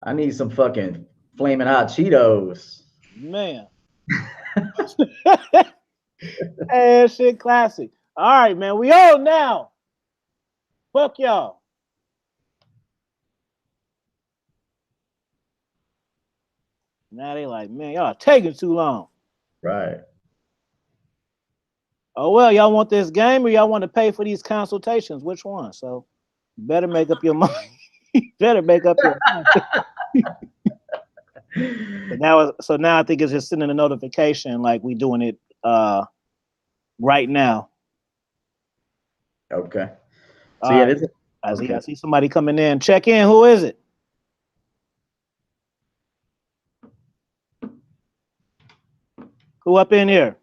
I need some fucking flaming hot Cheetos. Man. Hey, shit classic. All right, man. We on now. Fuck y'all. Now they like, man, y'all taking too long. Right. Oh well, y'all want this game or y'all want to pay for these consultations? Which one? So you better make up your mind. Better make up your mind. So now I think it's just sending a notification like we doing it right now. Okay. So All yeah, right. this I okay. see somebody coming in. Check in. Who is it? Who up in here?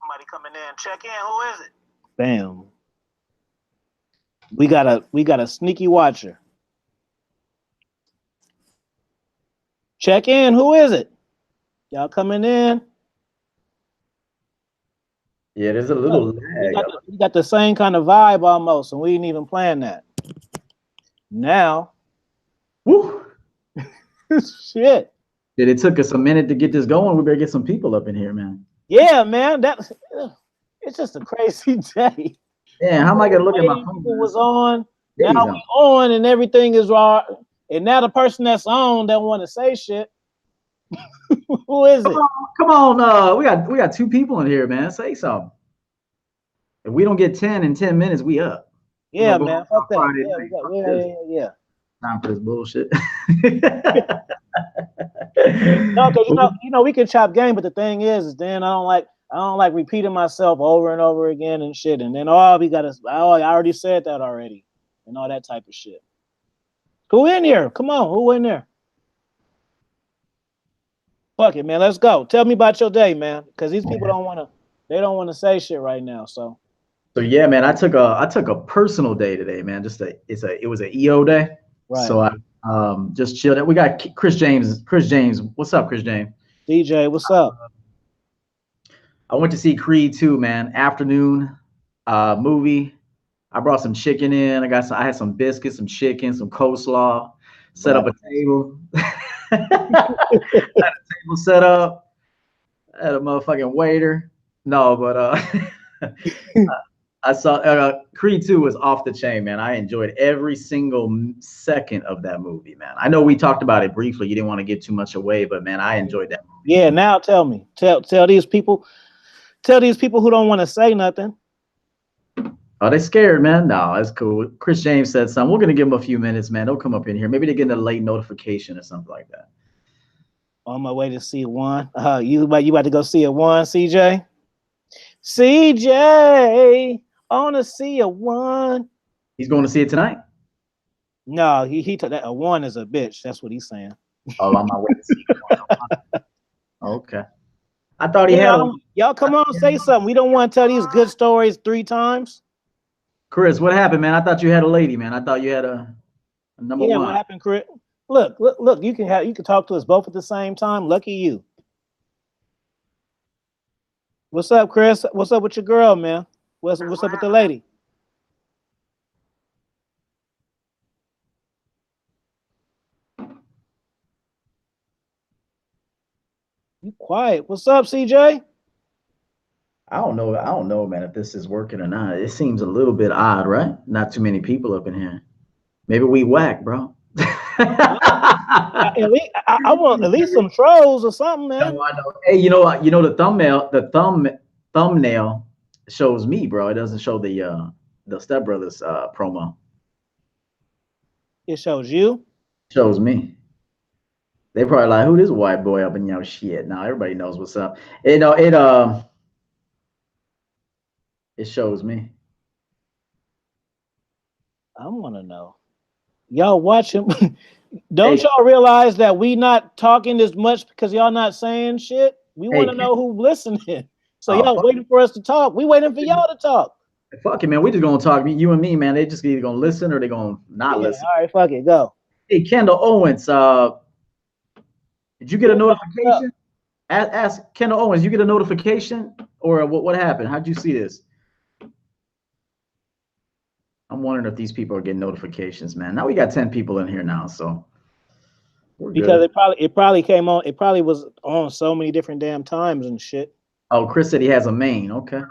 Somebody coming in. Check in. Who is it? Bam. We got a sneaky watcher. Check in. Who is it? Y'all coming in? Yeah, there's a Look, little we lag. got the same kind of vibe almost, and we didn't even plan that. Now, Woo! shit. Did it took us a minute to get this going? We better get some people up in here, man. Yeah, man. It's just a crazy day. Yeah, how am People I was gonna look at my waiting. phone? People There's was some on. Now days we on. on, and everything is raw. And now the person that's on don't want to say shit. Who is Come it? on, come on. We got two people in here, man. Say something. If we don't get 10 in 10 minutes, we up. We're Yeah, gonna go man. home Fuck on that. Friday Yeah, we night. got. Fuck Yeah, this. yeah, yeah. Time for this bullshit. No, because we can chop game, but the thing is then I don't like repeating myself over and over again and shit. And then we gotta. I already said that already, and all that type of shit. Who in here? Come on, who in there? Fuck it, man. Let's go. Tell me about your day, man. Because these people don't want to. They don't want to say shit right now. So So yeah, man, I took a personal day today, man. It was an EO day. right, So I just chilled. We got Chris James. Chris James, what's up, Chris James? DJ, what's up? I went to see Creed 2, man. Afternoon movie. I brought some chicken in. I had some biscuits, some chicken, some coleslaw. Set up Right. a table. Had a table set up. Had a motherfucking waiter. No, but I saw Creed 2 was off the chain, man. I enjoyed every single second of that movie, man. I know we talked about it briefly. You didn't want to give too much away, but man, I enjoyed that movie. Yeah. Now tell me. Tell these people. Tell these people who don't want to say nothing. Oh, they scared, man. No, it's cool. Chris James said something. We're gonna give them a few minutes, man. They'll come up in here. Maybe they're getting a late notification or something like that. On my way to see one. You about to go see a one, CJ? CJ, I wanna see a one. He's going to see it tonight. No, he told that a one is a bitch. That's what he's saying. Oh, on my way to see one. Okay. I thought he Yeah, had a. y'all come on, say something. We don't want to tell these good stories 3 times. Chris, what happened, man? I thought you had a lady, man. I thought you had a number Yeah, what one. happened, Chris? Look. You can talk to us both at the same time. Lucky you. What's up, Chris? What's up with your girl, man? What's up with the lady? You quiet. What's up, CJ? I don't know. I don't know, man, if this is working or not. It seems a little bit odd, right? Not too many people up in here. Maybe we whack, bro. No, at least I want at least some trolls or something, No, man. I know. Hey, the thumbnail shows me, bro. It doesn't show the Step Brothers promo. It shows you. Shows me. They probably like, who this white boy up in your shit? Now everybody knows what's up. It shows me. I want to know. Y'all watch him. Don't Hey, y'all realize that we not talking as much because y'all not saying shit? We want hey, to know who listening. So oh y'all fuck, waiting for us to talk. We waiting for y'all to talk. fuck it, man. We just gonna talk. You and me, man. They just either gonna listen or they gonna not Yeah, listen. all right, fuck it, go. Hey, Kendall Owens, did you get a Yeah, what's up? notification? Ask Kendall Owens, you get a notification or what happened? How'd you see this? I'm wondering if these people are getting notifications, man. Now we got 10 people in here now, so we're Because good. it probably came on. It probably was on so many different damn times and shit. Oh, Chris said he has a main. Okay.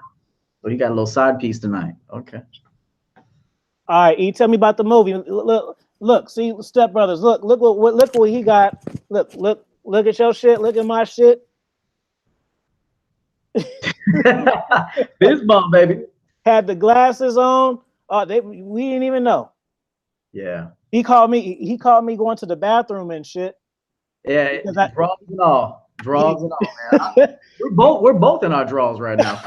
So he got a little side piece tonight. Okay. All right, E, tell me about the movie. Look, see, Step Brothers. Look what he got. Look at your shit. Look at my shit. Fist bump, baby. Had the glasses on. We didn't even know. Yeah. He called me. He called me going to the bathroom and shit. Yeah. Draws and all. Draws and all, man. We're both in our draws right now.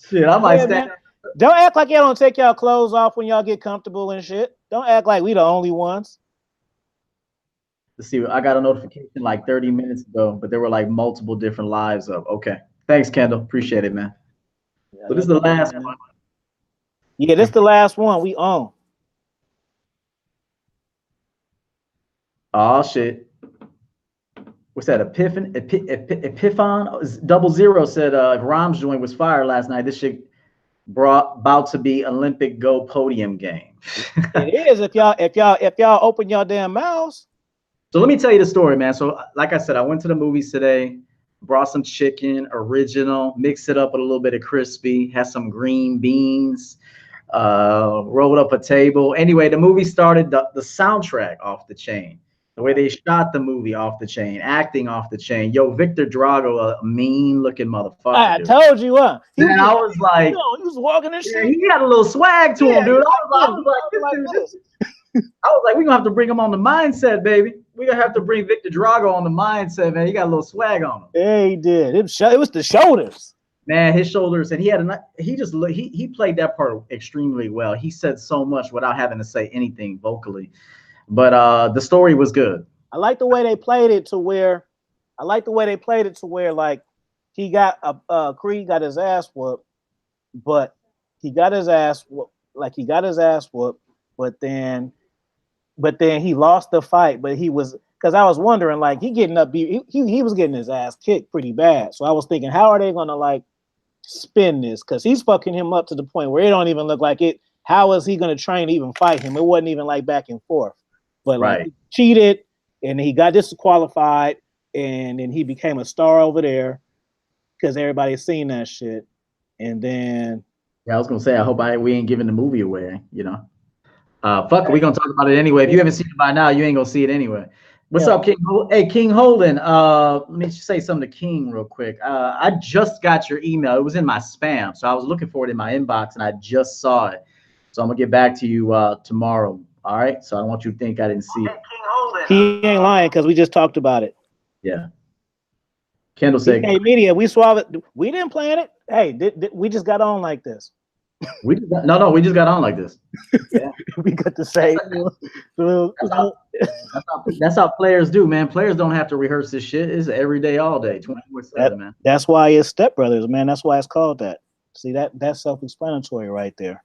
Shit, I might stand. Don't act like y'all don't take y'all clothes off when y'all get comfortable and shit. Don't act like we the only ones. Let's see. I got a notification like 30 minutes ago, but there were like multiple different lives of. Okay. Thanks, Kendall. Appreciate it, man. Yeah, so this is the last one. Yeah, this is the last one we own. Oh shit. What's that? Epiphon 00 said if Rom's joint was fire last night, this shit about to be Olympic gold podium game. It is if y'all open y'all damn mouths. So let me tell you the story, man. So like I said, I went to the movies today, brought some chicken, original, mixed it up with a little bit of crispy, had some green beans, rolled up a table. Anyway, the movie started, the soundtrack off the chain. The way they shot the movie off the chain, acting off the chain. Yo, Victor Drago, a mean-looking motherfucker. I told you what. And I was like, he was walking and shit. He got a little swag to him, dude. I was like, we're gonna have to bring him on the mindset, baby. We're gonna have to bring Victor Drago on the mindset, man. He got a little swag on him. Yeah, he did. It was the shoulders. Man, his shoulders, and he played that part extremely well. He said so much without having to say anything vocally. But the story was good. I like the way they played it to where like he got Creed got his ass whooped, but he got his ass whooped, but then he lost the fight. But he was, because I was wondering, like, he was getting his ass kicked pretty bad. So I was thinking, how are they gonna like spin this? Because he's fucking him up to the point where it don't even look like it. How is he gonna train to even fight him? It wasn't even like back and forth. But like he cheated and he got disqualified and then he became a star over there because everybody's seen that shit. And then I was gonna say, I hope we ain't giving the movie away, you know. Fuck it, we gonna talk about it anyway. If you haven't seen it by now, you ain't gonna see it anyway. What's up, King? Hey, King Holden. Let me say something to King real quick. I just got your email. It was in my spam, so I was looking for it in my inbox and I just saw it. So I'm gonna get back to you tomorrow. All right, so I don't want you to think I didn't see it. He ain't lying because we just talked about it. Yeah. Kendall said, "Hey, media, we swallowed it. We didn't plan it. Hey, we just got on like this. We just got on like this. Yeah, we got the same. That's how players do, man. Players don't have to rehearse this shit. It's every day, all day, 24/7, man. That's why it's Step Brothers, man. That's why it's called that. See that's self-explanatory right there.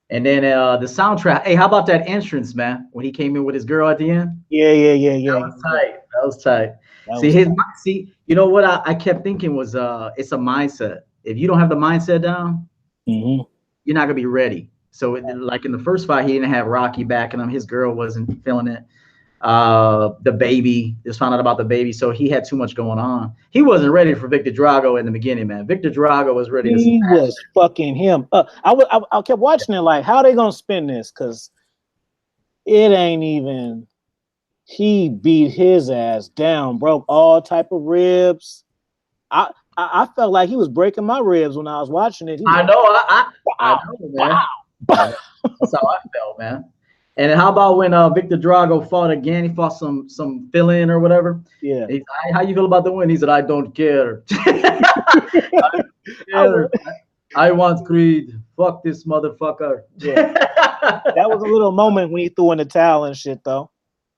And then the soundtrack. Hey, how about that entrance, man? When he came in with his girl at the end. Yeah. That was tight. See, you know what I kept thinking was it's a mindset. If you don't have the mindset down, you're not gonna be ready. So like in the first fight, he didn't have Rocky backing him. His girl wasn't feeling it. The baby, just found out about the baby, so he had too much going on. He wasn't ready for Victor Drago in the beginning, man. Victor Drago was ready to He was fucking him up. I kept watching it like, how they gonna spin this? Because it ain't even. He beat his ass down, broke all type of ribs. I felt like he was breaking my ribs when I was watching it. I know, man. That's how I felt, man. And how about when Victor Drago fought again? He fought some fill-in or whatever. Yeah. He's like, how you feel about the win? He said, I don't care. I want Creed. Fuck this motherfucker. Yeah. That was a little moment when he threw in the towel and shit, though.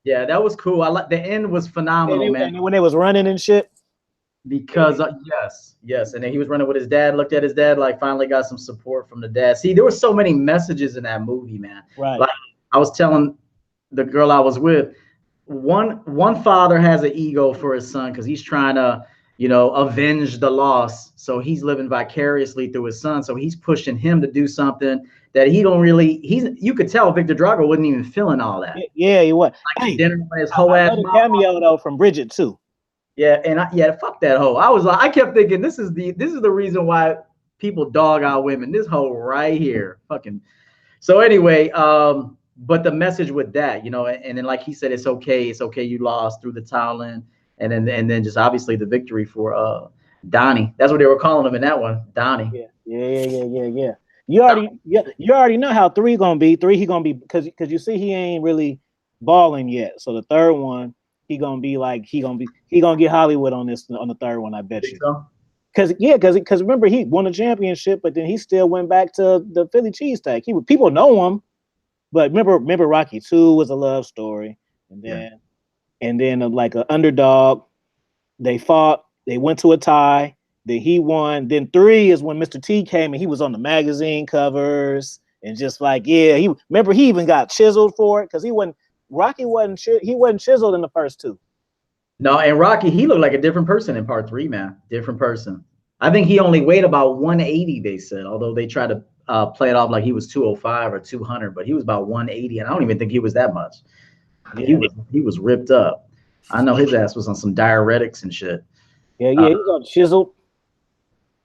Yeah, that was cool. I like the end was phenomenal, man. And when they was running and shit. Because yes, and then he was running with his dad. Looked at his dad, like finally got some support from the dad. See, there were so many messages in that movie, man. Right. Like I was telling the girl I was with, one father has an ego for his son because he's trying to, you know, avenge the loss. So he's living vicariously through his son. So he's pushing him to do something that he don't really. You could tell Victor Drago wasn't even feeling all that. Yeah, he was. Like, hey, dinner with his whole ass. Another cameo though from Bridget too. Yeah, and fuck that hoe. I was like, I kept thinking this is the reason why people dog out women. This hoe right here, fucking. So anyway, but the message with that, you know, and then like he said, it's okay you lost through the toweling, and then just obviously the victory for Donnie. That's what they were calling him in that one, Donnie. Yeah. You already know how 3 gonna be. 3 he gonna be because you see he ain't really balling yet. So the third one he gonna be like he gonna get Hollywood on the third one. I bet you. Because remember he won a championship, but then he still went back to the Philly cheesesteak. People know him, but remember Rocky 2 was a love story, and then like an underdog, they fought, they went to a tie, then he won. Then 3 is when Mr. T came and he was on the magazine covers and just like he even got chiseled for it because Rocky wasn't chiseled in the first 2. No, and Rocky, he looked like a different person in part 3, man. Different person. I think he only weighed about 180, they said, although they tried to play it off like he was 205 or 200, but he was about 180, and I don't even think he was that much. Yeah. He was ripped up. I know his ass was on some diuretics and shit. Yeah, he was all chiseled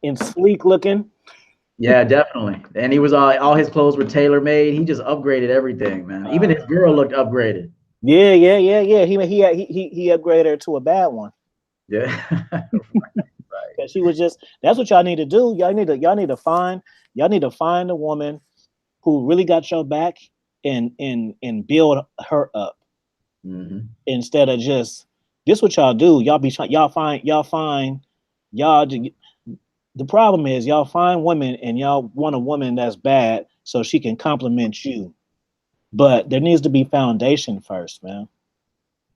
and sleek looking. Yeah, definitely. And he was all his clothes were tailor-made. He just upgraded everything, man. Even his girl looked upgraded. Yeah. He upgraded her to a bad one. Yeah. Right. Because she was just. That's what y'all need to do. Y'all need to find a woman who really got your back and build her up. Mm-hmm. Instead of just this, what y'all do. The problem is y'all find women and y'all want a woman that's bad so she can compliment you. But there needs to be foundation first, man.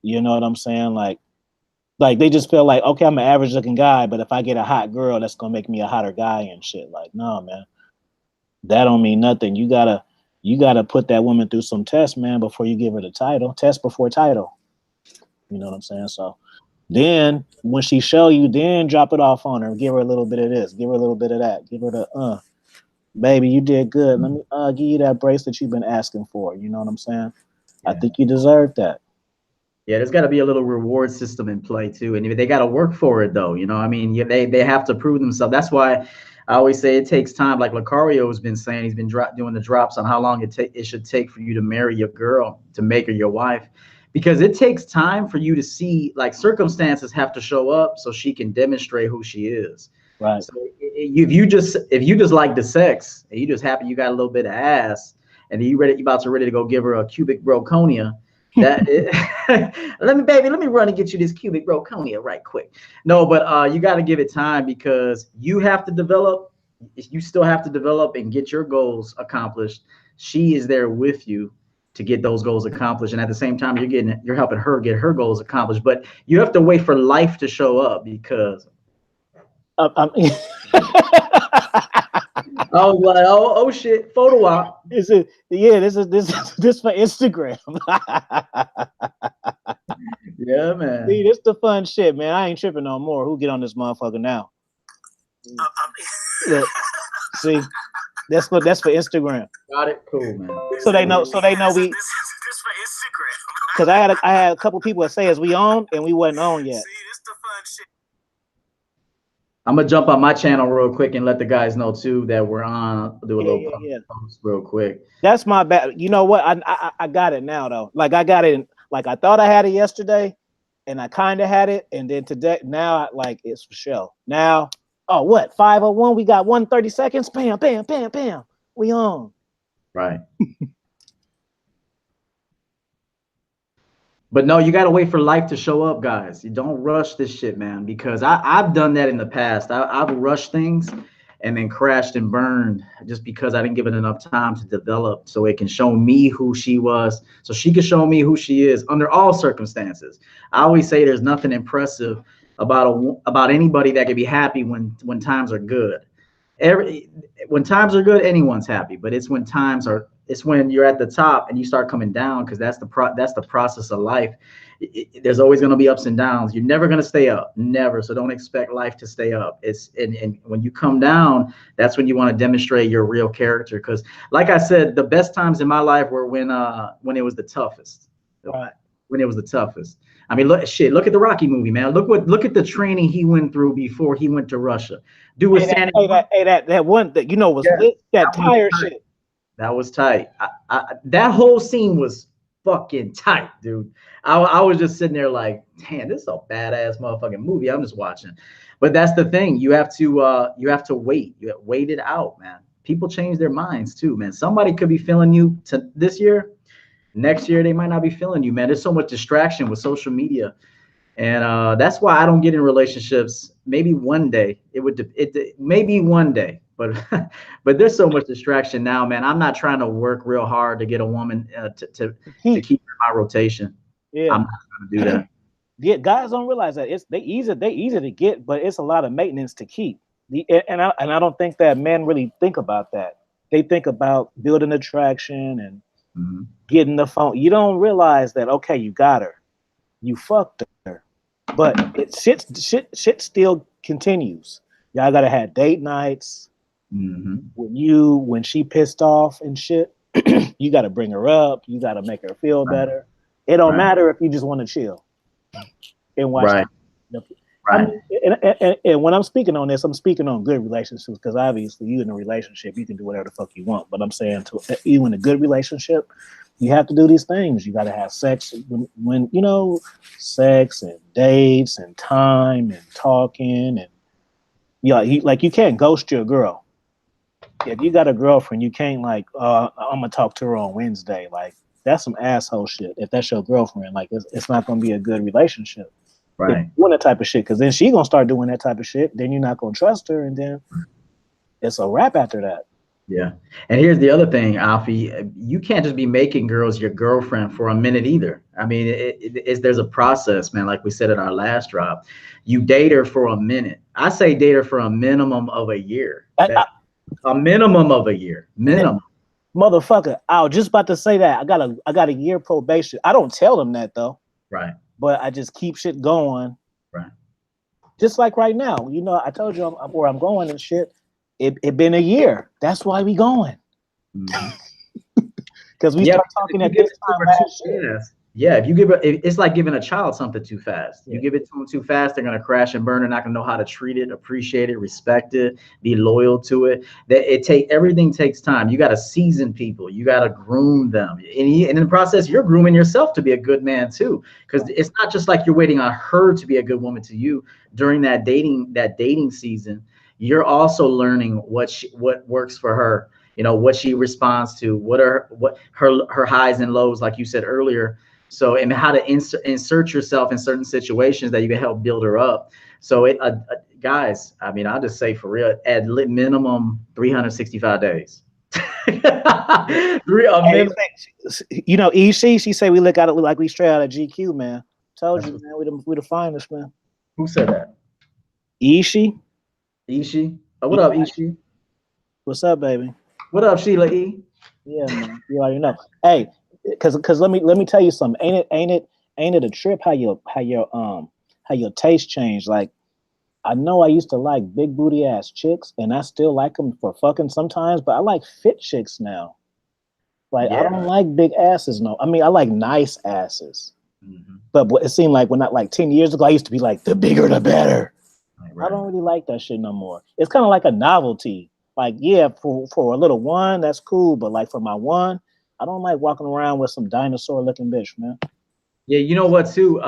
You know what I'm saying? Like they just feel like, okay, I'm an average looking guy, but if I get a hot girl, that's gonna make me a hotter guy and shit. Like, no, man, that don't mean nothing. You gotta put that woman through some tests, man, before you give her the title. Test before title. You know what I'm saying? So then when she show you, then drop it off on her. Give her a little bit of this, give her a little bit of that, give her the baby, you did good. Let me give you that bracelet you've been asking for. You know what I'm saying? Yeah. I think you deserve that. Yeah, there's got to be a little reward system in play too, and they got to work for it though. You know, I mean, they have to prove themselves. That's why I always say it takes time. Like Lucario has been saying, he's been doing the drops on how long it should take for you to marry your girl, to make her your wife, because it takes time for you to see, like, circumstances have to show up so she can demonstrate who she is. Right. So if you just like the sex and you just happy you got a little bit of ass and you about to go give her a cubic broconia, let me run and get you this cubic broconia right quick. No, but you got to give it time because you have to develop. You still have to develop and get your goals accomplished. She is there with you to get those goals accomplished, and at the same time you're helping her get her goals accomplished. But you have to wait for life to show up because. I was like, oh shit, photo op. This for Instagram. Yeah, man. See, this the fun shit, man. I ain't tripping no more. Who get on this motherfucker now? Look, see, that's for Instagram. Got it, cool, man. So they know we. This for Instagram. Because I had a couple people that say, "Is we on?" and we wasn't on yet. See, this the fun shit. I'm gonna jump on my channel real quick and let the guys know too that we're on. Do a little post real quick. That's my bad. You know what? I got it now though. Like I got it. Like I thought I had it yesterday, and I kind of had it, and then today now it's for show. Now, what 5:01? We got 1:30 seconds. Bam, bam, bam, bam. We on. Right. But no, you got to wait for life to show up, guys. You don't rush this shit, man, because I've done that in the past. I've rushed things and then crashed and burned just because I didn't give it enough time to develop so it can show me who she was, so she can show me who she is under all circumstances. I always say there's nothing impressive about anybody that can be happy when times are good. When times are good, anyone's happy, but it's when times are It's when you're at the top and you start coming down, because that's the process of life. There's always going to be ups and downs. You're never going to stay up, never. So don't expect life to stay up. And when you come down, that's when you want to demonstrate your real character. Because, like I said, the best times in my life were when it was the toughest. Right. When it was the toughest. I mean, look at the Rocky movie, man. Look at the training he went through before he went to Russia. That one that was lit, that tire shit. That was tight. That whole scene was fucking tight, dude. I was just sitting there like, damn, this is a badass motherfucking movie I'm just watching. But that's the thing. You have to wait. You have to wait it out, man. People change their minds too, man. Somebody could be feeling you this year. Next year, they might not be feeling you, man. There's so much distraction with social media. And that's why I don't get in relationships. Maybe one day maybe one day, but but there's so much distraction now, man. I'm not trying to work real hard to get a woman to keep my rotation. Yeah, I'm not trying to do that. Yeah, guys don't realize that they easy to get, but it's a lot of maintenance to keep. And I don't think that men really think about that. They think about building attraction and getting the phone. You don't realize that, okay, you got her, you fucked her, but shit still continues. Y'all gotta have date nights. When she pissed off and shit, you gotta bring her up. You gotta make her feel better. It don't matter if you just want to chill and watch. I mean, and when I'm speaking on this, I'm speaking on good relationships, because obviously you in a relationship, you can do whatever the fuck you want. But I'm saying to you in a good relationship, you have to do these things. You got to have sex when sex and dates and time and talking and you can't ghost your girl. If you got a girlfriend, you can't I'm gonna talk to her on Wednesday. Like, that's some asshole shit. If that's your girlfriend, like it's not gonna be a good relationship. Right. Doing that type of shit, because then she gonna start doing that type of shit. Then you're not gonna trust her, and then it's a wrap after that. Yeah. And here's the other thing, Alfie. You can't just be making girls your girlfriend for a minute either. I mean, there's a process, man. Like we said in our last drop, you date her for a minute. I say date her for a minimum of a year. A minimum of a year. Minimum. Motherfucker, I was just about to say that. I got a year probation. I don't tell them that though. Right. But I just keep shit going. Right. Just like right now, I told you where I'm going and shit. It been a year. That's why we going. Because we start talking at this time last year. Yeah, if you it's like giving a child something too fast. You give it to them too fast, they're gonna crash and burn. They're not gonna know how to treat it, appreciate it, respect it, be loyal to it. Everything takes time. You gotta season people. You gotta groom them, and in the process, you're grooming yourself to be a good man too. Because it's not just like you're waiting on her to be a good woman to you during that dating season. You're also learning what works for her. What she responds to, what her highs and lows, like you said earlier. So, and how to insert yourself in certain situations that you can help build her up. So, guys, I mean, I'll just say for real, at minimum 365 days. She said we look at it like we straight out of GQ, man. Told you, man, we the finest, man. Who said that? Ishi. Oh, what up, Ishi? What's up, baby? What up, Sheila E? Yeah, man. You already know. Hey, because let me tell you something. Ain't it a trip how your taste changed? Like, I know I used to like big booty ass chicks, and I still like them for fucking sometimes, but I like fit chicks now. Like, I don't like big asses, no. I mean, I like nice asses. But it seemed like like 10 years ago, I used to be like, the bigger the better. Right. I don't really like that shit no more. It's kind of like a novelty. Like, yeah, for a little one, that's cool. But like for my one, I don't like walking around with some dinosaur looking bitch, man. Yeah, you know what too?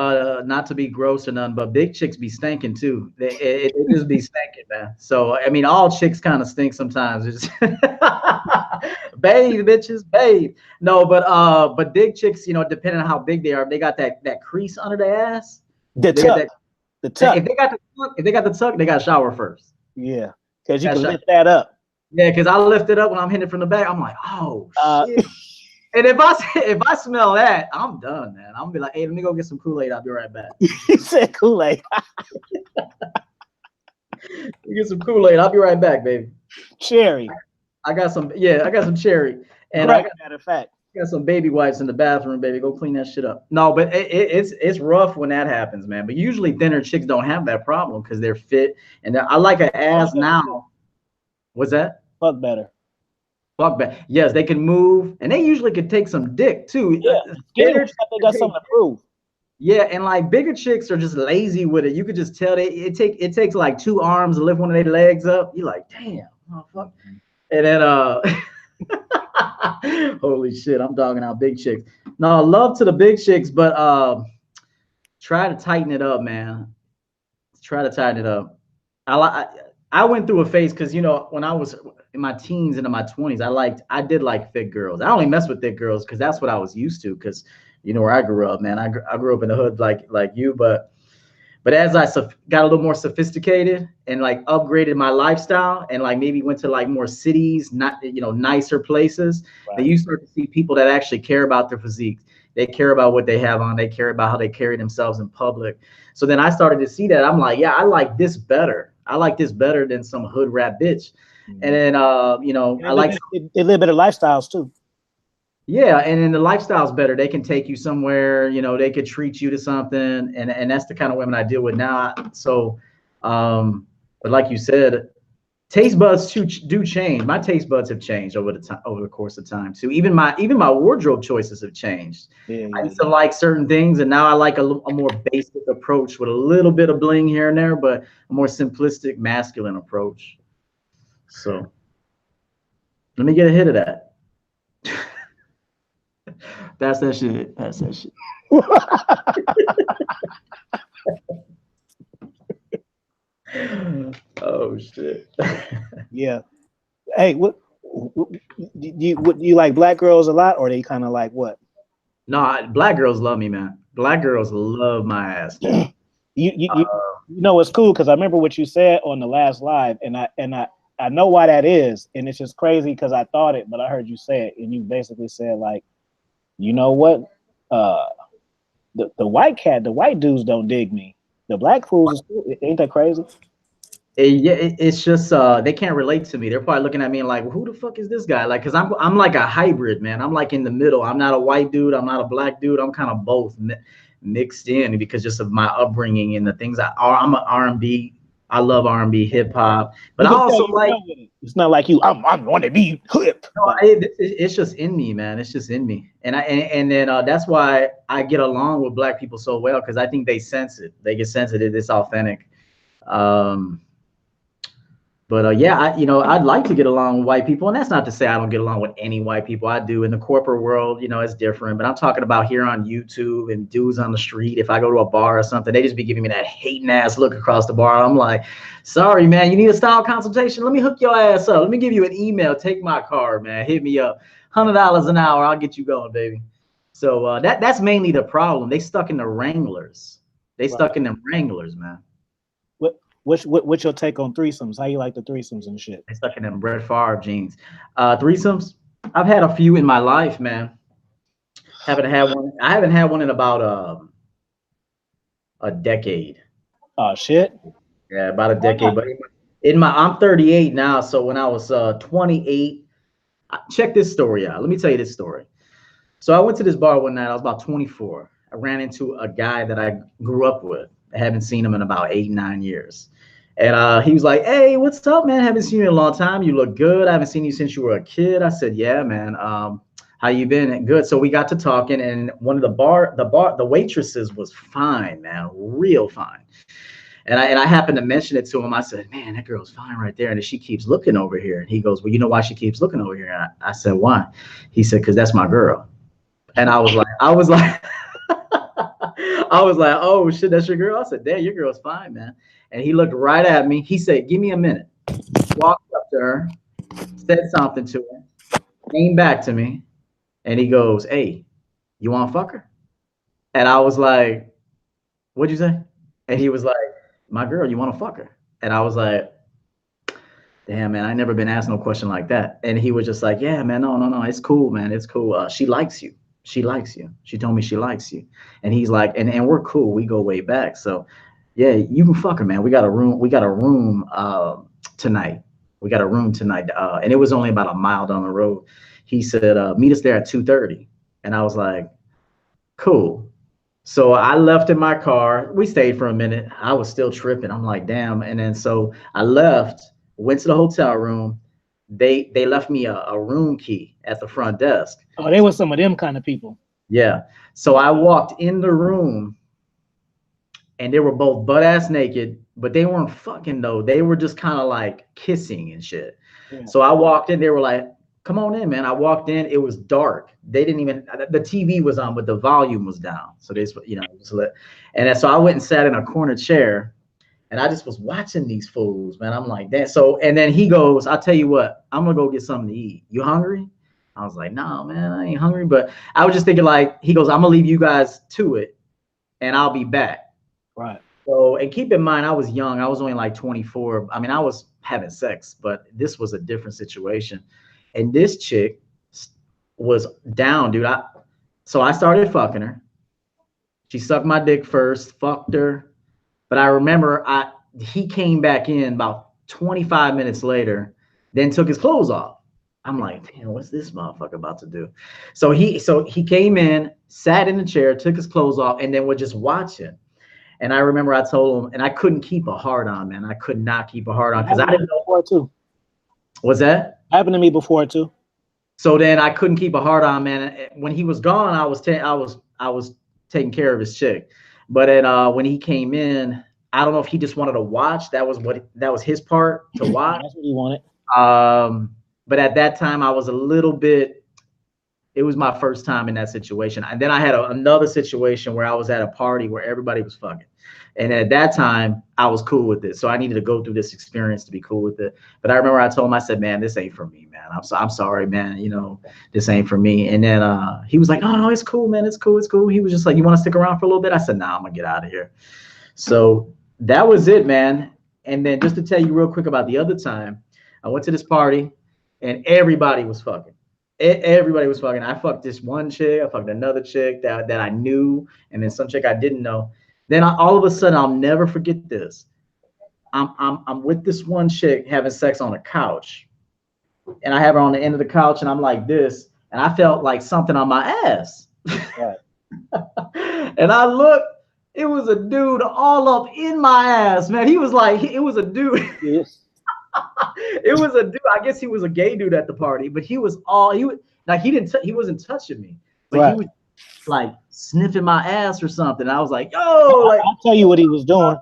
Not to be gross or nothing, but big chicks be stinking too. They just be stinking, man. So I mean, all chicks kind of stink sometimes. It's bathe, bitches, bathe. No, but big chicks, depending on how big they are, they got that crease under their ass. The tuck. If they got the tuck, they got to shower first. Yeah, because you can lift that up. Yeah, because I lift it up when I'm hitting it from the back. I'm like, oh shit. And if I smell that, I'm done, man. I'm gonna be like, hey, let me go get some Kool-Aid. I'll be right back. You said Kool-Aid. We get some Kool-Aid. I'll be right back, baby. Cherry. I got some cherry. And correct, matter of fact. Got some baby wipes in the bathroom, baby. Go clean that shit up. No, but it's rough when that happens, man. But usually thinner chicks don't have that problem because they're fit. And I like an ass now. What's that? Fuck better. Fuck better. Yes, they can move, and they usually can take some dick too. Yeah, they got something to prove. Yeah, and like bigger chicks are just lazy with it. You could just tell it takes like 2 arms to lift one of their legs up. You're like, damn, motherfucker. And then holy shit, I'm dogging out big chicks. No, love to the big chicks, but try to tighten it up, man. Try to tighten it up. I went through a phase because when I was in my teens into my 20s, I did like thick girls. I only mess with thick girls because that's what I was used to. Because where I grew up, man, I grew up in the hood like you, but as I got a little more sophisticated and like upgraded my lifestyle and like maybe went to like more cities, not nicer places, then you start to see people that actually care about their physique. They care about what they have on. They care about how they carry themselves in public. So then I started to see that. I'm like, yeah, I like this better. I like this better than some hood rat bitch. And then I like they live better lifestyles too. Yeah, and then the lifestyle's better. They can take you somewhere, they could treat you to something, and that's the kind of women I deal with now. So, but like you said, taste buds do change. My taste buds have changed over the course of time too. Even my wardrobe choices have changed. I used to like certain things, and now I like a more basic approach with a little bit of bling here and there, but a more simplistic, masculine approach. So, let me get a hit of that. That's that shit. That's that shit. Oh shit. Yeah. Hey, what do you like black girls a lot, or are they kind of like what? No, black girls love me, man. Black girls love my ass. You know it's cool because I remember what you said on the last live, and I know why that is, and it's just crazy because I thought it, but I heard you say it, and you basically said like, you know what? The white dudes don't dig me. The black fools, ain't that crazy? It's just they can't relate to me. They're probably looking at me and like, well, who the fuck is this guy? Like, cause I'm like a hybrid, man. I'm like in the middle. I'm not a white dude. I'm not a black dude. I'm kind of both mixed in because just of my upbringing and the things I'm an R&B. I love R&B, hip hop, but I also like. It's not like you. I'm going to be hip. No, it's just in me, man. It's just in me, and then that's why I get along with black people so well because I think they sense it. They get sensitive. It's authentic. But yeah, I'd like to get along with white people, and that's not to say I don't get along with any white people. I do. In the corporate world, it's different. But I'm talking about here on YouTube and dudes on the street. If I go to a bar or something, they just be giving me that hating ass look across the bar. I'm like, sorry, man, you need a style consultation? Let me hook your ass up. Let me give you an email. Take my card, man. Hit me up. $100 an hour. I'll get you going, baby. So that's mainly the problem. They stuck in the Wranglers. They stuck in them Wranglers, man. What's your take on threesomes? How you like the threesomes and shit? They stuck in them Brett Favre jeans. Threesomes, I've had a few in my life, man. I haven't had one in about a decade. Oh shit. Yeah, about a decade. But I'm 38 now, so when I was 28, check this story out. Let me tell you this story. So I went to this bar one night. I was about 24. I ran into a guy that I grew up with. I haven't seen him in about 8-9 years. And he was like, hey, what's up, man? Haven't seen you in a long time. You look good. I haven't seen you since you were a kid. I said, yeah, man. How you been? Good. So we got to talking, and one of the waitresses was fine, man, real fine. And I happened to mention it to him. I said, man, that girl's fine right there. And she keeps looking over here. And he goes, well, you know why she keeps looking over here? And I said, why? He said, because that's my girl. And I was like, oh shit, that's your girl? I said, damn, your girl's fine, man. And he looked right at me. He said, give me a minute. Walked up to her, said something to her, came back to me, and he goes, hey, you want to fuck her? And I was like, what'd you say? And he was like, my girl, you want to fuck her? And I was like, damn, man, I never been asked no question like that. And he was just like, yeah, man, no, it's cool, man, it's cool. She likes you. She likes you. She told me she likes you. And he's like, and we're cool. We go way back. So yeah, you can fuck her, man. We got a room tonight. We got a room tonight. And it was only about a mile down the road. he said, meet us there at 2:30. And I was like, cool. So I left in my car. We stayed for a minute. I was still tripping. I'm like, damn. And then so I left, went to the hotel room. They left me a room key at the front desk. Oh, they were some of them kind of people. Yeah. So I walked in the room and they were both butt ass naked, but they weren't fucking though. They were just kind of like kissing and shit. Yeah. So I walked in, they were like, come on in, man. I walked in, it was dark. They didn't even, the TV was on, but the volume was down. So they, you know, just lit. And so I went and sat in a corner chair and I just was watching these fools, man. I'm like, that. So, and then he goes, I'll tell you what, I'm gonna go get something to eat. You hungry? I was like, no, man, I ain't hungry. But I was just thinking like, he goes, I'm gonna leave you guys to it and I'll be back. Right. So, and keep in mind, I was young. I was only like 24. I mean, I was having sex, but this was a different situation. And this chick was down, dude. So I started fucking her. She sucked my dick first, fucked her. But I remember he came back in about 25 minutes later, then took his clothes off. I'm like, damn, what's this motherfucker about to do? So he came in, sat in the chair, took his clothes off, and then was just watching. And I remember I told him, and I couldn't keep a hard on, man. I could not keep a hard on because I didn't know before too. What's that? Happened to me before too. So then I couldn't keep a hard on, man. When he was gone, I was taking care of his chick. But then when he came in, I don't know if he just wanted to watch. That was his part to watch. That's what he wanted. But at that time, I was a little bit. It was my first time in that situation. And then I had another situation where I was at a party where everybody was fucking. And at that time, I was cool with it. So I needed to go through this experience to be cool with it. But I remember I told him, I said, man, this ain't for me, man. I'm sorry, man. You know, this ain't for me. And then he was like, oh, no, it's cool, man. It's cool. It's cool. He was just like, you want to stick around for a little bit? I said, nah, I'm going to get out of here. So that was it, man. And then just to tell you real quick about the other time, I went to this party and everybody was fucking. Everybody was fucking. I fucked this one chick. I fucked another chick that I knew, and then some chick I didn't know. Then all of a sudden, I'll never forget this. I'm with this one chick having sex on a couch, and I have her on the end of the couch, and I'm like this, and I felt like something on my ass. Right. And I looked. It was a dude all up in my ass, man. He was like, it was a dude. Yes. It was a dude. I guess he was a gay dude at the party, but he wasn't touching me, but right. He was like sniffing my ass or something. I was like, yo, like, I'll tell you what he was doing.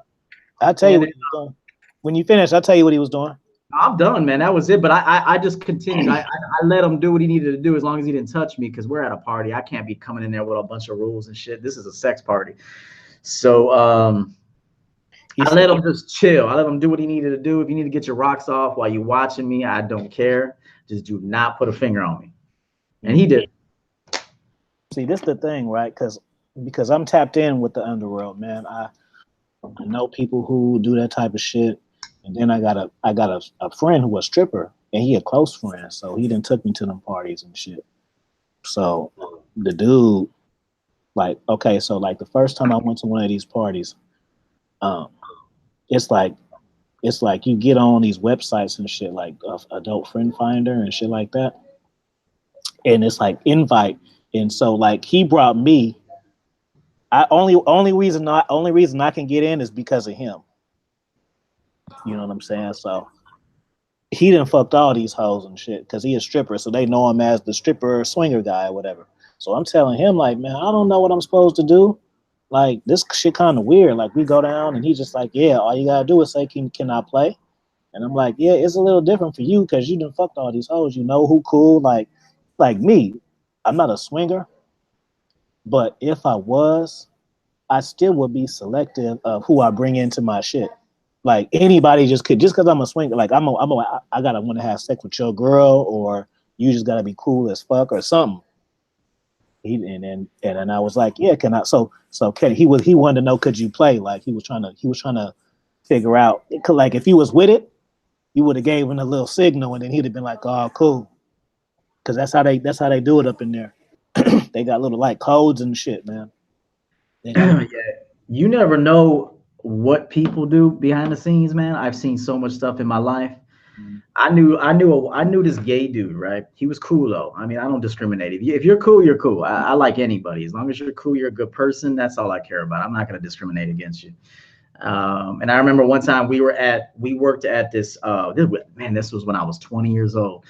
I'll tell you what he was doing. When you finish, I'll tell you what he was doing. I'm done, man. That was it. But I just continued. I let him do what he needed to do as long as he didn't touch me, because we're at a party. I can't be coming in there with a bunch of rules and shit. This is a sex party. So I let him just chill. I let him do what he needed to do. If you need to get your rocks off while you're watching me, I don't care. Just do not put a finger on me. And he did. See, this is the thing, right? Because I'm tapped in with the underworld, man. I know people who do that type of shit. And then I got a friend who was a stripper, and he a close friend. So he done took me to them parties and shit. So the dude, like, okay, so like the first time I went to one of these parties, it's like you get on these websites and shit, like Adult Friend Finder and shit like that, and it's like invite. And so like he brought me. Only reason I can get in is because of him. You know what I'm saying? So he done fucked all these hoes and shit because he a stripper, so they know him as the stripper swinger guy or whatever. So I'm telling him like, man, I don't know what I'm supposed to do. Like, this shit kind of weird. Like, we go down and he's just like, yeah, all you gotta do is say, can I play? And I'm like, yeah, it's a little different for you because you done fucked all these hoes. You know who cool? Like me, I'm not a swinger, but if I was, I still would be selective of who I bring into my shit. Like, anybody just because I'm a swinger, like I gotta want to have sex with your girl, or you just gotta be cool as fuck or something. And I was like, yeah, can I? So he wanted to know, could you play? Like he was trying to figure out, like if he was with it, you would have gave him a little signal, and then he'd have been like, oh, cool, because that's how they do it up in there. They got little like codes and shit, man. Yeah, you never know what people do behind the scenes, man. I've seen so much stuff in my life. I knew this gay dude, right? He was cool though. I mean, I don't discriminate. If you're cool, you're cool. I like anybody. As long as you're cool, you're a good person. That's all I care about. I'm not going to discriminate against you. And I remember one time we worked at this, this was when I was 20 years old.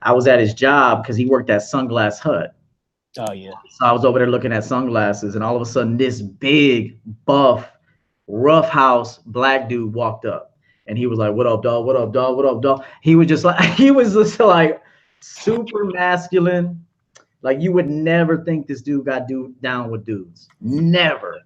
I was at his job because he worked at Sunglass Hut. Oh yeah. So I was over there looking at sunglasses, and all of a sudden this big, buff, roughhouse black dude walked up, and he was like, "What up, dog? What up, dog? What up, dog?" He was just like super masculine. Like you would never think this dude got down with dudes. Never.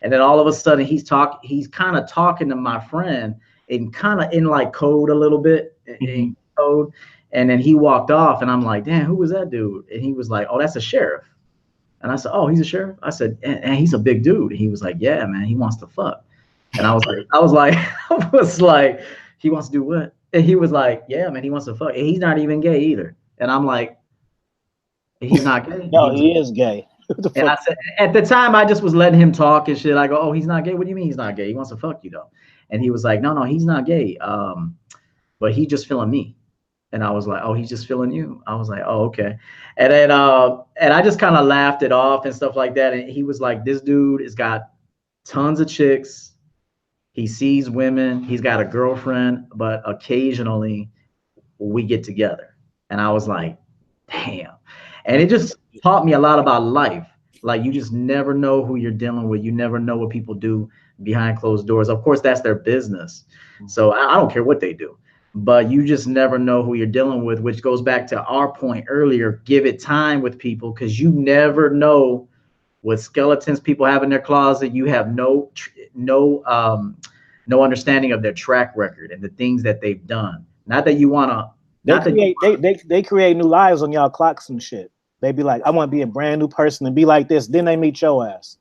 And then all of a sudden he's kind of talking to my friend and kind of in like code a little bit, in code. And then he walked off, and I'm like, damn, who was that dude? And he was like, oh, that's a sheriff. And I said, oh, he's a sheriff? I said, and he's a big dude. And he was like, yeah, man, he wants to fuck. And I was like, he wants to do what? And he was like, yeah, man, he wants to fuck. And he's not even gay either. And I'm like, he's not gay? No, he is gay. And I said, at the time, I just was letting him talk and shit. I go, oh, he's not gay? What do you mean he's not gay? He wants to fuck you, though. And he was like, no, he's not gay. But he just feeling me. And I was like, oh, he's just feeling you. I was like, oh, okay. And then and I just kind of laughed it off and stuff like that. And he was like, this dude has got tons of chicks. He sees women. He's got a girlfriend, but occasionally we get together. And I was like, damn. And it just taught me a lot about life. Like you just never know who you're dealing with. You never know what people do behind closed doors. Of course, that's their business. So I don't care what they do. But you just never know who you're dealing with, which goes back to our point earlier. Give it time with people, because you never know what skeletons people have in their closet. You have no understanding of their track record and the things that they've done. Not that you want to. They create new lives on y'all clocks and shit. They be like, I want to be a brand new person and be like this. Then they meet your ass.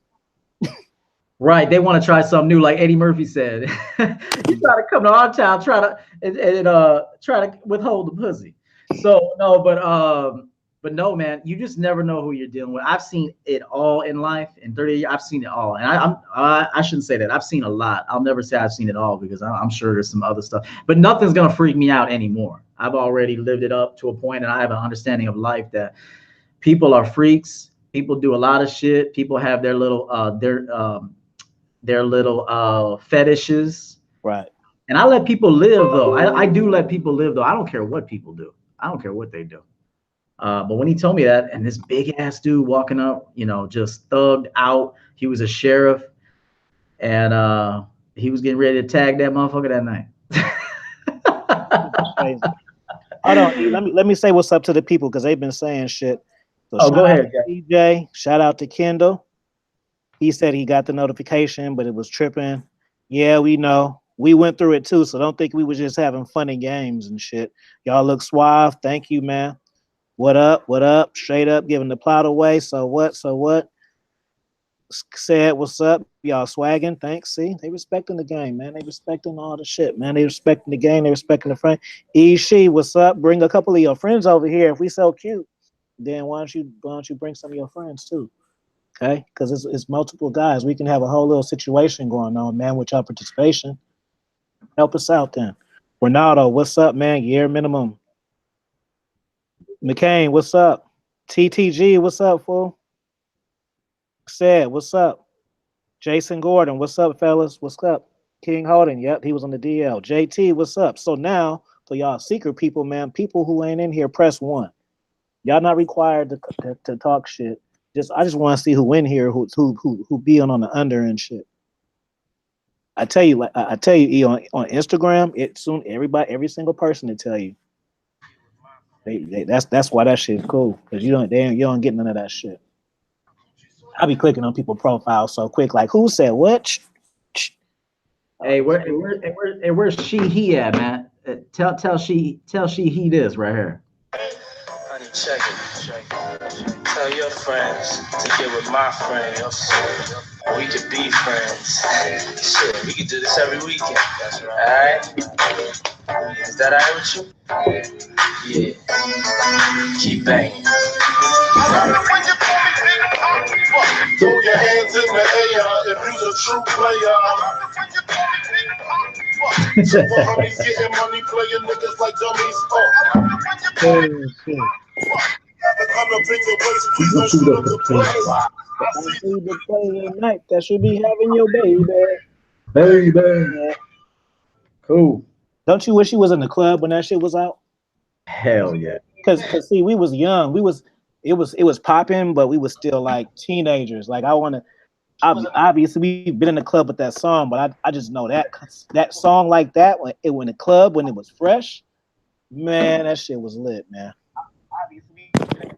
Right, they want to try something new, like Eddie Murphy said. You try to come to our town, try to withhold the pussy. So no, but no, man, you just never know who you're dealing with. I've seen it all in life. In 30 years, I've seen it all, and I shouldn't say that. I've seen a lot. I'll never say I've seen it all, because I'm sure there's some other stuff. But nothing's gonna freak me out anymore. I've already lived it up to a point, and I have an understanding of life that people are freaks. People do a lot of shit. People have their little fetishes. Right. And I let people live, though. I do let people live, though. I don't care what people do. I don't care what they do. But when he told me that, and this big ass dude walking up, just thugged out, he was a sheriff, and he was getting ready to tag that motherfucker that night. Hold on, let me say what's up to the people, because they've been saying shit. So go ahead, DJ. Shout out to Kendall. He said he got the notification, but it was tripping. Yeah, we know. We went through it too, so don't think we was just having funny games and shit. Y'all look suave. Thank you, man. What up? What up? Straight up, giving the plot away. So what? So what? Said, what's up? Y'all swagging. Thanks. See, they respecting the game, man. They respecting all the shit, man. They respecting the game. They respecting the friend. She, what's up? Bring a couple of your friends over here. If we so cute, then why don't you bring some of your friends too? Okay, because it's multiple guys. We can have a whole little situation going on, man, with your participation. Help us out then. Ronaldo, what's up, man? Year minimum. McCain, what's up? TTG, what's up, fool? Said, what's up? Jason Gordon, what's up, fellas? What's up? King Holden, yep, he was on the DL. JT, what's up? So now, for y'all secret people, man, people who ain't in here, press 1. Y'all not required to talk shit. I just want to see who in here who be on the under and shit. I tell you, E, on Instagram, every single person to tell you. That's why that shit is cool, because you don't get none of that shit. I be clicking on people's profiles so quick, like who said what? Hey, where's he at, man? Tell she he this right here. Honey, check it. Tell your friends to get with my friends. We could be friends. Shit, we could do this every weekend. That's right. Alright? Is that alright with you? Yeah. Keep banging. Throw your hands in the air if you're a true player. Getting money, playing niggas like dummies. I see the play tonight that should be having your baby. Baby. Cool. Don't you wish you was in the club when that shit was out? Hell yeah. Cause see, we was young. It was popping, but we was still like teenagers. Like obviously we've been in the club with that song, but I just know that song like that when the club when it was fresh, man, that shit was lit, man. Obviously we've been in the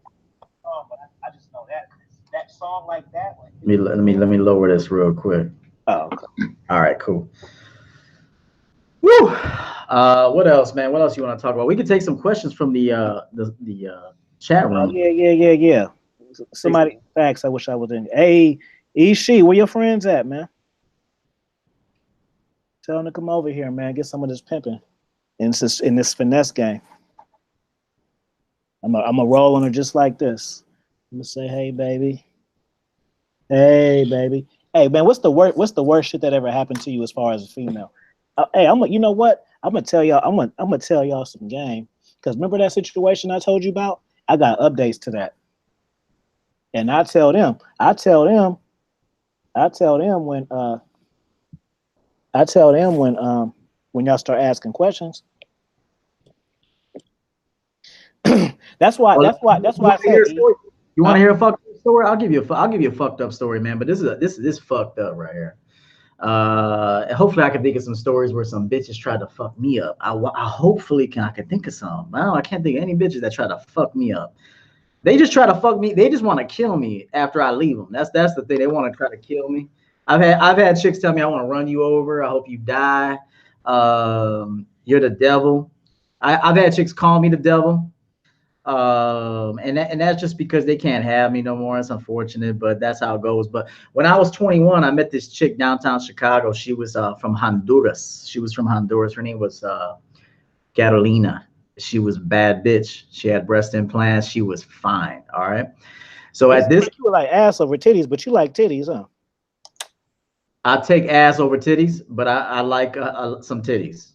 song, but I just know that song like that. Let me lower this real quick. Oh, okay. All right, cool. Woo! What else, man? What else you want to talk about? We could take some questions from the chat room. Yeah. Somebody, facts. I wish I was in. Hey, Ishi, where your friends at, man? Tell them to come over here, man. Get some of this pimping in this finesse game. I'm a roll on her just like this. I'm gonna say, hey, baby. Hey, baby. Hey, man, what's the worst shit that ever happened to you as far as a female? Hey, you know what? I'm gonna tell y'all. I'm gonna tell y'all some game. Because remember that situation I told you about? I got updates to that. And I tell them when y'all start asking questions. That's why I said. You want to hear a fucked up story? I'll give you a fucked up story, man. But this is fucked up right here. Hopefully I can think of some stories where some bitches tried to fuck me up. I hopefully I can think of some. I can't think of any bitches that try to fuck me up. They just try to fuck me. They just want to kill me after I leave them. That's the thing. They want to try to kill me. I've had chicks tell me I want to run you over. I hope you die. You're the devil. I've had chicks call me the devil. And that's just because they can't have me no more. It's unfortunate, but that's how it goes. But when I was 21, I met this chick downtown Chicago. She was from Honduras. Her name was Carolina. She was a bad bitch. She had breast implants. She was fine. All right. So at this, you were like ass over titties, but you like titties, huh? I take ass over titties, but I like some titties.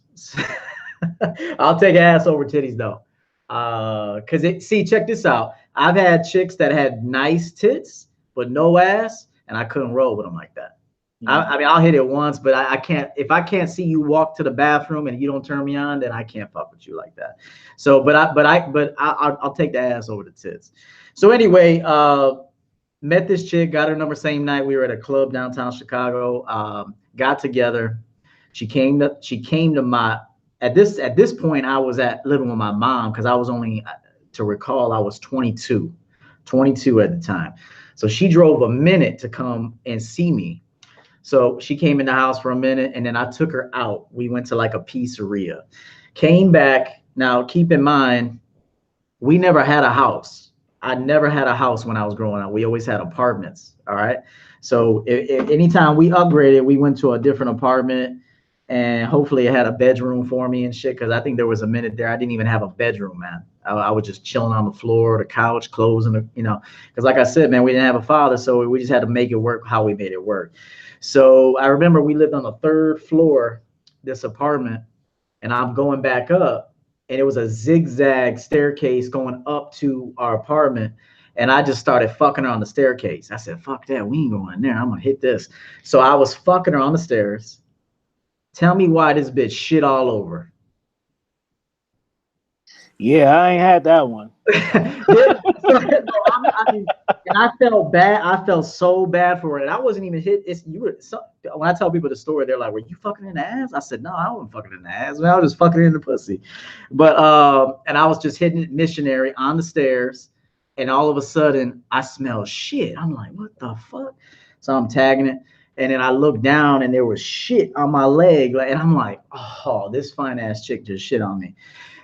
I'll take ass over titties though. Check this out. I've had chicks that had nice tits but no ass, and I couldn't roll with them like that. I mean, I'll hit it once, but I can't. If I can't see you walk to the bathroom and you don't turn me on, then I can't fuck with you like that. So, but I'll take the ass over the tits. So anyway, met this chick, got her number same night. We were at a club downtown Chicago. Got together. She came to my. At this point, I was living with my mom because I was only, to recall, I was 22 at the time. So she drove a minute to come and see me. So she came in the house for a minute, and then I took her out. We went to like a pizzeria, came back. Now, keep in mind, we never had a house. I never had a house when I was growing up. We always had apartments. All right. So if anytime we upgraded, we went to a different apartment, and hopefully it had a bedroom for me and shit. Cause I think there was a minute there I didn't even have a bedroom, man. I was just chilling on the floor, the couch, clothes, and cause like I said, man, we didn't have a father. So we just had to make it work how we made it work. So I remember we lived on the 3rd floor, this apartment, and I'm going back up, and it was a zigzag staircase going up to our apartment. And I just started fucking her on the staircase. I said, fuck that, we ain't going in there. I'm gonna hit this. So I was fucking her on the stairs. Tell me why this bitch shit all over. Yeah, I ain't had that one. And I felt bad. I felt so bad for it. I wasn't even hit. When I tell people the story, they're like, "Were you fucking in the ass?" I said, "No, I wasn't fucking in the ass. Man, I was just fucking in the pussy." But and I was just hitting it missionary on the stairs, and all of a sudden I smell shit. I'm like, "What the fuck?" So I'm tagging it. And then I looked down and there was shit on my leg. And I'm like, oh, this fine ass chick just shit on me.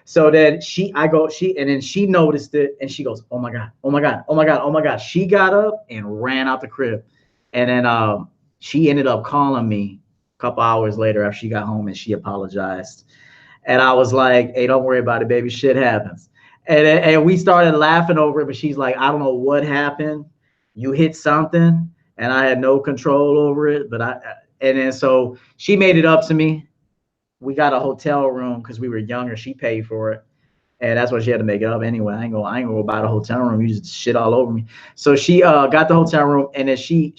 So then and then she noticed it and she goes, oh my God, oh my God, oh my God, oh my God. She got up and ran out the crib. And then she ended up calling me a couple hours later after she got home, and she apologized. And I was like, hey, don't worry about it, baby. Shit happens. And we started laughing over it, but she's like, I don't know what happened. You hit something. And I had no control over it, and then so she made it up to me. we got a hotel room because we were younger. She paid for it. And that's why she had to make it up anyway. I ain't gonna go buy the hotel room. You just shit all over me. So she got the hotel room, and then she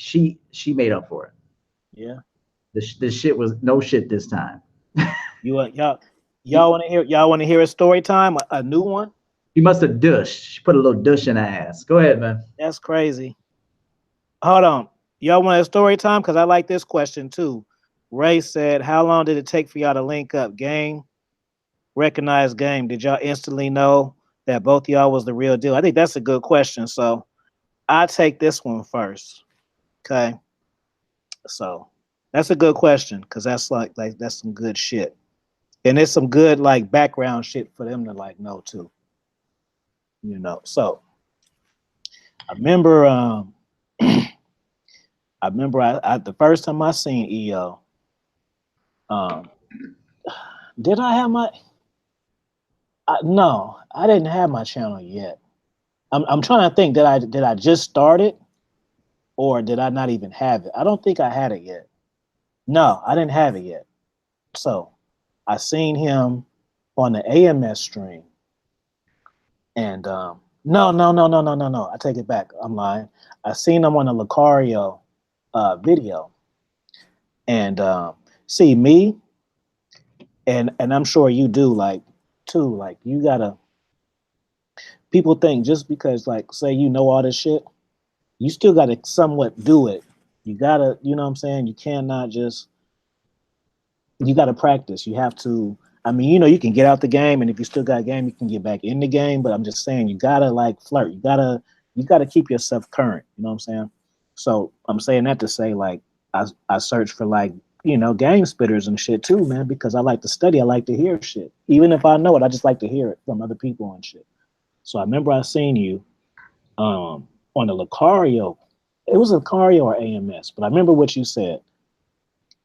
made up for it. Yeah. The shit was no shit this time. Y'all want to hear a story time? A new one? She must have dushed. She put a little dush in her ass. Go ahead, man. That's crazy. Hold on. Y'all want a story time? Because I like this question too. Ray said, how long did it take for y'all to link up? Game? Recognized game. Did y'all instantly know that both y'all was the real deal? I think that's a good question. So I'll take this one first. Okay. So that's a good question because that's like that's some good shit. And there's some good like background shit for them to like know too. You know, so I remember I the first time I seen EO, did I have my no, I didn't have my channel yet. I'm trying to think, did I just start it or did I not even have it? I don't think I had it yet. No, I didn't have it yet. So I seen him on the AMS stream. And no. I take it back. I'm lying. I seen him on the Lucario video. And see me, and I'm sure you do like too, like you gotta, people think just because like say you know all this shit, you still gotta somewhat do it. You gotta, you know what I'm saying? You cannot just, you gotta practice. You have to, I mean, you know, you can get out the game, and if you still got a game, you can get back in the game. But I'm just saying, you gotta like flirt. You gotta keep yourself current. You know what I'm saying? So I'm saying that to say, like, I search for like, you know, game spitters and shit too, man, because I like to study. I like to hear shit, even if I know it. I just like to hear it from other people and shit. So I remember I seen you on the Lucario. It was Lucario or AMS, but I remember what you said.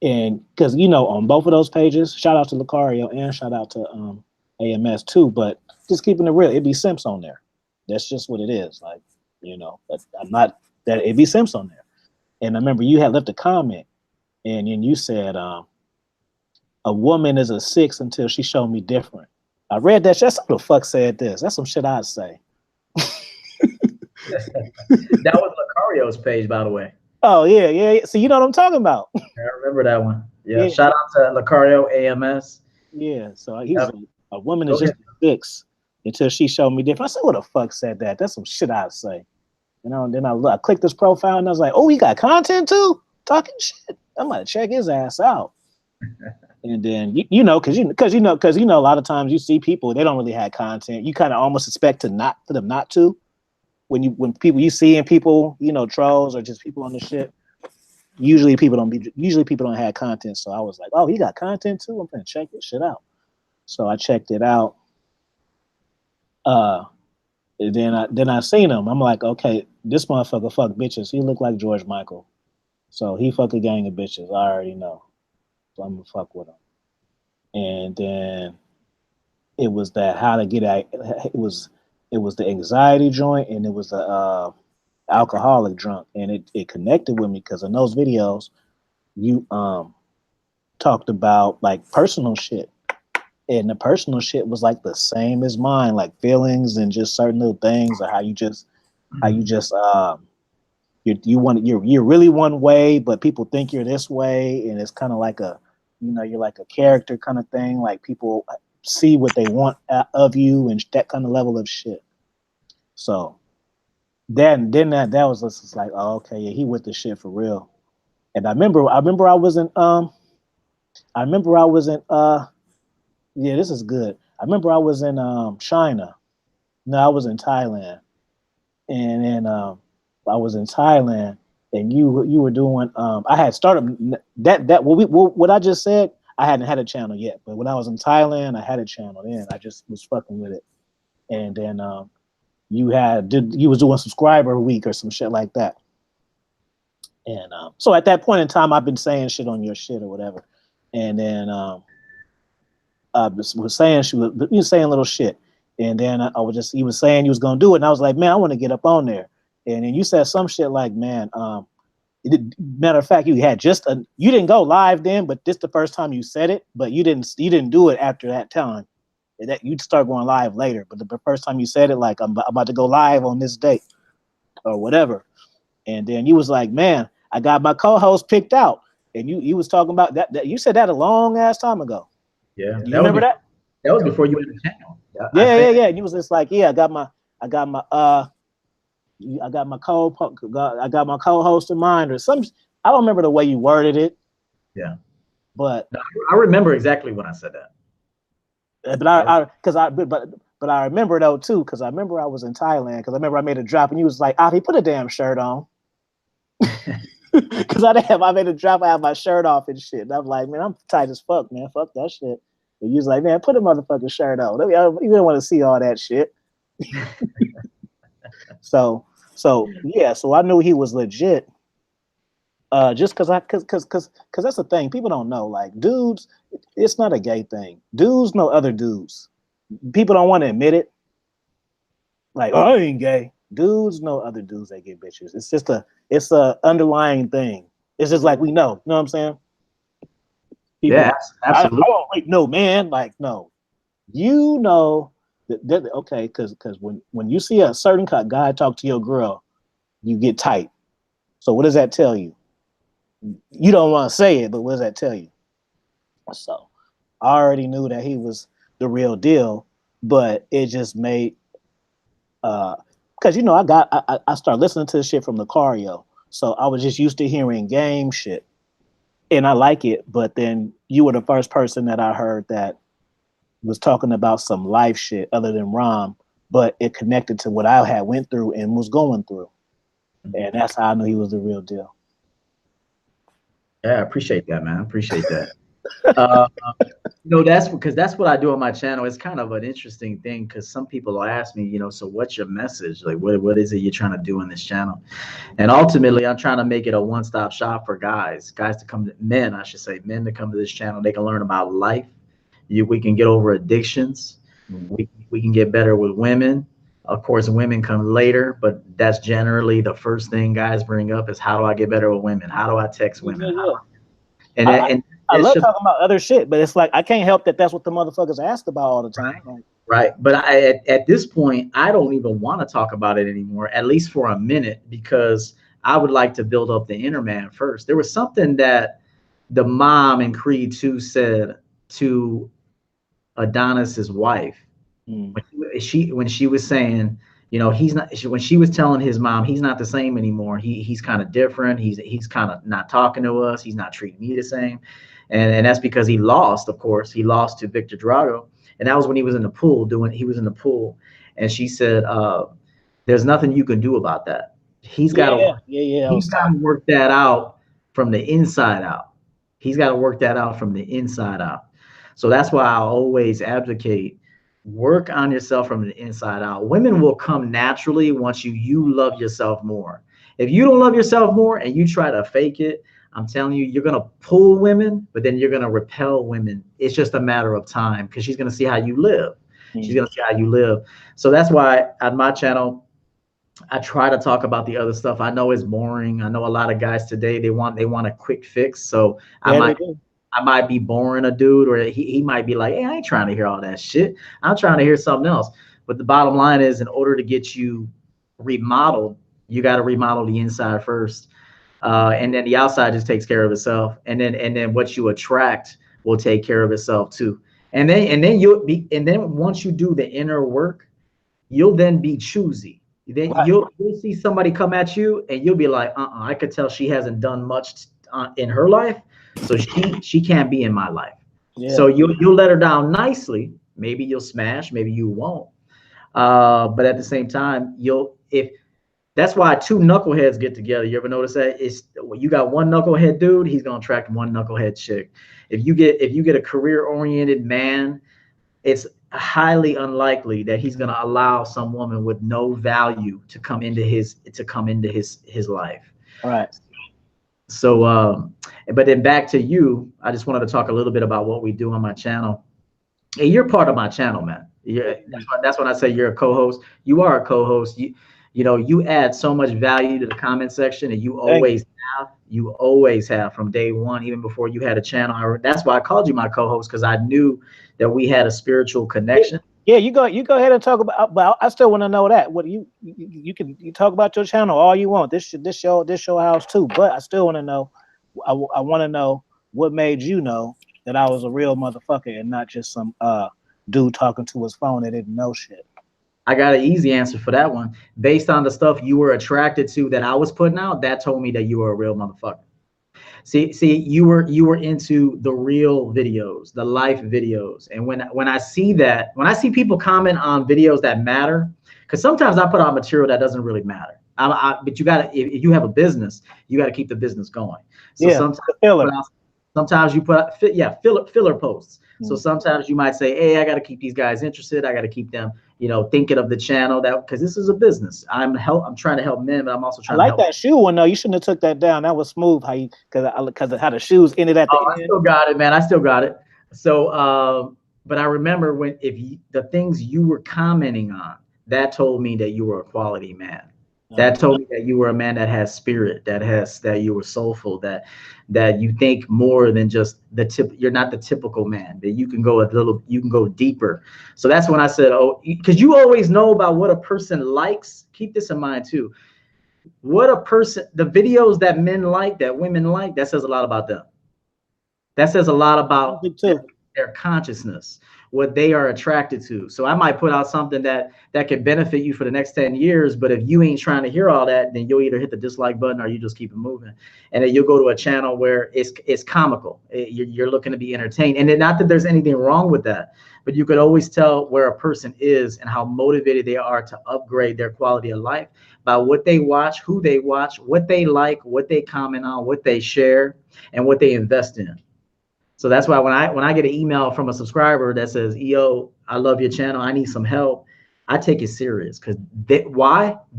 And because, you know, on both of those pages, shout out to Lucario and shout out to AMS too, but just keeping it real, it'd be simps on there. That's just what it is. Like, you know, but I'm not that it'd be simps on there. And I remember you had left a comment and then you said, a woman is a 6 until she showed me different. I read that. That's who the fuck said this. That's some shit I'd say. That was Lucario's page, by the way. Oh, yeah. So you know what I'm talking about. I remember that one. Yeah. Shout out to Lucario AMS. Yeah. So he was a woman is just a 6 until she showed me different. I said, what the fuck said that? That's some shit I'd say. You know, and then I clicked his profile and I was like, oh, he got content too? Talking shit. I'm gonna check his ass out. And then you know, cause you know, a lot of times you see people, they don't really have content. You kind of almost expect for them not to. When people you see and people, you know, trolls or just people on the shit, usually people don't have content. So I was like, oh, he got content too? I'm gonna check this shit out. So I checked it out. And then I seen him. I'm like, okay, this motherfucker fuck bitches. He look like George Michael. So he fuck a gang of bitches. I already know. So I'm gonna fuck with him. And then it was that how to get out. It was the anxiety joint, and it was the alcoholic drunk, and it connected with me because in those videos you talked about like personal shit, and the personal shit was like the same as mine, like feelings and just certain little things, or you're really one way, but people think you're this way, and it's kind of like a, you know, you're like a character kind of thing, like people see what they want of you and that kind of level of shit. So then that was just like, oh, okay, yeah, he with the shit for real. And I remember I was in yeah, this is good. I remember I was in China. No, I was in Thailand. And then I was in Thailand, and you were doing I had started what I just said, I hadn't had a channel yet, but when I was in Thailand, I had a channel then. I just was fucking with it. And then you was doing subscriber week or some shit like that. And so at that point in time, I've been saying shit on your shit or whatever. And then was saying little shit. And then he was saying he was gonna do it, and I was like, man, I want to get up on there. And then you said some shit like, man, Matter of fact, you had you didn't go live then, but this the first time you said it, but you didn't do it after that time. That you'd start going live later, but the first time you said it, like I'm about to go live on this date or whatever, and then you was like, man, I got my co-host picked out, and you was talking about that you said that a long ass time ago. Yeah, you remember that? That was before you had the channel. Yeah. And you was just like, yeah, I got my co-host in mind or some. I don't remember the way you worded it. Yeah, but I remember exactly when I said that. But I remember though too, because I remember I was in Thailand, because I remember I made a drop and you was like, Avi, put a damn shirt on. Because I made a drop, I had my shirt off and shit. And I'm like, man, I'm tight as fuck, man. Fuck that shit. And you was like, man, put a motherfucking shirt on. You don't want to see all that shit. So I knew he was legit. Just because that's the thing. People don't know. Like, dudes, it's not a gay thing. Dudes know other dudes. People don't want to admit it. Like, oh, I ain't gay. Dudes know other dudes that get bitches. It's just it's a underlying thing. It's just like we know. You know what I'm saying? People, yeah, absolutely. No, man. Like, no. You know that okay, because when you see a certain guy talk to your girl, you get tight. So what does that tell you? You don't want to say it, but what does that tell you? So I already knew that he was the real deal, but it just made because I started listening to this shit from the car, yo. So I was just used to hearing game shit, and I like it. But then you were the first person that I heard that was talking about some life shit other than Rom, but it connected to what I had went through and was going through, and that's how I knew he was the real deal. Yeah, I appreciate that, man. I appreciate that. That's because that's what I do on my channel. It's kind of an interesting thing because some people will ask me, so what's your message? Like, what is it you're trying to do on this channel? And ultimately, I'm trying to make it a one-stop shop for men to come to come to this channel. They can learn about life. We can get over addictions. We can get better with women. Of course, women come later, but that's generally the first thing guys bring up is how do I get better with women? How do I text women? Yeah. I love talking about other shit, but it's like I can't help that's what the motherfuckers ask about all the time. Right. But at this point, I don't even want to talk about it anymore, at least for a minute, because I would like to build up the inner man first. There was something that the mom in Creed 2 said to Adonis's wife. When she was saying, he's not, when she was telling his mom, he's not the same anymore. He's kind of different. He's kind of not talking to us. He's not treating me the same. And that's because he lost, of course. He lost to Victor Drago. And that was when he was in the pool And she said, there's nothing you can do about that. He's got to work that out from the inside out. He's got to work that out from the inside out. So that's why I always advocate work on yourself from the inside out. Women will come naturally once you love yourself more. If you don't love yourself more and you try to fake it, I'm telling you, you're going to pull women, but then you're going to repel women. It's just a matter of time because she's going to see how you live. She's going to see how you live. So that's why on my channel, I try to talk about the other stuff. I know it's boring. I know a lot of guys today, they want a quick fix. So I might be boring a dude, or he might be like, hey, I ain't trying to hear all that shit. I'm trying to hear something else. But the bottom line is, in order to get you remodeled, you got to remodel the inside first. And then the outside just takes care of itself. And then what you attract will take care of itself too. And then once you do the inner work, you'll then be choosy. Then you'll see somebody come at you and you'll be like, I could tell she hasn't done much in her life. So she can't be in my life. Yeah. So you'll let her down nicely. Maybe you'll smash, maybe you won't. But at the same time, that's why two knuckleheads get together. You ever notice that? You got one knucklehead dude, he's gonna attract one knucklehead chick. If you get a career-oriented man, it's highly unlikely that he's gonna allow some woman with no value to come into his life. All right. So, but then back to you, I just wanted to talk a little bit about what we do on my channel. And you're part of my channel, man. That's when I say you're a co-host. You are a co-host. You know, you add so much value to the comment section, and you always have from day one, even before you had a channel. That's why I called you my co-host, because I knew that we had a spiritual connection. Yeah, you go ahead and talk about. But I still want to know that. What you talk about your channel all you want. This your house too. But I still want to know. I want to know what made you know that I was a real motherfucker and not just some dude talking to his phone that didn't know shit. I got an easy answer for that one. Based on the stuff you were attracted to that I was putting out, that told me that you were a real motherfucker. See, you were into the real videos, the life videos. And when I see people comment on videos that matter, because sometimes I put out material that doesn't really matter. But you gotta, if you have a business, you gotta keep the business going. So sometimes you put out filler posts. So sometimes you might say, hey, I got to keep these guys interested. I got to keep them, you know, thinking of the channel, that because this is a business. I'm trying to help men, but I'm also trying to help. That shoe one though. You shouldn't have took that down. That was smooth. How you because of how the shoes ended at the end. I still got it, man. I still got it. So, but I remember the things you were commenting on, that told me that you were a quality man. That told me that you were a man that has spirit, that you were soulful, that you think more than just you're not the typical man, that you can go deeper. So that's when I said, oh, because you always know about what a person likes. Keep this in mind too. The videos that men like, that women like, that says a lot about them. That says a lot about their consciousness, what they are attracted to. So I might put out something that could benefit you for the next 10 years, but if you ain't trying to hear all that, then you'll either hit the dislike button or you just keep it moving. And then you'll go to a channel where it's comical. You're looking to be entertained. And then, not that there's anything wrong with that, but you could always tell where a person is and how motivated they are to upgrade their quality of life by what they watch, who they watch, what they like, what they comment on, what they share, and what they invest in. So that's why when I get an email from a subscriber that says, "Yo, I love your channel, I need some help," I take it serious, because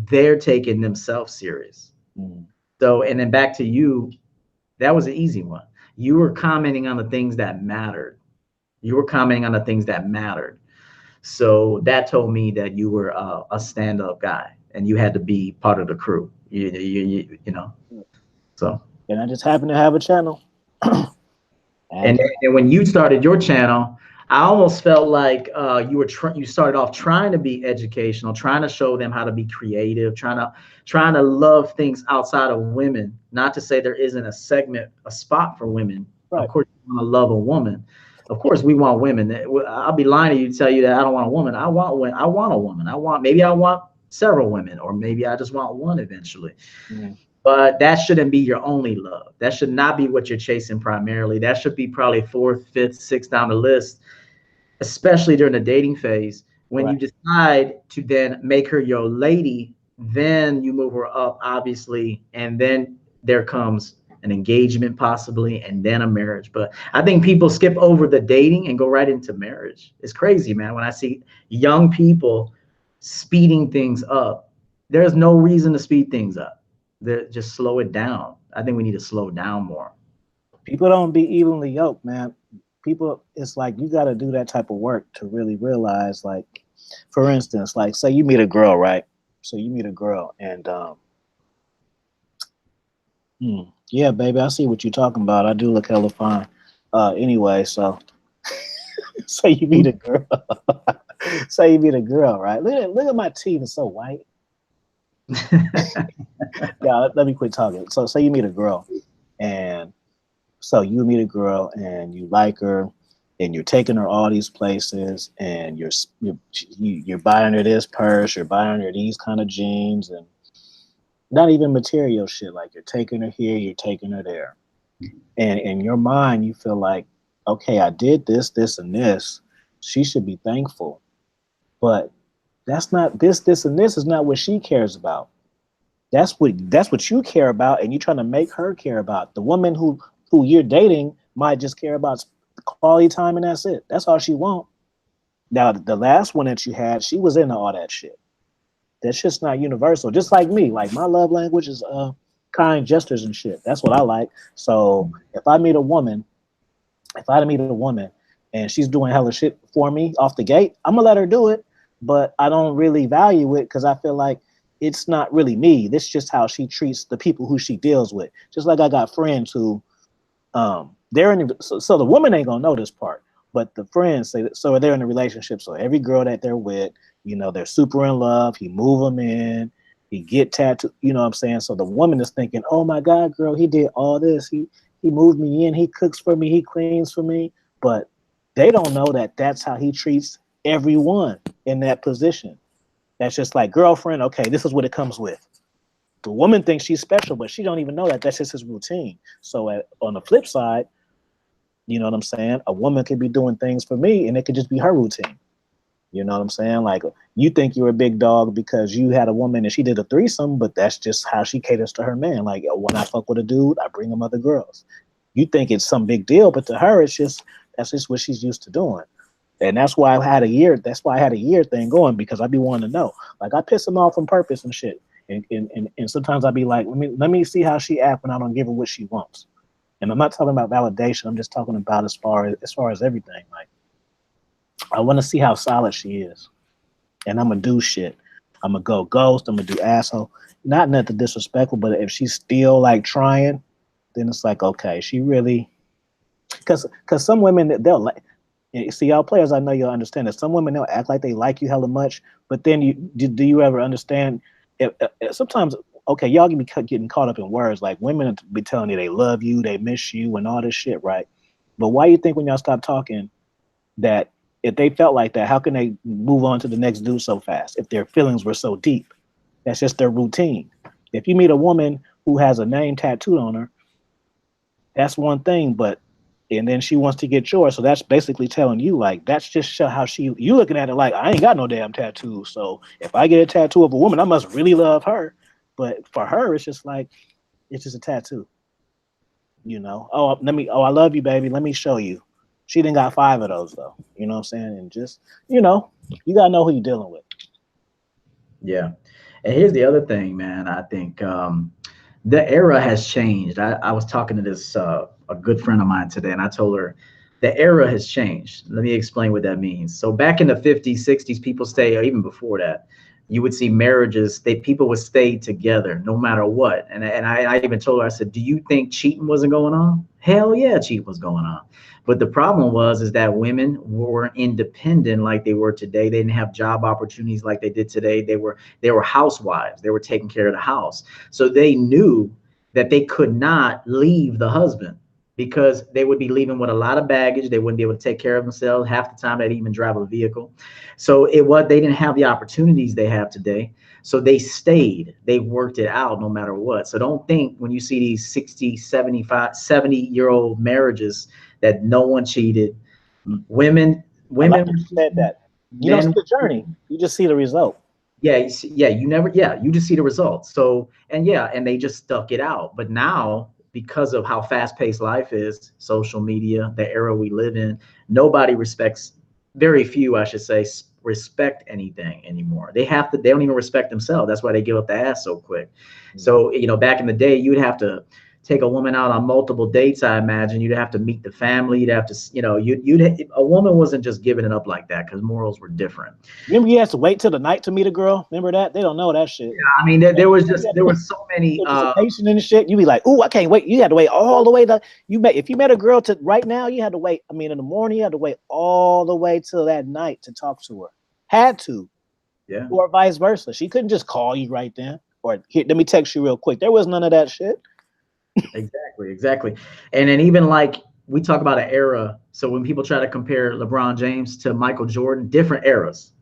they're taking themselves serious. So, and then back to you, that was an easy one. You were commenting on the things that mattered. So that told me that you were a stand-up guy, and you had to be part of the crew. You know. So. And I just happened to have a channel. And when you started your channel, I almost felt like you started off trying to be educational, trying to show them how to be creative, trying to love things outside of women. Not to say there isn't a spot for women. Right. Of course, you want to love a woman. Of course, we want women. I'll be lying to you to tell you that I don't want a woman. I want a woman. Maybe I want several women, or maybe I just want one eventually. Mm-hmm. But that shouldn't be your only love. That should not be what you're chasing primarily. That should be probably 4th, 5th, 6th down the list, especially during the dating phase. When you decide to then make her your lady, then you move her up, obviously, and then there comes an engagement possibly, and then a marriage. But I think people skip over the dating and go right into marriage. It's crazy, man. When I see young people speeding things up, there's no reason to speed things up. Just slow it down. I think we need to slow down more. People don't be evenly yoked, man. People, it's like you got to do that type of work to really realize, like, for instance, like, say you meet a girl, right? So you meet a girl and, yeah, baby, I see what you're talking about. I do look hella fine. Anyway, so say you meet a girl. Say you meet a girl, right? Look at my teeth, it's so white. Yeah, let me quit talking. So say you meet a girl, and so you meet a girl and you like her, and you're taking her all these places, and you're buying her this purse, you're buying her these kind of jeans, and not even material shit. Like, you're taking her here, you're taking her there, and in your mind you feel like, okay, I did this, this, and this. She should be thankful, but that's not this, and this is not what she cares about. That's what you care about, and you're trying to make her care about. The woman who you're dating might just care about quality time, and that's it. That's all she wants. Now, the last one that you had, she was into all that shit. That's just not universal. Just like me, like my love language is kind gestures and shit. That's what I like. So if I meet a woman and she's doing hella shit for me off the gate, I'm gonna let her do it. But I don't really value it because I feel like it's not really me. This is just how she treats the people who she deals with. Just like I got friends who, they're in so the woman ain't gonna know this part, but the friends say that, so they're in a relationship. So every girl that they're with, you know, they're super in love. He move them in, he get tattooed. You know what I'm saying? So the woman is thinking, oh my God, girl, he did all this. He moved me in. He cooks for me. He cleans for me. But they don't know that that's how he treats everyone in that position. That's just like, girlfriend, okay, this is what it comes with. The woman thinks she's special, but she don't even know that that's just his routine. So on the flip side, you know what I'm saying? A woman could be doing things for me and it could just be her routine. You know what I'm saying? Like, you think you're a big dog because you had a woman and she did a threesome, but that's just how she caters to her man. Like, when I fuck with a dude, I bring him other girls. You think it's some big deal, but to her, that's just what she's used to doing. And that's why I had a year thing going, because I'd be wanting to know. Like, I piss him off on purpose and shit. And sometimes I'd be like, let me see how she act when I don't give her what she wants. And I'm not talking about validation. I'm just talking about as far as everything. Like, I want to see how solid she is. And I'm going to do shit. I'm going to go ghost. I'm going to do asshole. Not nothing disrespectful, but if she's still like trying, then it's like, okay, she really, because some women, they'll like, see, y'all players, I know you'll understand that some women, they'll act like they like you hella much, but then do you ever understand if sometimes, okay, y'all can be getting caught up in words, like women be telling you they love you, they miss you and all this shit, right? But why you think when y'all stop talking that if they felt like that, how can they move on to the next dude so fast if their feelings were so deep? That's just their routine. If you meet a woman who has a name tattooed on her, that's one thing, and then she wants to get yours. So that's basically telling you, like, that's just how you looking at it like, I ain't got no damn tattoo. So if I get a tattoo of a woman, I must really love her. But for her, it's just like, it's just a tattoo. You know, I love you, baby. Let me show you. She didn't got 5 of those though. You know what I'm saying? And just, you know, you gotta know who you're dealing with. Yeah. And here's the other thing, man. I think the era has changed. I was talking to this a good friend of mine today, and I told her the era has changed. Let me explain what that means. So back in the 50s, 60s, people stay, or even before that, you would see marriages, people would stay together no matter what. And I even told her, I said, do you think cheating wasn't going on? Hell yeah, cheating was going on. But the problem is that women weren't independent like they were today. They didn't have job opportunities like they did today. They were housewives. They were taking care of the house. So they knew that they could not leave the husband because they would be leaving with a lot of baggage. They wouldn't be able to take care of themselves. Half the time, they'd even drive a vehicle. So they didn't have the opportunities they have today. So they stayed. They worked it out no matter what. So don't think when you see these 60, 75, 70-year-old marriages that no one cheated. Women said that. You don't see the journey. You just see the result. Yeah, you just see the results. So, and they just stuck it out. But now, because of how fast-paced life is, social media, the era we live in, very few, I should say, respect anything anymore. They don't even respect themselves. That's why they give up the ass so quick. Mm-hmm. So, back in the day, you'd have to take a woman out on multiple dates. I imagine you'd have to meet the family. You'd have to, a woman wasn't just giving it up like that because morals were different. Remember, you had to wait till the night to meet a girl. Remember that? They don't know that shit. Yeah, I mean, there were so many anticipation and shit. You'd be like, "Ooh, I can't wait." You had to wait all the way if you met a girl to right now, you had to wait. I mean, in the morning, you had to wait all the way till that night to talk to her. Had to, yeah, or vice versa. She couldn't just call you right then, or here, let me text you real quick. There was none of that shit. Exactly. And then even like we talk about an era. So when people try to compare LeBron James to Michael Jordan, different eras.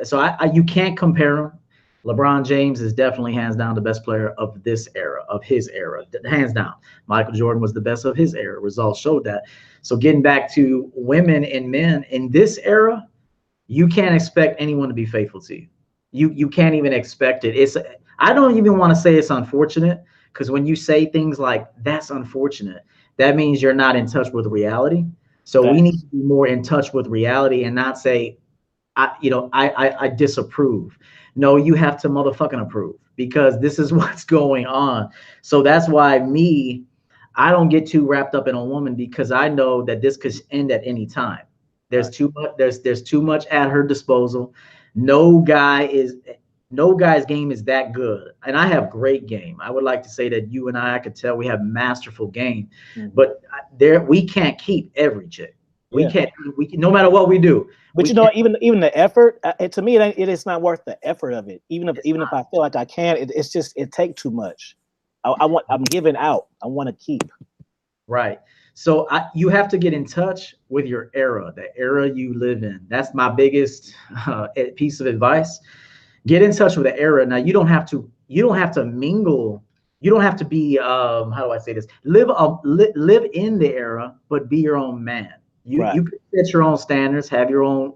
So you can't compare them. LeBron James is definitely hands down the best player of this era, of his era, hands down. Michael Jordan was the best of his era. Results showed that. So getting back to women and men in this era, you can't expect anyone to be faithful to you. You can't even expect it. I don't even want to say it's unfortunate. Because when you say things like that's unfortunate, that means you're not in touch with reality. So we need to be more in touch with reality and not say, I disapprove. No, you have to motherfucking approve because this is what's going on. So that's why I don't get too wrapped up in a woman because I know that this could end at any time. There's too much. There's too much at her disposal. No guy is. no guy's game is that good. And I have great game. I would like to say that you and I could tell we have masterful game, but we can't keep every chick. We can't, no matter what we do. But you know, even the effort, to me, it is not worth the effort of it. Even if I feel like I can, it's just, it takes too much. I'm giving out. I want to keep. Right. So you have to get in touch with your era, the era you live in. That's my biggest piece of advice. Get in touch with the era. Now you don't have to mingle. You don't have to be how do I say this? Live in the era, but be your own man. You can set your own standards, have your own,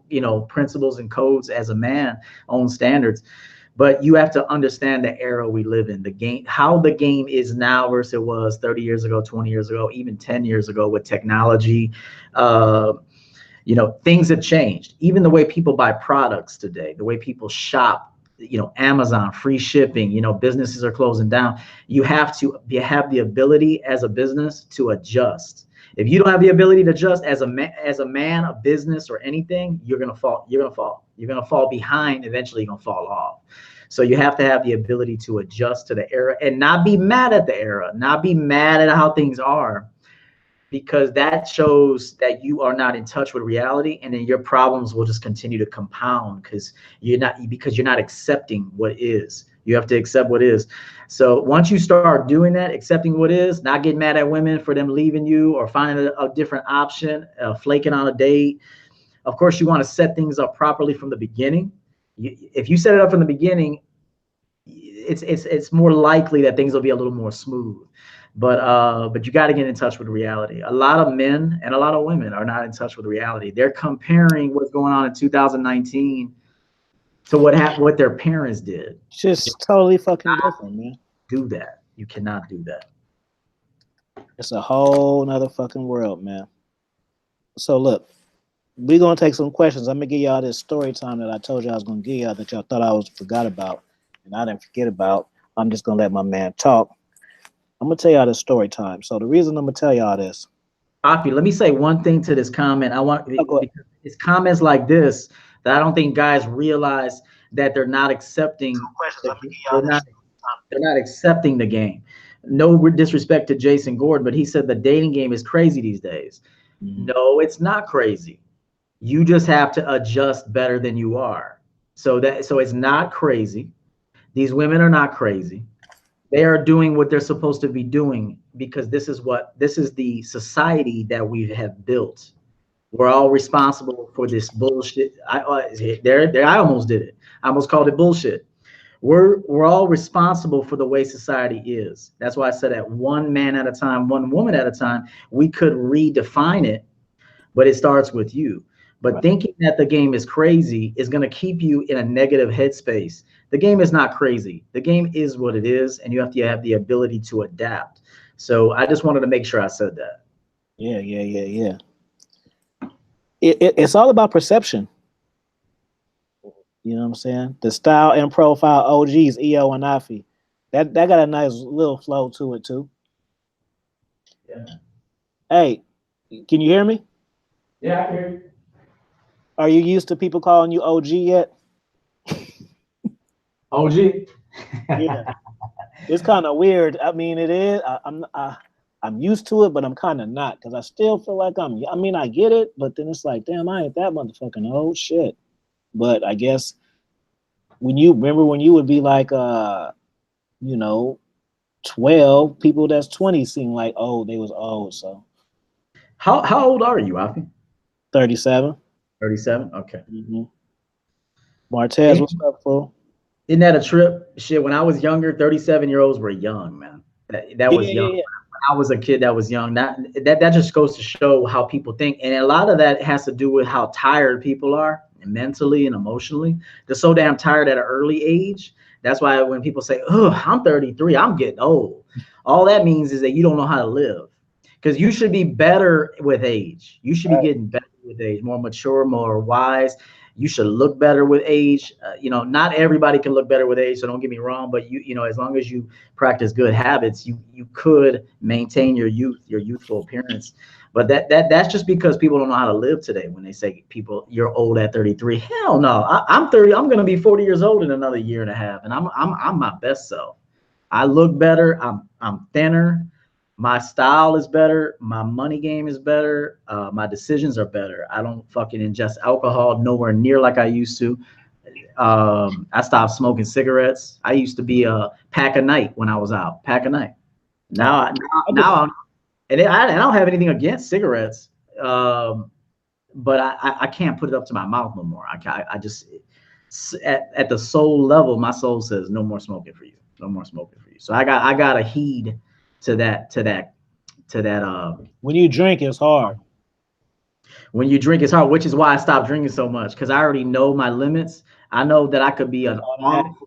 principles and codes as a man, own standards. But you have to understand the era we live in, the game, how the game is now versus it was 30 years ago, 20 years ago, even 10 years ago with technology. Things have changed. Even the way people buy products today, the way people shop, Amazon, free shipping, businesses are closing down. You have to have the ability as a business to adjust. If you don't have the ability to adjust as a man, a business or anything, you're going to fall. You're going to fall behind. Eventually, you're going to fall off. So you have to have the ability to adjust to the era and not be mad at the era, not be mad at how things are, because that shows that you are not in touch with reality, and then your problems will just continue to compound because you're not accepting what is. You have to accept what is. So once you start doing that, accepting what is, not getting mad at women for them leaving you or finding a different option, flaking on a date. Of course, you want to set things up properly from the beginning. If you set it up from the beginning, it's more likely that things will be a little more smooth. But you got to get in touch with reality. A lot of men and a lot of women are not in touch with reality. They're comparing what's going on in 2019 to what their parents did. Just totally fucking different, man. Do that. You cannot do that. It's a whole nother fucking world, man. So look, we're gonna take some questions. I'm gonna give y'all this story time that I told you I was gonna give y'all that y'all thought I forgot about, and I didn't forget about. I'm just gonna let my man talk. I'm gonna tell y'all this story time. So the reason I'm gonna tell y'all this, Afi, let me say one thing to this comment. Because it's comments like this that I don't think guys realize that they're not accepting. They're not accepting the game. No disrespect to Jason Gordon, but he said the dating game is crazy these days. No, it's not crazy. You just have to adjust better than you are. So it's not crazy. These women are not crazy. They are doing what they're supposed to be doing because this is the society that we have built. We're all responsible for this bullshit. I almost did it. I almost called it bullshit. We're all responsible for the way society is. That's why I said at one man at a time, one woman at a time, we could redefine it, but it starts with you. But thinking that the game is crazy is going to keep you in a negative headspace. The game is not crazy. The game is what it is, and you have to have the ability to adapt. So I just wanted to make sure I said that. Yeah. It's all about perception. You know what I'm saying? The style and profile OGs, EO and Afi. That got a nice little flow to it too. Yeah. Hey, can you hear me? Yeah, I can hear you. Are you used to people calling you OG yet? OG? Yeah. It's kind of weird. I mean, it is. I'm used to it, but I'm kind of not, because I still feel like I get it, but then it's like, damn, I ain't that motherfucking old shit. But I guess when you would be like 12, people that's 20 seem like, oh, they was old. So how old are you, Afi? 37. 37? Okay. Martez, what's up, fool? Isn't that a trip? Shit, when I was younger, 37-year-olds were young, man. That was young. Yeah. When I was a kid that was young. That just goes to show how people think. And a lot of that has to do with how tired people are, and mentally and emotionally. They're so damn tired at an early age. That's why when people say, oh, I'm 33, I'm getting old. All that means is that you don't know how to live. Because you should be better with age. You should be getting better with age, more mature, more wise. You should look better with age. You know, not everybody can look better with age, so don't get me wrong. But you know, as long as you practice good habits, you could maintain your youthful appearance. But that's just because people don't know how to live today. When they say people, you're old at 33, hell no. I'm 30. I'm gonna be 40 years old in another year and a half, and I'm my best self. I look better. I'm thinner. My style is better. My money game is better. My decisions are better. I don't fucking ingest alcohol nowhere near like I used to. I stopped smoking cigarettes. I used to be a pack a night when I was out. Pack a night. Now and I don't have anything against cigarettes, but I can't put it up to my mouth no more. I just at the soul level, my soul says no more smoking for you. No more smoking for you. So I got to heed to that. When you drink, it's hard. When you drink, it's hard, which is why I stopped drinking so much, because I already know my limits. I know that I could be an awful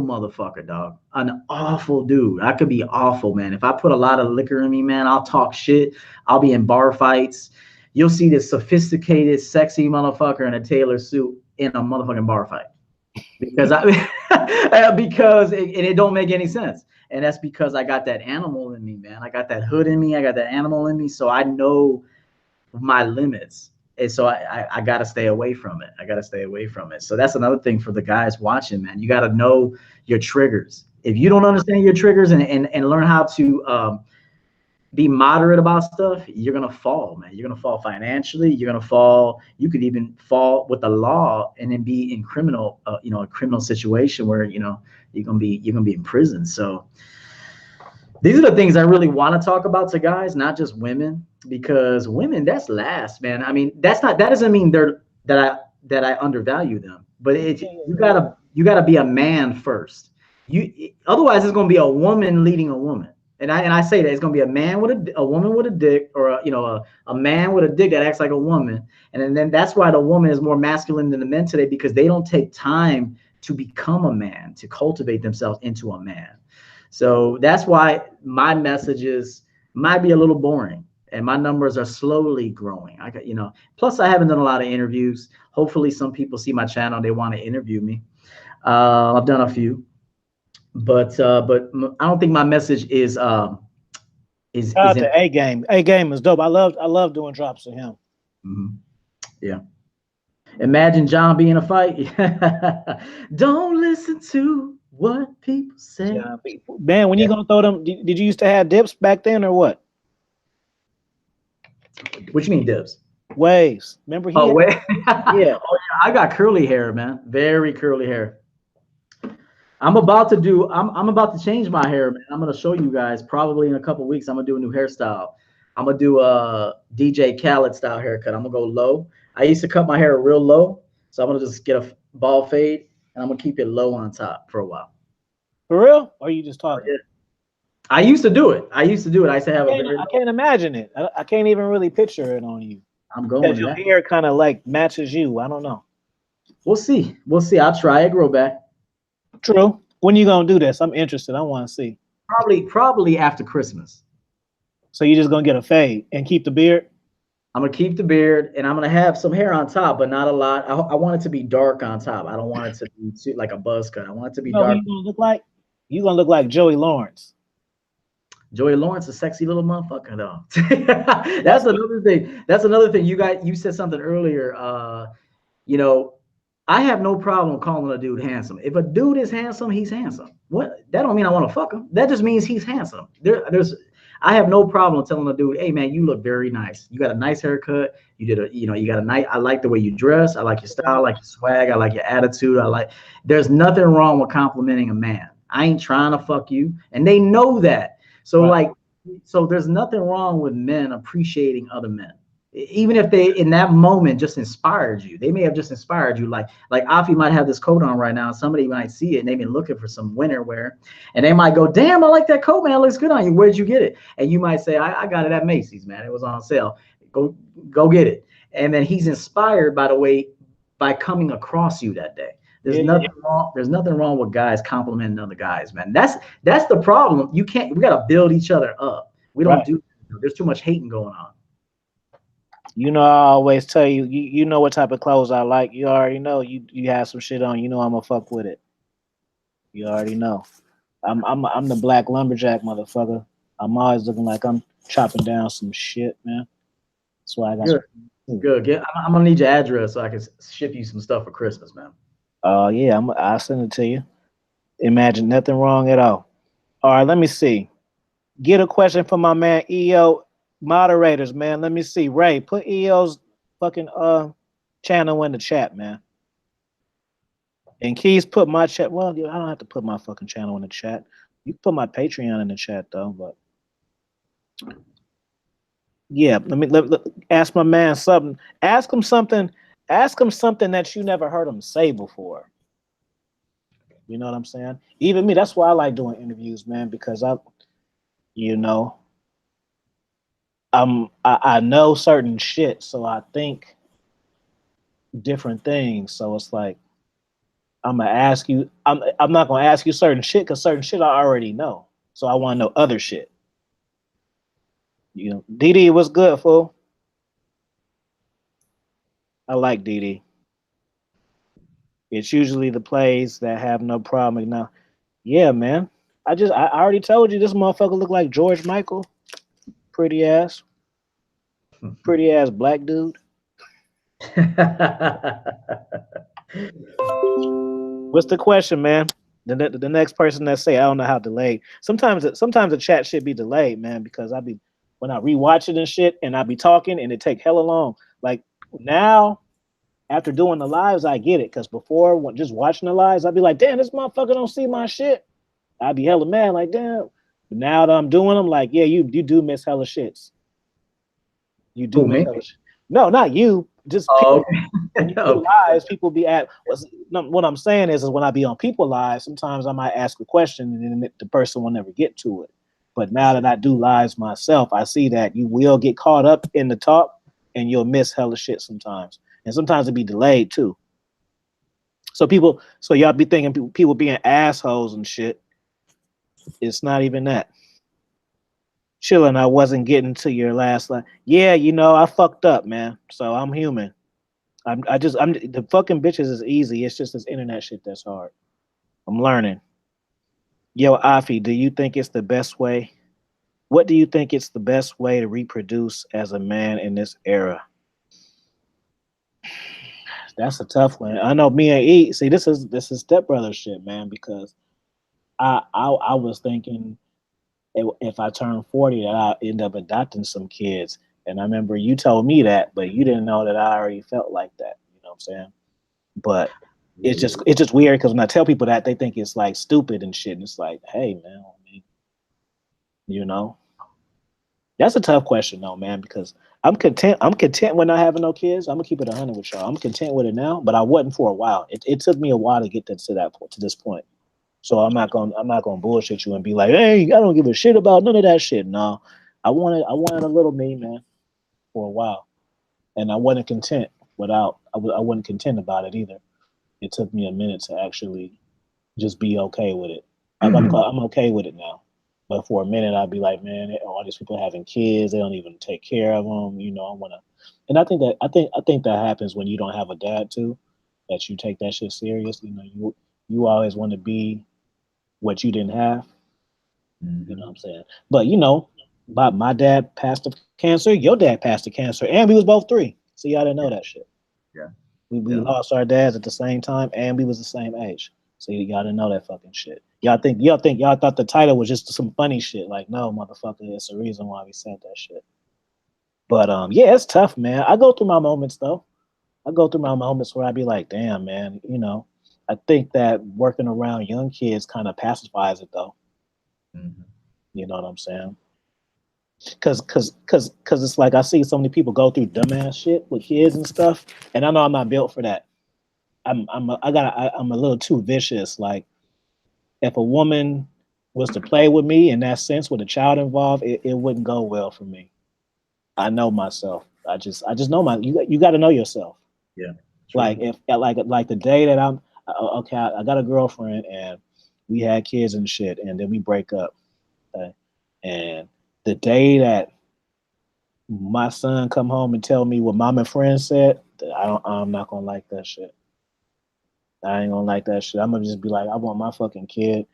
motherfucker, dog. An awful dude. I could be awful, man. If I put a lot of liquor in me, man, I'll talk shit. I'll be in bar fights. You'll see this sophisticated, sexy motherfucker in a tailor suit in a motherfucking bar fight. Because it don't make any sense. And that's because I got that animal in me, man. I got that hood in me. I got that animal in me. So I know my limits. And so I got to stay away from it. I got to stay away from it. So that's another thing for the guys watching, man. You got to know your triggers. If you don't understand your triggers and learn how to be moderate about stuff, you're going to fall, man. You're going to fall financially. You're going to fall. You could even fall with the law and then be in criminal, a criminal situation where, you're going to be in prison. So these are the things I really want to talk about to guys, not just women, because women, that's last, man. I mean, that doesn't mean that I undervalue them, but you gotta be a man first. Otherwise it's going to be a woman leading a woman. And I say that it's going to be a man with a woman with a dick, or a man with a dick that acts like a woman. And then that's why the woman is more masculine than the men today, because they don't take time to become a man, to cultivate themselves into a man. So that's why my messages might be a little boring, and my numbers are slowly growing. Plus I haven't done a lot of interviews. Hopefully some people see my channel, they want to interview me. I've done a few, but I don't think my message is Shout out to A Game. A Game is dope. I love doing drops to him. Mm-hmm. Yeah. Imagine John being in a fight. Don't listen to what people say. Yeah, man, when you gonna throw them? Did you used to have dips back then, or what? What you mean dips? Waves. Remember? Yeah. Oh, yeah. I got curly hair, man. Very curly hair. I'm about to change my hair, man. I'm gonna show you guys probably in a couple weeks. I'm gonna do a new hairstyle. I'm gonna do a DJ Khaled style haircut. I'm gonna go low. I used to cut my hair real low, so I'm gonna just get a ball fade and I'm gonna keep it low on top for a while. For real? Or are you just talking? Yeah. I used to do it. I used to have I can't imagine it. I can't even really picture it on you. I'm going. Your hair kind of like matches you. I don't know. We'll see. I'll try it. Grow back. True. When you gonna do this? I'm interested. I want to see. Probably after Christmas. So you're just gonna get a fade and keep the beard? I'm gonna keep the beard, and I'm gonna have some hair on top, but not a lot. I want it to be dark on top. I don't want it to be like a buzz cut. I want it to be dark. You gonna look like? You gonna look like Joey Lawrence. Joey Lawrence, a sexy little motherfucker, though. That's another thing. That's another thing. You said something earlier. I have no problem calling a dude handsome. If a dude is handsome, he's handsome. What? That don't mean I want to fuck him. That just means he's handsome. I have no problem telling a dude, hey man, you look very nice. You got a nice haircut. You got a nice. I like the way you dress. I like your style. I like your swag. I like your attitude. There's nothing wrong with complimenting a man. I ain't trying to fuck you, and they know that. So right. So there's nothing wrong with men appreciating other men, even if they in that moment just inspired you. They may have just inspired you. Like Afi might have this coat on right now. Somebody might see it and they've been looking for some winter wear, and they might go, damn, I like that coat, man. It looks good on you. Where'd you get it? And you might say, I got it at Macy's, man. It was on sale. Go get it. And then he's inspired by coming across you that day. There's nothing wrong. There's nothing wrong with guys complimenting other guys, man. That's the problem. We got to build each other up. We don't do. There's too much hating going on. You know, I always tell you, you know what type of clothes I like. You already know. You have some shit on. You know I'm gonna fuck with it. You already know. I'm the black lumberjack motherfucker. I'm always looking like I'm chopping down some shit, man. That's why I got. Good. Good. I'm gonna need your address so I can ship you some stuff for Christmas, man. Oh yeah, I'll send it to you. Imagine nothing wrong at all. All right, let me see. Get a question from my man EO. Moderators, man. Let me see. Ray, put EO's fucking channel in the chat, man. And Keys, put my chat. Well, I don't have to put my fucking channel in the chat. You can put my Patreon in the chat though, but yeah, let ask my man something. Ask him something. Ask him something that you never heard him say before. You know what I'm saying? Even me, that's why I like doing interviews, man, because you know, I know certain shit, so I think different things. So it's like I'm gonna ask you. I'm not gonna ask you certain shit because certain shit I already know. So I want to know other shit. You know, DD, what's good, fool? I like DD. It's usually the plays that have no problem. Now, yeah, man. I already told you this motherfucker look like George Michael. Pretty ass black dude. What's the question, man? The next person that say I don't know how delayed. Sometimes the chat should be delayed, man, because when I rewatch it and shit, and I be talking and it take hella long. Like now, after doing the lives, I get it. Because before, when just watching the lives, I'd be like, damn, this motherfucker don't see my shit. I'd be hella mad, like, damn. But now that I'm doing them, like, yeah, you do miss hella shits. You do miss hella shit. No, not you. Just people, when you do lives, people be at. What I'm saying is when I be on people lives, sometimes I might ask a question and then the person will never get to it. But now that I do lives myself, I see that you will get caught up in the talk and you'll miss hella shit sometimes. And sometimes it be delayed too. So y'all be thinking people being assholes and shit. It's not even that. Chilling, I wasn't getting to your last line. Yeah, you know, I fucked up, man. So I'm human. I'm the fucking bitches is easy. It's just this internet shit that's hard. I'm learning. Yo, Afi, do you think it's the best way? What do you think it's the best way to reproduce as a man in this era? That's a tough one. I know me and E. See, this is stepbrother shit, man. Because I was thinking if I turn 40 that I'll end up adopting some kids. And I remember you told me that, but you didn't know that I already felt like that. You know what I'm saying? But it's just weird because when I tell people that, they think it's like stupid and shit. And it's like, hey, man, I mean, you know, that's a tough question though, man, because I'm content with not having no kids. I'm gonna keep it 100 with y'all. I'm content with it now, but I wasn't for a while. It took me a while to get to this point. So I'm not gonna bullshit you and be like, hey, I don't give a shit about none of that shit. No, I wanted a little me, man, for a while, and I wasn't content I wasn't content about it either. It took me a minute to actually just be okay with it. I'm okay with it now, but for a minute I'd be like, man, all these people having kids, they don't even take care of them. You know, I wanna, and I think that happens when you don't have a dad too, that you take that shit serious. You know, you always want to be what you didn't have. You know what I'm saying? But you know, my dad passed of cancer, your dad passed of cancer, and we was both 3. So y'all didn't know that shit. Yeah. We lost our dads at the same time and we was the same age. So y'all didn't know that fucking shit. Y'all thought the title was just some funny shit. Like, no, motherfucker, it's the reason why we said that shit. But yeah, it's tough, man. I go through my moments though. I go through my moments where I be like, damn, man, you know, I think that working around young kids kind of pacifies it though. Mm-hmm. You know what I'm saying? Cause it's like I see so many people go through dumbass shit with kids and stuff, and I know I'm not built for that. I'm a little too vicious. Like if a woman was to play with me in that sense with a child involved, it wouldn't go well for me. I know myself. I just know you got to know yourself. Yeah. True. Like if like the day that I'm okay, I got a girlfriend and we had kids and shit, and then we break up. Okay? And the day that my son come home and tell me what mom and friends said, I'm not gonna like that shit. I ain't gonna like that shit. I'm gonna just be like, I want my fucking kid.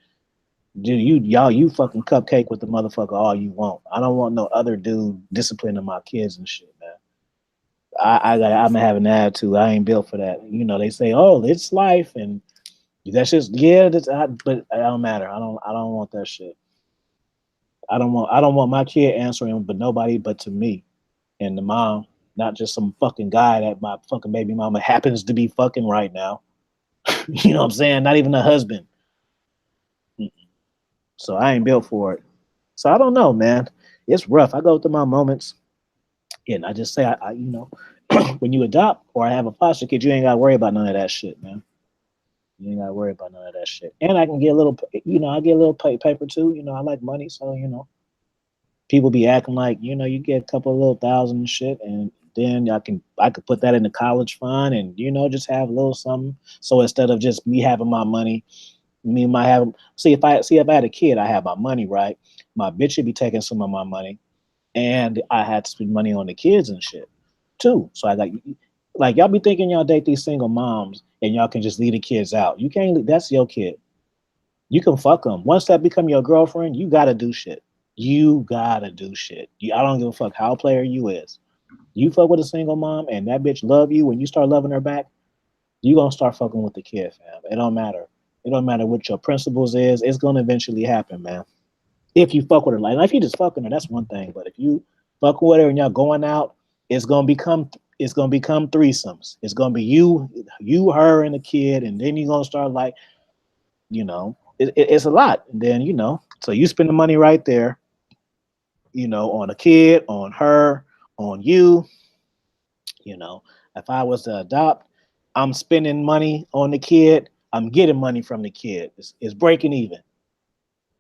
Dude, you fucking cupcake with the motherfucker all you want. I don't want no other dude disciplining my kids and shit, man. I'm gonna have an attitude. I ain't built for that. You know, they say, oh, it's life, and that's just but it don't matter. I don't want that shit. I don't want my kid answering, but nobody but to me and the mom, not just some fucking guy that my fucking baby mama happens to be fucking right now. You know what I'm saying? Not even a husband. So I ain't built for it. So I don't know, man. It's rough. I go through my moments, and I just say, I you know, when you adopt or have a foster kid, you ain't got to worry about none of that shit, man. You ain't got to worry about none of that shit. And I can get a little, you know, I get a little paper too. You know, I like money, so you know, people be acting like, you know, you get a couple of little thousand and shit, and then I could put that in the college fund, and you know, just have a little something. So instead of just me having my money. If I had a kid, I have my money, right? My bitch should be taking some of my money, and I had to spend money on the kids and shit too. So I got, like, y'all be thinking y'all date these single moms and y'all can just leave the kids out. You can't. That's your kid. You can fuck them. Once that become your girlfriend, you gotta do shit. I don't give a fuck how player you is. You fuck with a single mom and that bitch love you. When you start loving her back, you gonna start fucking with the kid, fam. It don't matter. It don't matter what your principles is. It's gonna eventually happen, man. If you fuck with her, like if you just fucking her, that's one thing. But if you fuck with her and y'all going out, it's gonna become threesomes. It's gonna be you, her, and the kid, and then you're gonna start like, you know, it's a lot. And then you know, so you spend the money right there, you know, on a kid, on her, on you. You know, if I was to adopt, I'm spending money on the kid. I'm getting money from the kid. It's breaking even.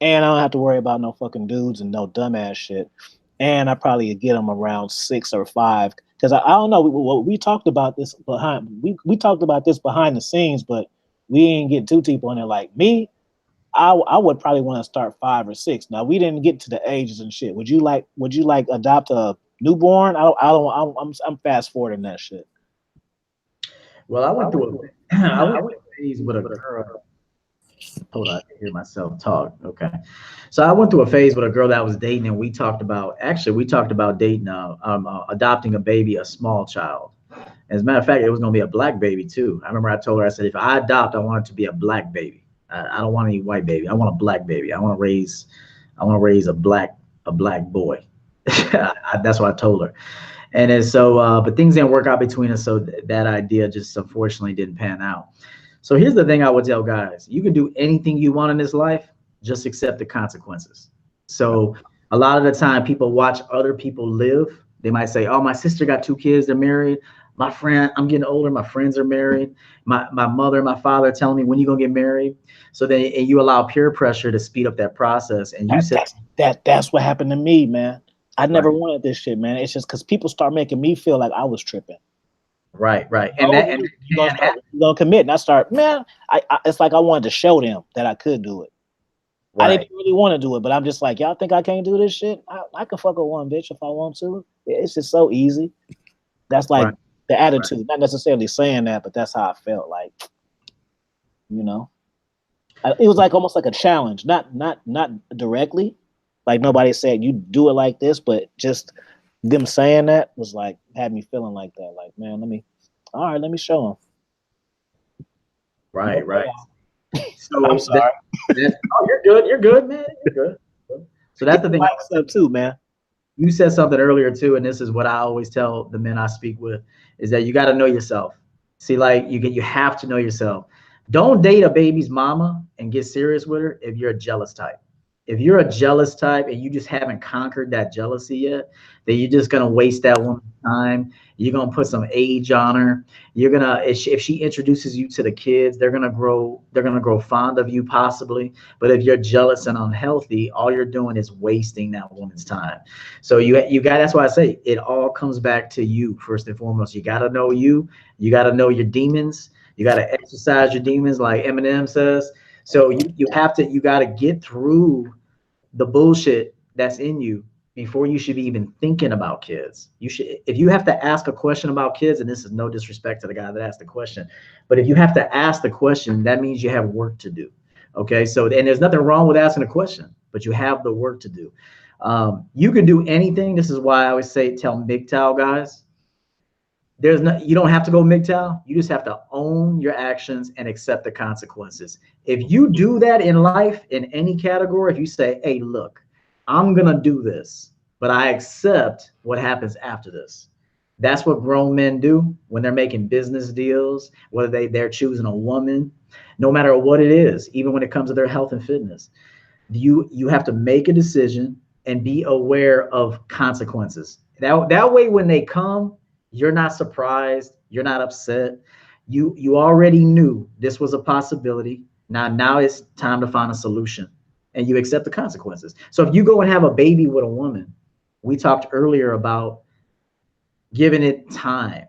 And I don't have to worry about no fucking dudes and no dumbass shit. And I probably get them around 6 or 5. Because I don't know. We talked about this we talked about this behind the scenes, but we ain't get too deep on it. Like me, I would probably want to start 5 or 6. Now we didn't get to the ages and shit. Would you like adopt a newborn? I'm fast forwarding that shit. Well, I went through a phase with a girl. Hold on, I can hear myself talk. Okay. So I went through a phase with a girl that I was dating, and we talked about dating, adopting a baby, a small child. As a matter of fact, it was going to be a black baby too. I remember I told her, I said, if I adopt, I want it to be a black baby. I don't want any white baby. I want a black baby. I want to raise a black boy. That's what I told her. And then so, but things didn't work out between us. So that idea just unfortunately didn't pan out. So here's the thing I would tell guys: you can do anything you want in this life, just accept the consequences. So a lot of the time people watch other people live. They might say, oh, my sister got 2 kids, they're married. My friend, I'm getting older, my friends are married. My mother and my father are telling me, when you gonna get married? So then and you allow peer pressure to speed up that process. And you said that's what happened to me, man. I never wanted this shit, man. It's just because people start making me feel like I was tripping. Right. And you're gonna commit, and I start, man. It's like I wanted to show them that I could do it. Right. I didn't really want to do it, but I'm just like, y'all think I can't do this shit? I can fuck with one bitch if I want to. It's just so easy. That's like the attitude, not necessarily saying that, but that's how I felt. Like, you know, it was like almost like a challenge, not directly. Like nobody said you do it like this, but just them saying that was like had me feeling like that. Like, man, let me show them. Right. So I'm sorry. You're good, man. You're good. So that's the thing. Stuff too, man. You said something earlier too, and this is what I always tell the men I speak with: is that you got to know yourself. See, like you have to know yourself. Don't date a baby's mama and get serious with her if you're a jealous type. If you're a jealous type and you just haven't conquered that jealousy yet, then you're just gonna waste that woman's time. You're gonna put some age on her. You're gonna, if she introduces you to the kids, they're gonna grow fond of you possibly. But if you're jealous and unhealthy, all you're doing is wasting that woman's time. So you got. That's why I say it all comes back to you first and foremost. You gotta know you. You gotta know your demons. You gotta exercise your demons, like Eminem says. So you got to get through the bullshit that's in you before you should be even thinking about kids. You should, if you have to ask a question about kids, and this is no disrespect to the guy that asked the question, but if you have to ask the question, that means you have work to do. Okay, so, and there's nothing wrong with asking a question, but you have the work to do. You can do anything. This is why I always say, tell MGTOW guys, there's no, you don't have to go MGTOW. You just have to own your actions and accept the consequences. If you do that in life, in any category, if you say, hey, look, I'm going to do this, but I accept what happens after this. That's what grown men do when they're making business deals, whether they're choosing a woman, no matter what it is, even when it comes to their health and fitness. You have to make a decision and be aware of consequences. That way, when they come, you're not surprised. You're not upset. You already knew this was a possibility. Now it's time to find a solution, and you accept the consequences. So if you go and have a baby with a woman, we talked earlier about giving it time.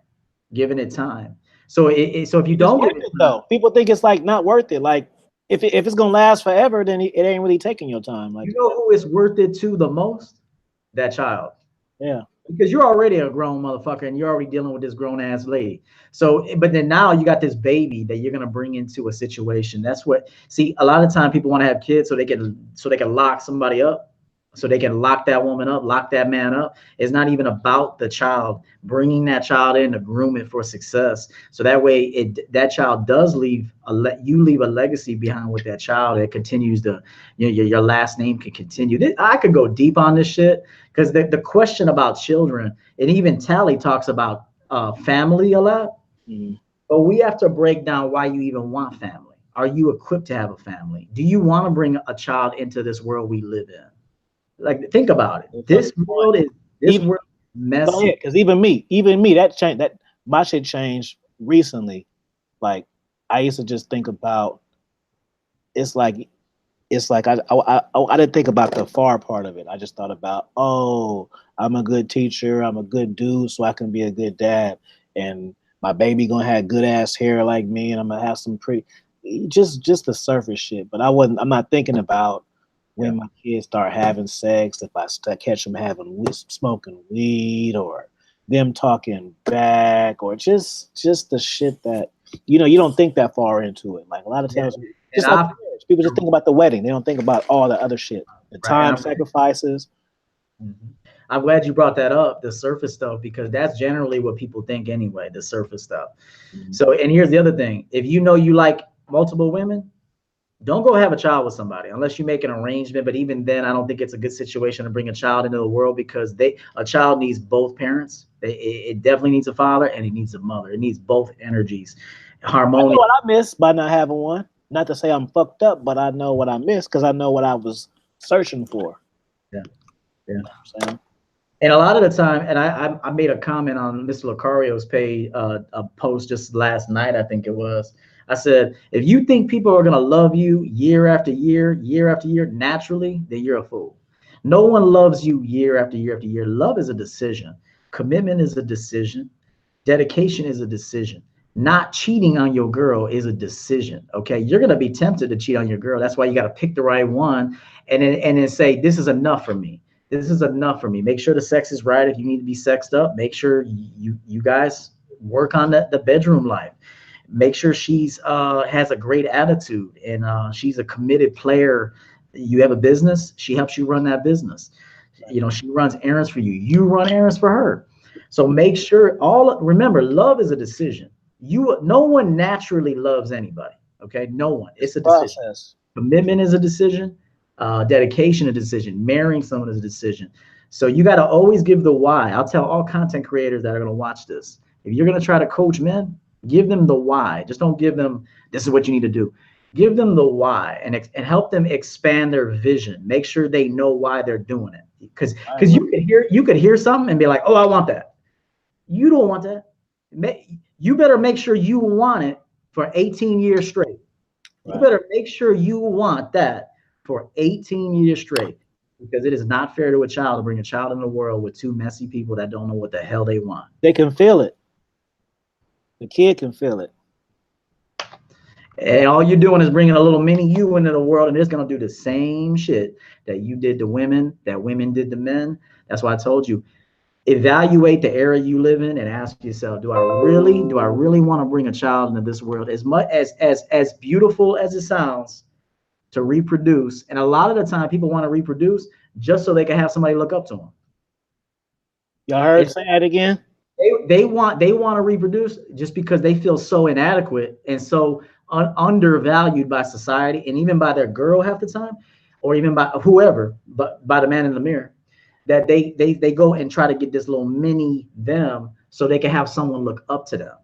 So so if you don't give it though, people think it's like not worth it. Like if it's gonna last forever, then it ain't really taking your time. Like, you know who is worth it to the most? That child. Yeah. Because you're already a grown motherfucker and you're already dealing with this grown ass lady. So, but then now you got this baby that you're gonna bring into a situation. That's what, see, a lot of time people want to have kids so they can lock somebody up, so they can lock that woman up, lock that man up. It's not even about the child, bringing that child in to groom it for success. So that way that child does leave you leave a legacy behind with that child. It continues to, you know, your last name can continue. I could go deep on this shit, because the question about children, and even Tally talks about family a lot, but we have to break down why you even want family. Are you equipped to have a family? Do you want to bring a child into this world we live in? Like, think about it. This world is messy. Because even me, that changed. That my shit changed recently. Like, I used to just think about. It's like I didn't think about the far part of it. I just thought about, oh, I'm a good teacher, I'm a good dude, so I can be a good dad, and my baby gonna have good ass hair like me, and I'm gonna have some pretty, just the surface shit. But I'm not thinking about when my kids start having sex, if I catch them smoking weed, or them talking back, or just the shit that, you know, you don't think that far into it. Like, a lot of times, just like people just think about the wedding. They don't think about all the other shit, the time sacrifices. I'm glad you brought that up, the surface stuff, because that's generally what people think anyway, the surface stuff. So, and here's the other thing. If you know you like multiple women, don't go have a child with somebody unless you make an arrangement. But even then, I don't think it's a good situation to bring a child into the world, because a child needs both parents. It definitely needs a father and it needs a mother. It needs both energies. Harmonious. I know what I miss by not having one. Not to say I'm fucked up, but I know what I missed because I know what I was searching for. Yeah. You know what I'm saying? And a lot of the time, and I made a comment on Mr. Lucario's page, a post just last night, I think it was. I said, if you think people are going to love you year after year, naturally, then you're a fool. No one loves you year after year after year. Love is a decision. Commitment is a decision. Dedication is a decision. Not cheating on your girl is a decision. Okay, you're going to be tempted to cheat on your girl. That's why you got to pick the right one, and then say, this is enough for me. This is enough for me. Make sure the sex is right. If you need to be sexed up, make sure you guys work on the bedroom life. Make sure she's has a great attitude, and she's a committed player. You have a business, she helps you run that business. You know, she runs errands for you. You run errands for her. So make sure remember, love is a decision. No one naturally loves anybody. Okay, no one. It's a decision. Process. Commitment is a decision. Dedication is a decision. Marrying someone is a decision. So you got to always give the why. I'll tell all content creators that are going to watch this. If you're going to try to coach men, give them the why. Just don't give them, this is what you need to do. Give them the why and help them expand their vision. Make sure they know why they're doing it. Because you could hear something and be like, oh, I want that. You don't want that. You better make sure you want it for 18 years straight. Right. You better make sure you want that for 18 years straight, because it is not fair to a child to bring a child in the world with two messy people that don't know what the hell they want. They can feel it. The kid can feel it. And all you're doing is bringing a little mini you into the world, and it's going to do the same shit that you did to women, that women did to men. That's why I told you, evaluate the era you live in and ask yourself, do I really want to bring a child into this world? As much as beautiful as it sounds to reproduce, and a lot of the time people want to reproduce just so they can have somebody look up to them. Y'all heard say that again? They want to reproduce just because they feel so inadequate and so undervalued by society and even by their girl half the time, or even by whoever, but by the man in the mirror, that they go and try to get this little mini them so they can have someone look up to them.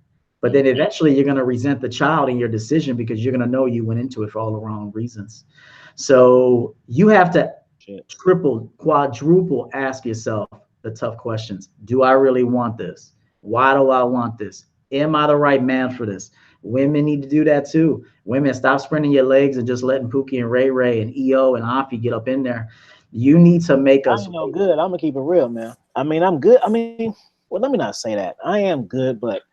But then eventually you're going to resent the child in your decision because you're going to know you went into it for all the wrong reasons. So you have to triple, quadruple ask yourself the tough questions. Do I really want this? Why do I want this? Am I the right man for this? Women need to do that too. Women, stop spreading your legs and just letting Pookie and Ray Ray and EO and Afi get up in there. You need to make us. I'm no good. I'm gonna keep it real, man. I mean, I'm good. I mean, well, let me not say that. I am good, but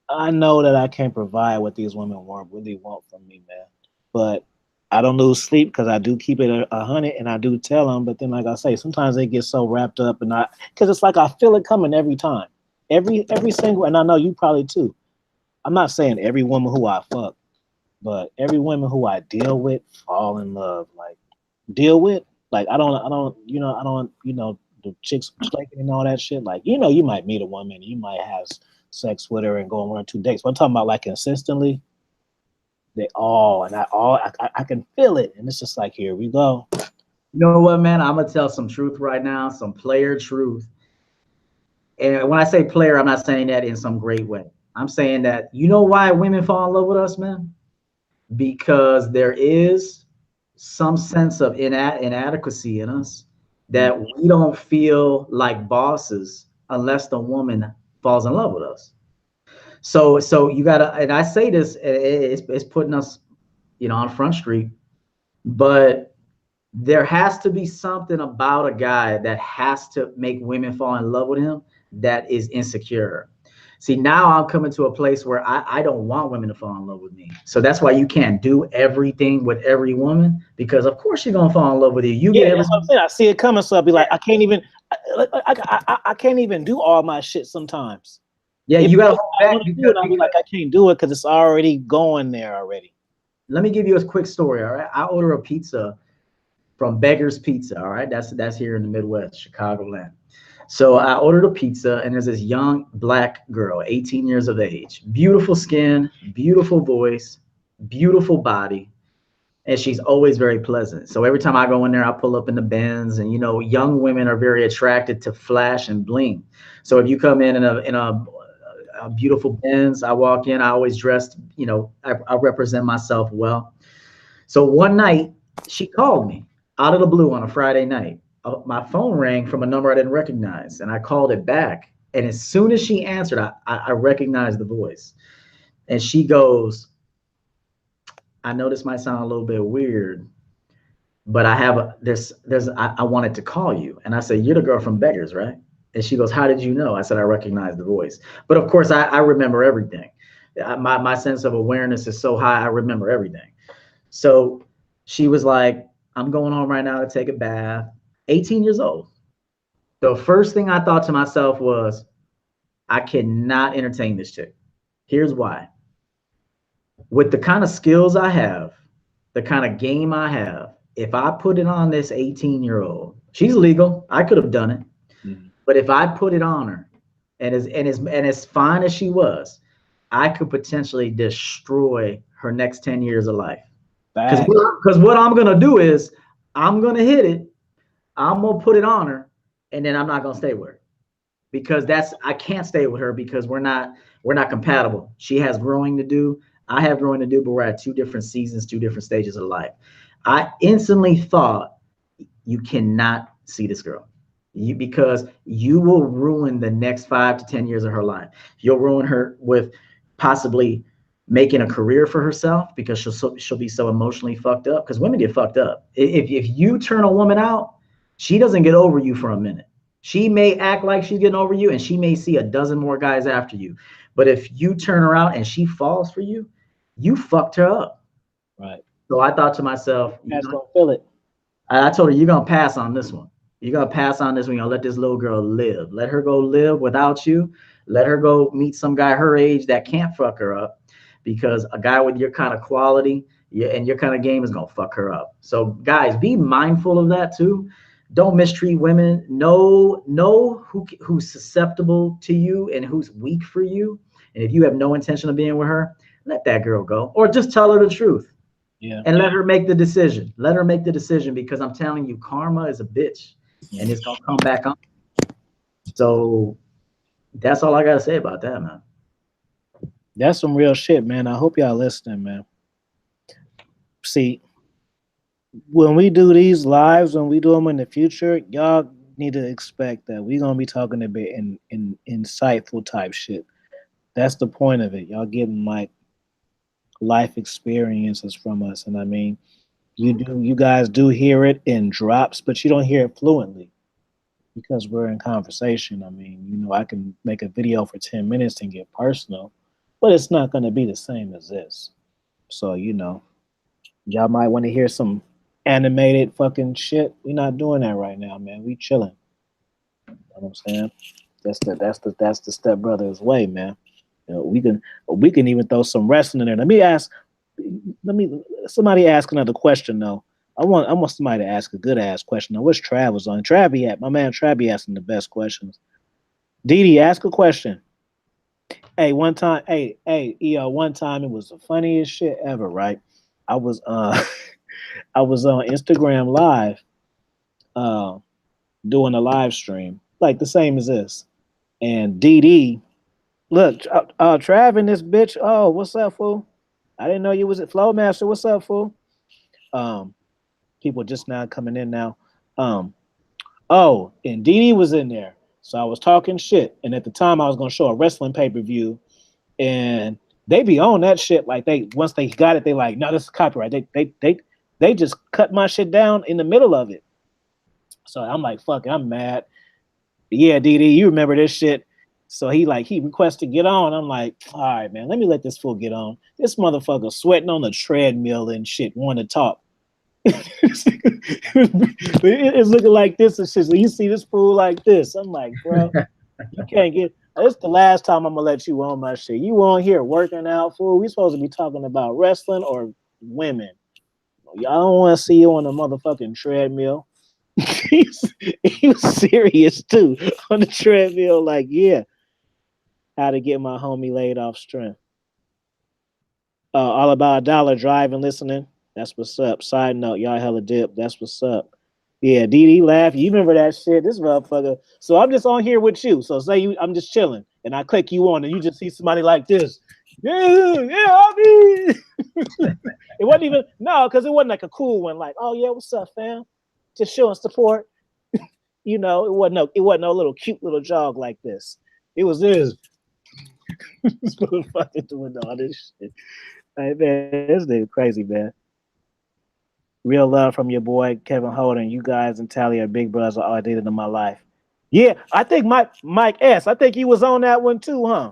I know that I can't provide what these women really want from me, man. But I don't lose sleep because I do keep it 100 and I do tell them. But then, like I say, sometimes they get so wrapped up and because it's like I feel it coming every time, every single. And I know you probably too. I'm not saying every woman who I fuck, but every woman who I deal with fall in love. Like deal with, like I don't, the chicks flaking and all that shit. Like you might meet a woman, you might have sex with her and go on 1 or 2 dates. But I'm talking about like consistently. I can feel it, and it's just like, here we go. You know what, man? I'm gonna tell some truth right now, some player truth. And when I say player, I'm not saying that in some great way. I'm saying that, you know why women fall in love with us, man? Because there is some sense of inadequacy in us that we don't feel like bosses unless the woman falls in love with us. So you gotta, and I say this, it's putting us, on Front Street, but there has to be something about a guy that has to make women fall in love with him that is insecure. See, now I'm coming to a place where I don't want women to fall in love with me. So that's why you can't do everything with every woman, because of course you're gonna fall in love with you. That's what I'm saying. I see it coming, so I'll be like, I can't even do all my shit sometimes. Yeah, you gotta hold back. I'll be like, I can't do it because it's already going there already. Let me give you a quick story. All right, I order a pizza from Beggar's Pizza. All right, that's here in the Midwest, Chicagoland. So I ordered a pizza, and there's this young black girl, 18 years of age, beautiful skin, beautiful voice, beautiful body, and she's always very pleasant. So every time I go in there, I pull up in the Benz, and young women are very attracted to flash and bling. So if you come in a beautiful Benz, I walk in, I always dressed, I represent myself well. So one night she called me out of the blue on a Friday night. My phone rang from a number I didn't recognize, and I called it back. And as soon as she answered, I recognized the voice. And she goes, I know this might sound a little bit weird, but I wanted to call you. And I said, you're the girl from Beggars, right? And she goes, how did you know? I said, I recognize the voice. But of course, I remember everything. My sense of awareness is so high, I remember everything. So she was like, I'm going home right now to take a bath. 18 years old. The first thing I thought to myself was, I cannot entertain this chick. Here's why. With the kind of skills I have, the kind of game I have, if I put it on this 18-year-old, she's legal. I could have done it. Mm-hmm. But if I put it on her, and as fine as she was, I could potentially destroy her next 10 years of life. Because what I'm gonna do is I'm gonna hit it, I'm gonna put it on her, and then I'm not gonna stay with her. Because I can't stay with her because we're not compatible. She has growing to do. I have growing to do, but we're at 2 different seasons, 2 different stages of life. I instantly thought, you cannot see this girl. Because you will ruin the next 5 to 10 years of her life. You'll ruin her with possibly making a career for herself because she'll be so emotionally fucked up, because women get fucked up. If you turn a woman out, she doesn't get over you for a minute. She may act like she's getting over you, and she may see a dozen more guys after you. But if you turn her out and she falls for you, you fucked her up. Right. So I thought to myself, gonna feel it. I told her, you're gonna pass on this one. You're gonna pass on this one. You're gonna let this little girl live. Let her go live without you. Let her go meet some guy her age that can't fuck her up, because a guy with your kind of quality, yeah, and your kind of game is gonna fuck her up. So guys, be mindful of that too. Don't mistreat women. Know who's susceptible to you and who's weak for you. And if you have no intention of being with her, let that girl go, or just tell her the truth. Yeah. And let her make the decision. Let her make the decision, because I'm telling you, karma is a bitch, and it's gonna come back on. So that's all I gotta say about that, man. That's some real shit, man. I hope y'all listening, man. See, when we do these lives, when we do them in the future, y'all need to expect that we're gonna be talking a bit in insightful type shit. That's the point of it. Y'all getting like life experiences from us, and I mean, you guys do hear it in drops, but you don't hear it fluently because we're in conversation. I mean, I can make a video for 10 minutes and get personal, but it's not gonna be the same as this. So y'all might want to hear some animated fucking shit. We're not doing that right now, man. We chilling. You know what I'm saying? That's the Step Brothers way, man. We can even throw some wrestling in there. Somebody ask another question though. I want somebody to ask a good ass question. I wish Trav was on. My man Trav asking the best questions. Didi, ask a question. Hey, one time it was the funniest shit ever, right? I was I was on Instagram Live, doing a live stream, like the same as this. And DD, look, Trav in this bitch. Oh, what's up, fool? I didn't know you was at Flowmaster. What's up, fool? People just now coming in now. Oh, and DD was in there. So I was talking shit. And at the time I was gonna show a wrestling pay-per-view, and they be on that shit. Like once they got it, they like, no, this is copyright. They just cut my shit down in the middle of it. So I'm like, fuck it, I'm mad. Yeah, DD, you remember this shit. So he requests to get on. I'm like, all right, man, let me let this fool get on. This motherfucker sweating on the treadmill and shit, want to talk. It's looking like this and shit. So you see this fool like this. I'm like, bro, you can't get. It's the last time I'm gonna let you on my shit. You on here working out, fool? We supposed to be talking about wrestling or women. Y'all don't want to see you on the motherfucking treadmill. he was serious too on the treadmill. Like, yeah, how to get my homie laid off strength. All about $1 drive and listening. That's what's up. Side note, y'all hella dip. That's what's up. Yeah, DD laugh. You remember that shit? This motherfucker. So I'm just on here with you. So I'm just chilling, and I click you on, and you just see somebody like this. Yeah, I mean, it wasn't even because it wasn't like a cool one. Like, oh yeah, what's up, fam? Just showing support. It wasn't no little cute little jog like this. It was this. This motherfucker doing all this shit. Hey, man, this nigga crazy, man. Real love from your boy Kevin Holden. You guys and Tally are big brothers all I dated in my life. Yeah, I think Mike S. I think he was on that one too, huh?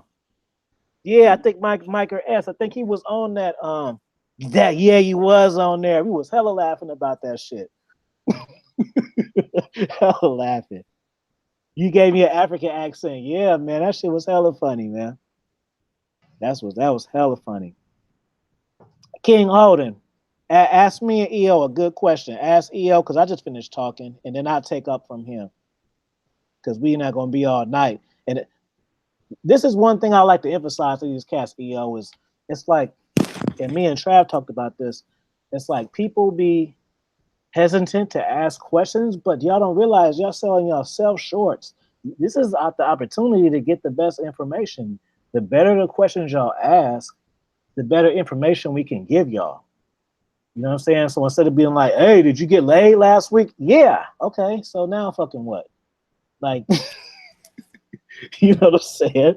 Yeah, I think Mike or S. I think he was on that. He was on there. We was hella laughing about that shit. Hella laughing. You gave me an African accent. Yeah, man, that shit was hella funny, man. That was hella funny. King Holden, ask me and EO a good question. Ask EO because I just finished talking, and then I'll take up from him because we're not gonna be all night. And this is one thing I like to emphasize to these cats. EO is it's like, and me and Trav talked about this. It's like people be hesitant to ask questions, but y'all don't realize y'all selling yourself shorts. This is the opportunity to get the best information. The better the questions y'all ask, the better information we can give y'all. You know what I'm saying? So instead of being like, hey, did you get laid last week? Yeah. Okay. So now fucking what? Like, you know what I'm saying?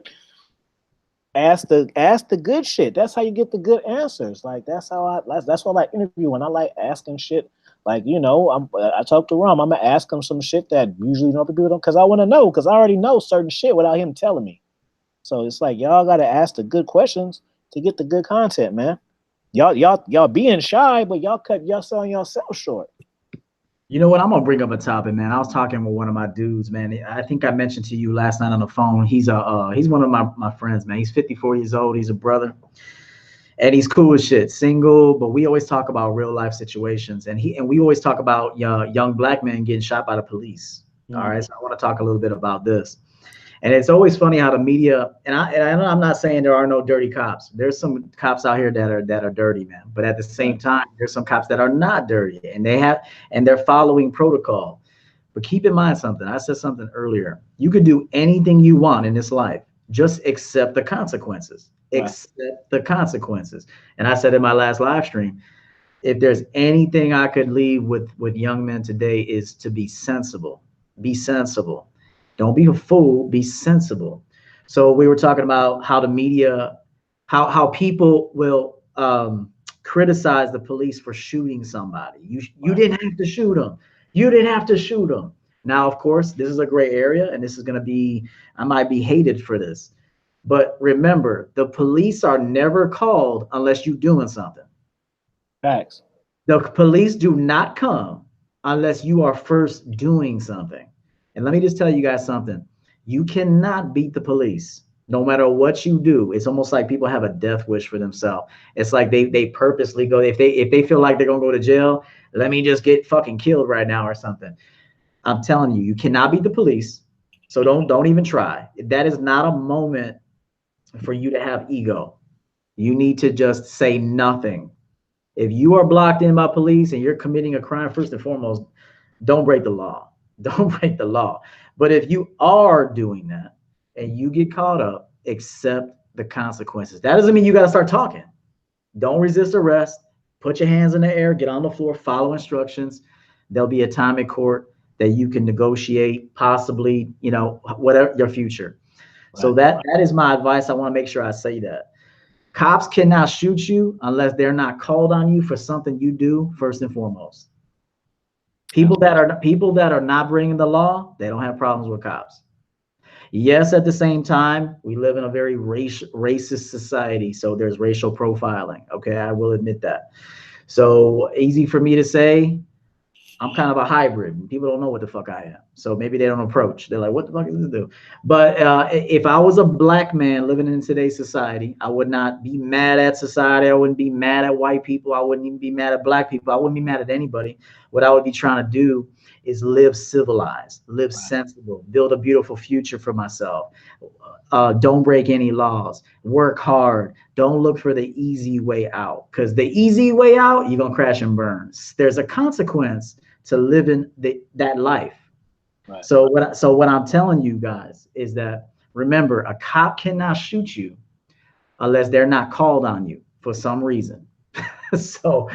Ask the good shit. That's how you get the good answers. Like that's why I like interviewing. I like asking shit. Like, I talk to Rom. I'm gonna ask him some shit that usually people don't, because I want to know, because I already know certain shit without him telling me. So it's like y'all gotta ask the good questions to get the good content, man. Y'all being shy, but y'all selling yourself short. You know what? I'm gonna bring up a topic, man. I was talking with one of my dudes, man. I think I mentioned to you last night on the phone. He's one of my friends, man. He's 54 years old. He's a brother, and he's cool as shit, single. But we always talk about real life situations, and we always talk about young black men getting shot by the police. All right, so I want to talk a little bit about this. And it's always funny how the media, I'm not saying there are no dirty cops. There's some cops out here that are dirty, man. But at the same time, there's some cops that are not dirty, and they're following protocol. But keep in mind something. I said something earlier. You could do anything you want in this life. Just accept the consequences. Right. Accept the consequences. And I said in my last live stream, if there's anything I could leave with young men today is to be sensible. Be sensible. Don't be a fool, be sensible. So we were talking about how the media, how people will criticize the police for shooting somebody. You didn't have to shoot them. You didn't have to shoot them. Now, of course, this is a gray area, and this is going to be, I might be hated for this. But remember, the police are never called unless you're doing something. Facts. The police do not come unless you are first doing something. And let me just tell you guys something. You cannot beat the police no matter what you do. It's almost like people have a death wish for themselves. It's like they purposely go, if they feel like they're going to go to jail, let me just get fucking killed right now or something. I'm telling you, you cannot beat the police. So don't even try. That is not a moment for you to have ego. You need to just say nothing. If you are blocked in by police and you're committing a crime, first and foremost, don't break the law. Don't break the law. But if you are doing that and you get caught up, accept the consequences. That doesn't mean you got to start talking. Don't resist arrest. Put your hands in the air, get on the floor, follow instructions. There'll be a time in court that you can negotiate, possibly, whatever your future. Right. So that is my advice. I want to make sure I say that. Cops cannot shoot you unless they're not called on you for something you do first and foremost. People that are not bringing the law, they don't have problems with cops. Yes, at the same time, we live in a very racist society, so there's racial profiling. Okay, I will admit that. So easy for me to say, I'm kind of a hybrid. People don't know what the fuck I am. So maybe they don't approach. They're like, what the fuck is this do? But if I was a black man living in today's society, I would not be mad at society. I wouldn't be mad at white people. I wouldn't even be mad at black people. I wouldn't be mad at anybody. What I would be trying to do is live civilized, live sensible, build a beautiful future for myself. Don't break any laws. Work hard. Don't look for the easy way out, because the easy way out, you're going to crash and burn. There's a consequence to living that life. Right. So what I'm telling you guys is that, remember, a cop cannot shoot you unless they're not called on you for some reason. so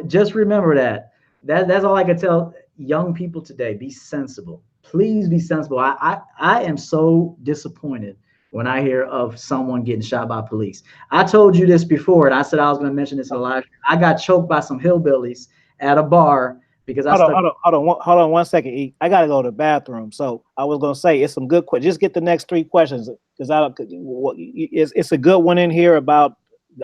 just remember that. That's all I can tell young people today. Be sensible. Please be sensible. I am so disappointed when I hear of someone getting shot by police. I told you this before, and I said I was going to mention this in a live. I got choked by some hillbillies at a bar because hold on 1 second. I got to go to the bathroom. So I was going to say it's some good questions. Just get the next 3 questions, because it's a good one in here about.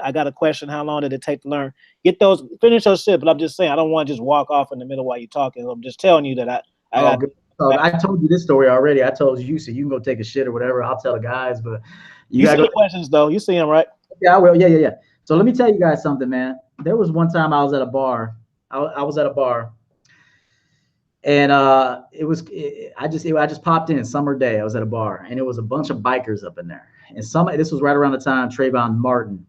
I got a question. How long did it take to learn? Get those, finish your shit. But I'm just saying, I don't want to just walk off in the middle while you're talking. I'm just telling you that I told you this story already. I told you, so you can go take a shit or whatever. I'll tell the guys, but you see the questions though. You see them, right? Yeah, I will. Yeah. So let me tell you guys something, man. There was one time I was at a bar. I was at a bar, and I just popped in summer day. I was at a bar, and it was a bunch of bikers up in there. And this was right around the time Trayvon Martin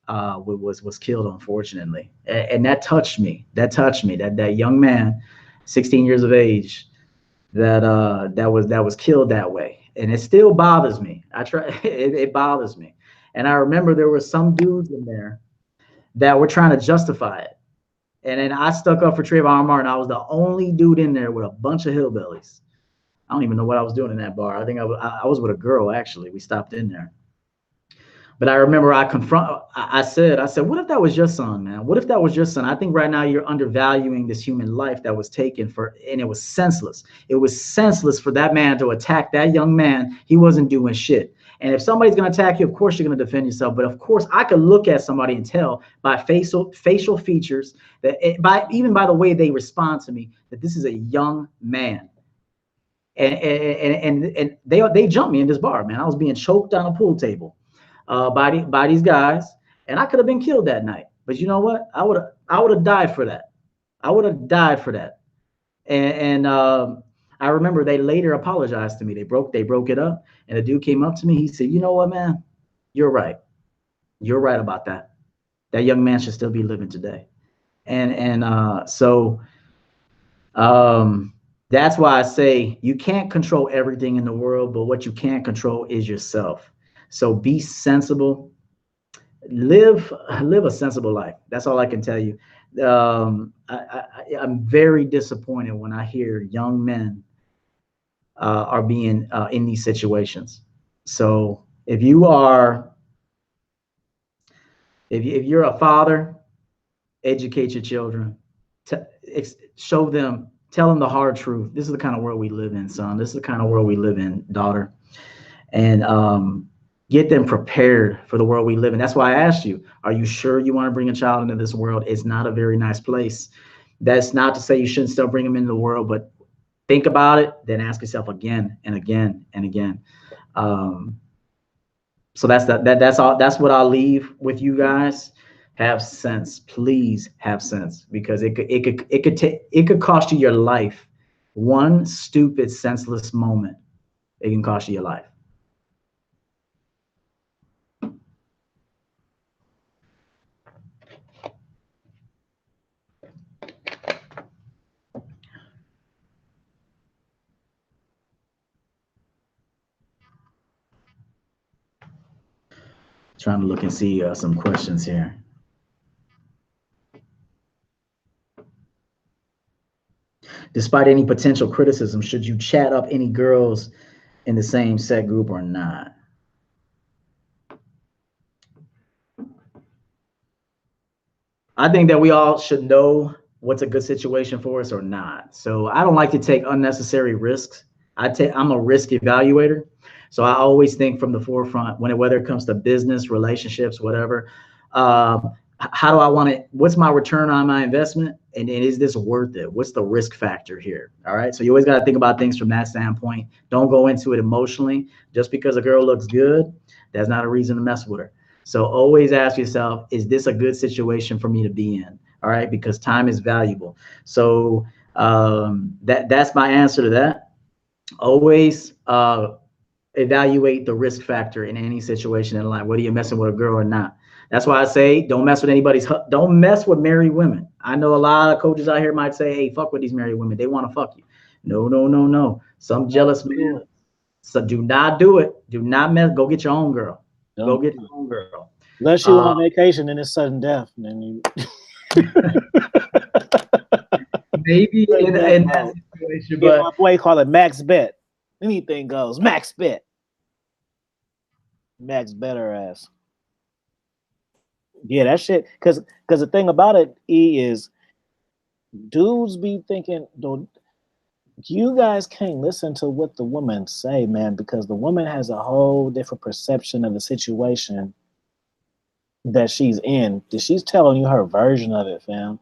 was killed, unfortunately, and that touched me. That young man, 16 years of age, that was killed that way, and it still bothers me. It bothers me, and I remember there were some dudes in there that were trying to justify it, and then I stuck up for Trayvon Martin. I was the only dude in there with a bunch of hillbillies. I don't even know what I was doing in that bar. I think I was with a girl, actually. We stopped in there. But I remember I said, what if that was your son, man? What if that was your son? I think right now you're undervaluing this human life that was taken and it was senseless. It was senseless for that man to attack that young man. He wasn't doing shit. And if somebody's going to attack you, of course you're going to defend yourself. But of course, I could look at somebody and tell by facial features that even by the way they respond to me, that this is a young man. And they jumped me in this bar, man. I was being choked on a pool table by these guys, and I could have been killed that night. But you know what? I would have died for that. I would have died for that. And I remember they later apologized to me. They broke it up, and the dude came up to me. He said, "You know what, man? You're right. You're right about that. That young man should still be living today." So that's why I say you can't control everything in the world, but what you can control is yourself. So be sensible. Live a sensible life. That's all I can tell you. I'm very disappointed when I hear young men are being in these situations. So if you're a father, educate your children, show them, tell them the hard truth. This is the kind of world we live in, son. This is the kind of world we live in, daughter. And get them prepared for the world we live in. That's why I asked you, are you sure you want to bring a child into this world? It's not a very nice place. That's not to say you shouldn't still bring them into the world, but think about it, then ask yourself again and again and again. So that's all. That's what I'll leave with you guys. Have sense, please have sense, because it could cost you your life. One stupid, senseless moment, it can cost you your life. Trying to look and see some questions here. Despite any potential criticism, should you chat up any girls in the same set group or not? I think that we all should know what's a good situation for us or not. So I don't like to take unnecessary risks. I'm a risk evaluator. So I always think from the forefront, whether it comes to business, relationships, whatever, how do I want it? What's my return on my investment? And is this worth it? What's the risk factor here? All right. So you always got to think about things from that standpoint. Don't go into it emotionally. Just because a girl looks good, that's not a reason to mess with her. So always ask yourself, is this a good situation for me to be in? All right. Because time is valuable. So that's my answer to that. Always evaluate the risk factor in any situation in life, whether you're messing with a girl or not. That's why I say don't mess with married women. I know a lot of coaches out here might say, hey, fuck with these married women. They want to fuck you. No. Some jealous man. So do not do it. Do not mess. Go get your own girl. Go get your own girl. Unless you're on vacation and it's sudden death, then you maybe in that situation. But my boy call it max bet. Anything goes. Max bet. Max bet her ass. Yeah, that shit. Because the thing about it, E, is dudes be thinking, you guys can't listen to what the women say, man, because the woman has a whole different perception of the situation that she's in. She's telling you her version of it, fam.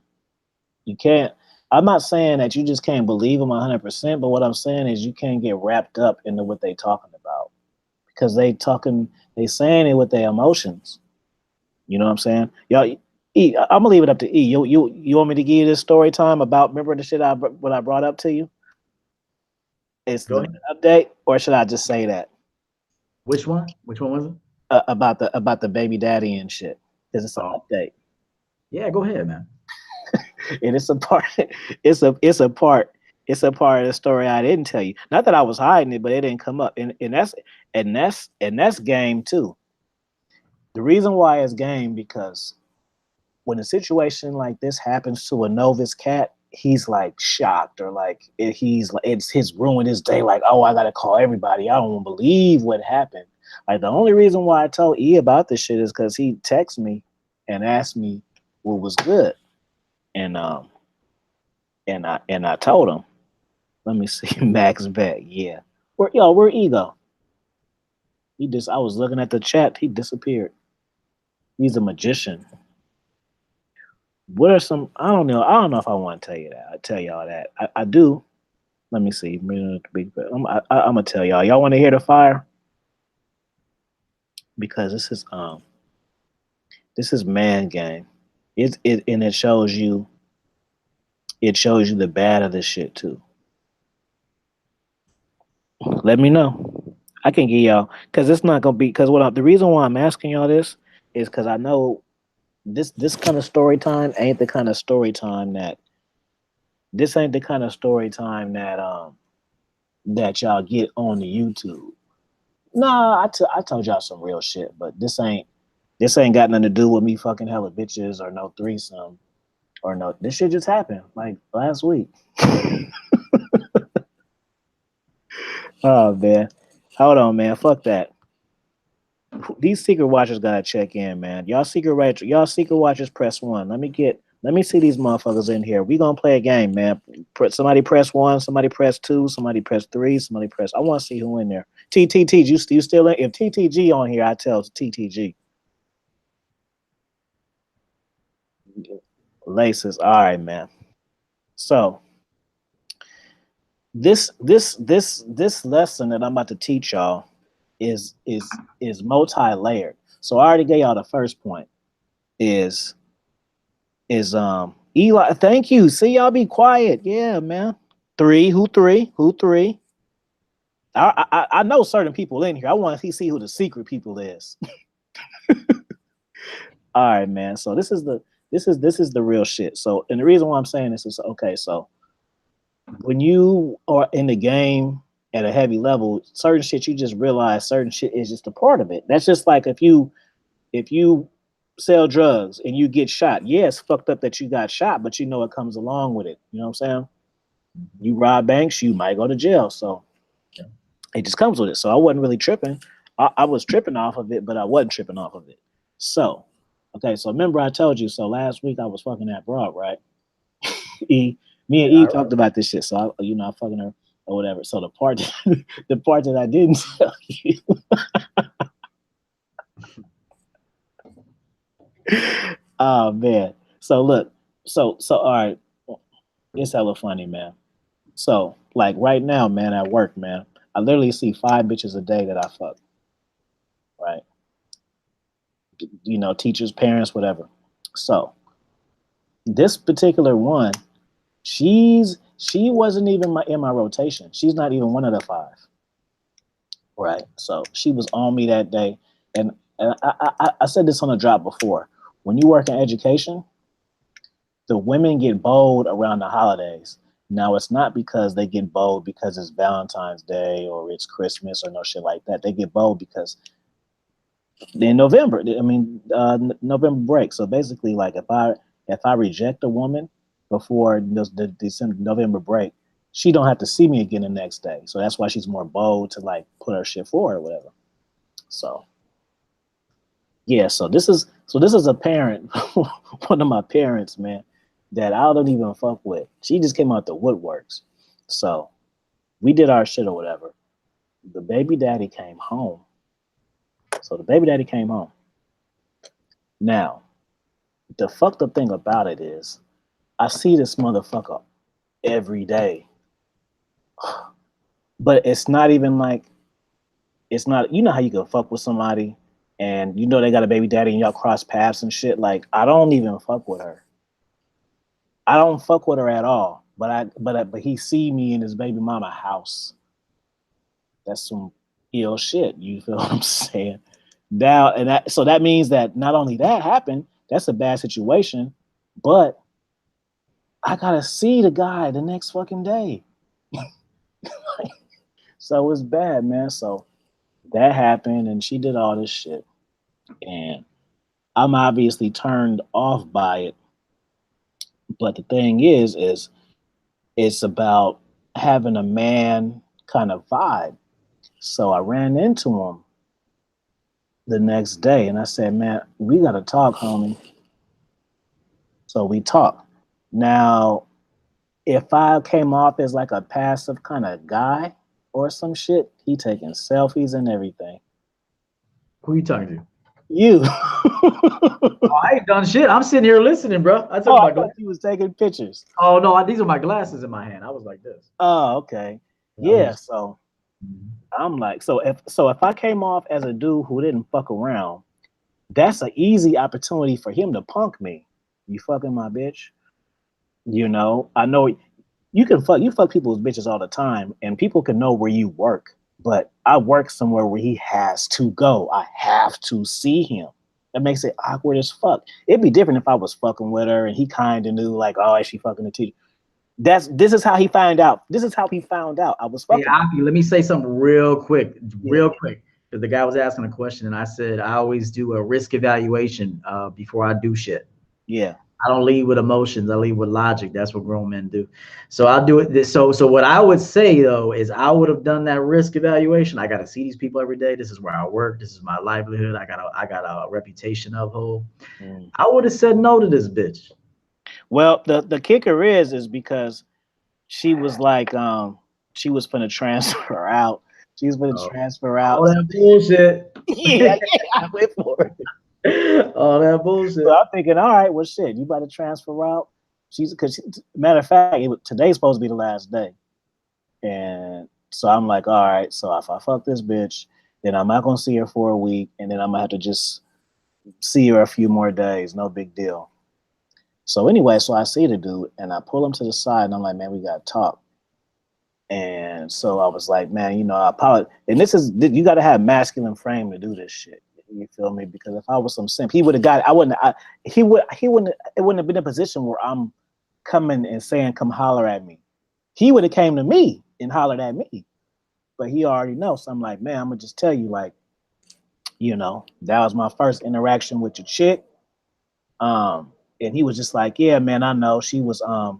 You can't. I'm not saying that you just can't believe them 100%, but what I'm saying is you can't get wrapped up into what they talking about, because they saying it with their emotions. You know what I'm saying? Y'all, E, I'm gonna leave it up to E. You want me to give you this story time about, remember the shit what I brought up to you? It's the update, or should I just say that? Which one? Which one was it? About the baby daddy and shit. Because it's an update. Yeah, go ahead, man. And it's a part. It's a part of the story I didn't tell you. Not that I was hiding it, but it didn't come up. And that's game too. The reason why it's game, because when a situation like this happens to a novice cat, he's like shocked, or like it's ruined his day. Like, oh, I gotta call everybody. I don't believe what happened. Like, the only reason why I told E about this shit is because he texted me and asked me what was good, and I told him. Let me see, max bet, yeah. Where E go? I was looking at the chat. He disappeared. He's a magician. What are some? I don't know. I don't know if I want to tell you that. I tell y'all that. I do. Let me see. I'm gonna tell y'all. Y'all want to hear the fire? Because this is man game. And it shows you. It shows you the bad of this shit too. Let me know. I can give y'all because it's not gonna be because the reason why I'm asking y'all this is because I know this kind of story time ain't the kind of story time that that y'all get on the YouTube. Nah, I told y'all some real shit, but this ain't got nothing to do with me fucking hella bitches or no threesome or no. This shit just happened like last week. Oh man, hold on, man. Fuck that. These secret watchers gotta check in, man. Y'all secret watchers, press 1. Let me see these motherfuckers in here. We gonna play a game, man. Somebody press 1, somebody press 2, somebody press 3, somebody press. I want to see who in there. TTT, you still in? If TTG on here, I tell TTG. Laces. All right, man. So this lesson that I'm about to teach y'all is multi-layered. So I already gave y'all the first point. Is Eli? Thank you. See, y'all be quiet. Yeah, man. 3. Who 3? Who 3? I know certain people in here. I want to see who the secret people is. All right, man. So this is the real shit. So, and the reason why I'm saying this is okay. So when you are in the game at a heavy level, certain shit you just realize certain shit is just a part of it. That's just like if you sell drugs and you get shot. Yeah, it's fucked up that you got shot, but you know it comes along with it. You know what I'm saying? You rob banks, you might go to jail. So it just comes with it. So I wasn't really tripping. I was tripping off of it, but I wasn't tripping off of it. So, okay, so remember I told you, so last week I was fucking that broad, right? Me and E talked about this shit. So I fucking her or whatever. So the part that I didn't tell you. Oh man. So look, so all right. It's hella funny, man. So like right now, man, at work, man, I literally see 5 bitches a day that I fuck. Right. You know, teachers, parents, whatever. So this particular one, she wasn't even in my rotation. She's not even one of the 5. Right. So she was on me that day. And I said this on a drop before. When you work in education, the women get bold around the holidays. Now, it's not because they get bold because it's Valentine's Day or it's Christmas or no shit like that. They get bold because in November, November break. So basically, like if I reject a woman before the December November break, she don't have to see me again the next day. So that's why she's more bold to like put her shit forward or whatever. So yeah, so this is a parent, one of my parents, man, that I don't even fuck with. She just came out the woodworks. So we did our shit or whatever. The baby daddy came home. Now, the fucked up thing about it is I see this motherfucker every day. But it's not even like, it's not, you know how you can fuck with somebody and you know they got a baby daddy and y'all cross paths and shit. Like, I don't even fuck with her. I don't fuck with her at all. But he see me in his baby mama house. That's some ill shit. You feel what I'm saying? Now, so that means that not only that happened, that's a bad situation, but I gotta see the guy the next fucking day. So it's bad, man. So that happened and she did all this shit. And I'm obviously turned off by it. But the thing is it's about having a man kind of vibe. So I ran into him the next day and I said, man, we got to talk, homie. So we talked. Now, if I came off as like a passive kind of guy or some shit, he taking selfies and everything. Who you talking to? You. Oh, I ain't done shit. I'm sitting here listening, bro. I took my glasses. You was taking pictures. Oh no, these are my glasses in my hand. I was like this. Oh, okay. Yeah. So I'm like, so if I came off as a dude who didn't fuck around, that's an easy opportunity for him to punk me. You fucking my bitch. You know, I know you fuck people's bitches all the time, and people can know where you work. But I work somewhere where he has to go. I have to see him. That makes it awkward as fuck. It'd be different if I was fucking with her and he kind of knew, like, oh, is she fucking the teacher? This is how he found out. This is how he found out I was fucking. Hey, Aki, let me say something real quick. Because the guy was asking a question, and I said I always do a risk evaluation before I do shit. Yeah. I don't lead with emotions. I lead with logic. That's what grown men do. So I'll do it. So what I would say though is I would have done that risk evaluation. I got to see these people every day. This is where I work. This is my livelihood. I got a reputation of whole. I would have said no to this bitch. Well, the kicker is because she was like, she was finna transfer out. She was finna transfer out. All that bullshit. yeah, I went for it. All that bullshit. So I'm thinking, all right, well, shit, you about to transfer out? Matter of fact, today's supposed to be the last day, and so I'm like, all right, so if I fuck this bitch, then I'm not gonna see her for a week, and then I'm gonna have to just see her a few more days. No big deal. So anyway, so I see the dude, and I pull him to the side, and I'm like, man, we gotta talk. And so I was like, man, you know, I apologize. And you got to have masculine frame to do this shit. You feel me? Because if I was some simp, he would have got it. It wouldn't have been a position where I'm coming and saying, come holler at me. He would have came to me and hollered at me. But he already knows. So I'm like, man, I'm gonna just tell you, like, you know, that was my first interaction with your chick. And he was just like, yeah, man, I know. She was I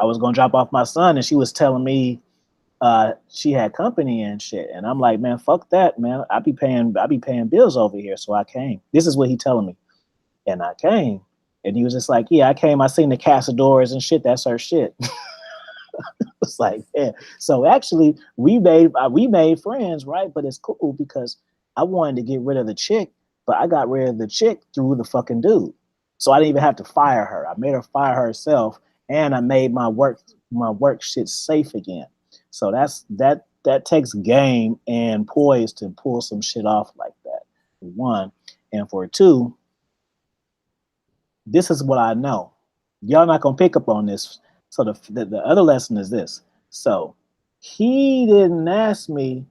was gonna drop off my son, and she was telling me she had company and shit. And I'm like, man, fuck that, man. I be paying bills over here. So I came. This is what he telling me. And I came. And he was just like, yeah, I came. I seen the Casadores and shit. That's her shit. It's like, yeah. So actually, we made friends, right? But it's cool because I wanted to get rid of the chick, but I got rid of the chick through the fucking dude. So I didn't even have to fire her. I made her fire herself, and I made my work shit safe again. So that takes game and poise to pull some shit off like that. For one, and for two, this is what I know. Y'all not gonna pick up on this. So the other lesson is this. So he didn't ask me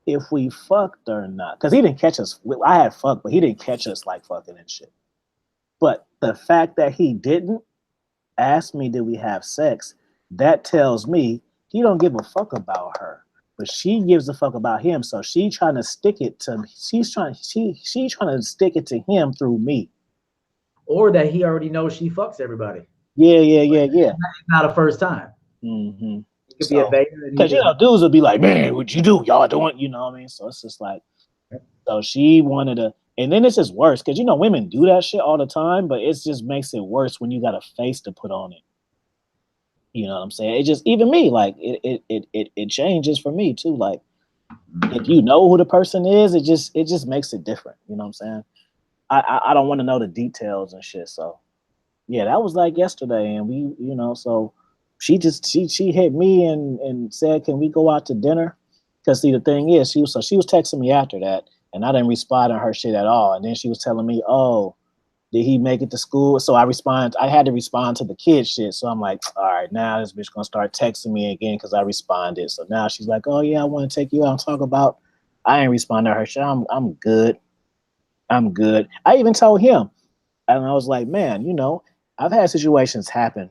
if we fucked or not, because he didn't catch us. I had fucked, but he didn't catch us like fucking and shit. But the fact that he didn't ask me did we have sex, that tells me he don't give a fuck about her, but she gives a fuck about him. So she's trying to stick it to me. She's trying to stick it to him through me. Or that he already knows she fucks everybody. Yeah. It's not a first time. Mm-hmm. It could be a beta. Because dudes would be like, man, what you do? Y'all doing, you know what I mean? So it's just like, so she wanted to, and then it's just worse because women do that shit all the time, but it just makes it worse when you got a face to put on it. You know what I'm saying? It just, even me, like it changes for me too. Like if you know who the person is, it just makes it different. You know what I'm saying? I don't want to know the details and shit. So yeah, that was like yesterday, and we, so she hit me and said, can we go out to dinner? Because see, the thing is, she was texting me after that, and I didn't respond to her shit at all. And then she was telling me, oh, did he make it to school? So I had to respond to the kid shit. So I'm like, all right, now this bitch gonna start texting me again because I responded. So now she's like, oh yeah, I want to take you out and talk about. I ain't respond to her shit. I'm good. I'm good. I even told him, and I was like, man, I've had situations happen,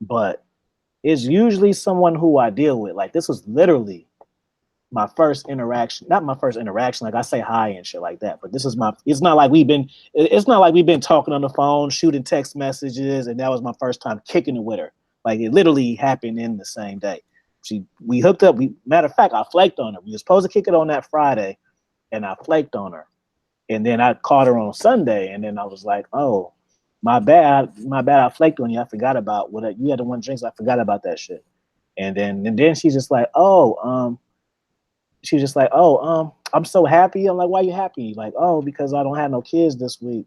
but it's usually someone who I deal with. Like this was literally my first interaction, not my first interaction. Like I say hi and shit like that, but it's not like we've been talking on the phone, shooting text messages. And that was my first time kicking it with her. Like it literally happened in the same day. We hooked up. Matter of fact, I flaked on her. We were supposed to kick it on that Friday and I flaked on her. And then I caught her on Sunday. And then I was like, oh, my bad. I flaked on you. I forgot about you had the one drinks. I forgot about that shit. And then she's just like, oh, she's just like, oh, I'm so happy. I'm like, why you happy? Like, oh, because I don't have no kids this week.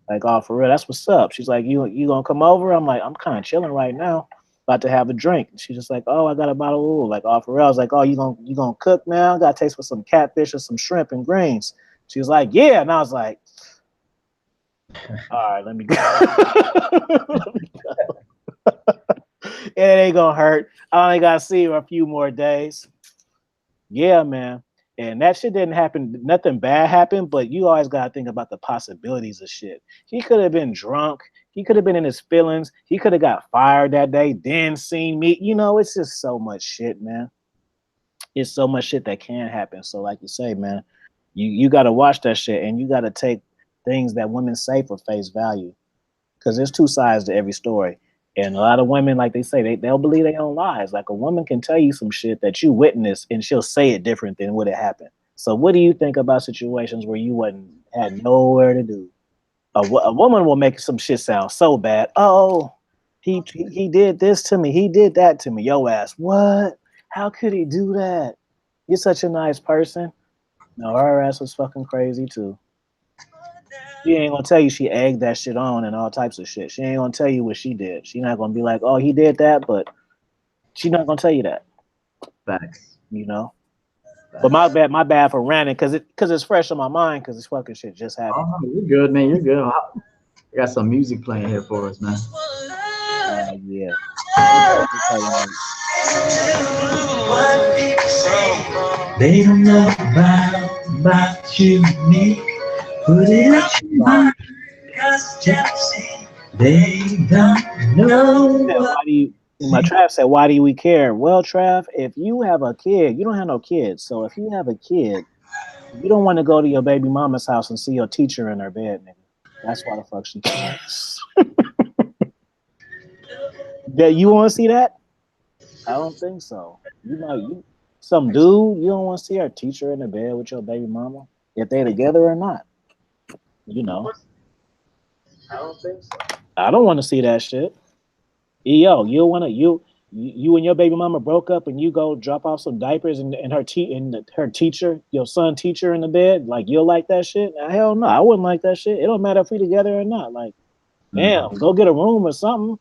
Like, oh, for real, that's what's up. She's like, you gonna come over? I'm like, I'm kind of chilling right now, about to have a drink. She's just like, oh, I got a bottle of like, oh, for real. I was like, oh, you gonna cook now? Got to taste for some catfish or some shrimp and greens. She was like, yeah, and I was like, all right, let me go. It ain't gonna hurt. I only gotta see her a few more days. Yeah, man. And that shit didn't happen. Nothing bad happened, but you always gotta think about the possibilities of shit. He could have been drunk. He could have been in his feelings. He could have got fired that day, then seen me. You know, it's just so much shit, man. It's so much shit that can happen. So, like you say, man, you gotta watch that shit, and you gotta take things that women say for face value, because there's two sides to every story. And a lot of women, like they say, they'll believe their own lies. Like a woman can tell you some shit that you witnessed, and she'll say it different than what it happened. So what do you think about situations where you had nowhere to do? A woman will make some shit sound so bad. Oh, he did this to me. He did that to me. Yo ass, what? How could he do that? You're such a nice person. No, her ass was fucking crazy too. She ain't gonna tell you she egged that shit on and all types of shit. She ain't gonna tell you what she did. She not gonna be like, oh, he did that, but she not gonna tell you that. Facts. You know? But my bad for ranting, cause it's fresh on my mind, cause this fucking shit just happened. Oh, you're good, man. You're good. I got some music playing here for us, man. Yeah. They don't know about you, me. Put it up in mind, cause jealousy. They don't know. My Trav said, why do we care? Well, Trav, if you have a kid, you don't have no kids. So if you have a kid, you don't want to go to your baby mama's house and see your teacher in her bed, nigga. That's why the fuck she cares. That you want to see that? I don't think so. Some dude, you don't want to see her teacher in the bed with your baby mama, if they together or not. You know. I don't think so. I don't want to see that shit. Yo, you and your baby mama broke up, and you go drop off some diapers and her teacher, your son teacher in the bed. Like, you'll like that shit? Nah, hell no, I wouldn't like that shit. It don't matter if we together or not. Like, damn, go get a room or something.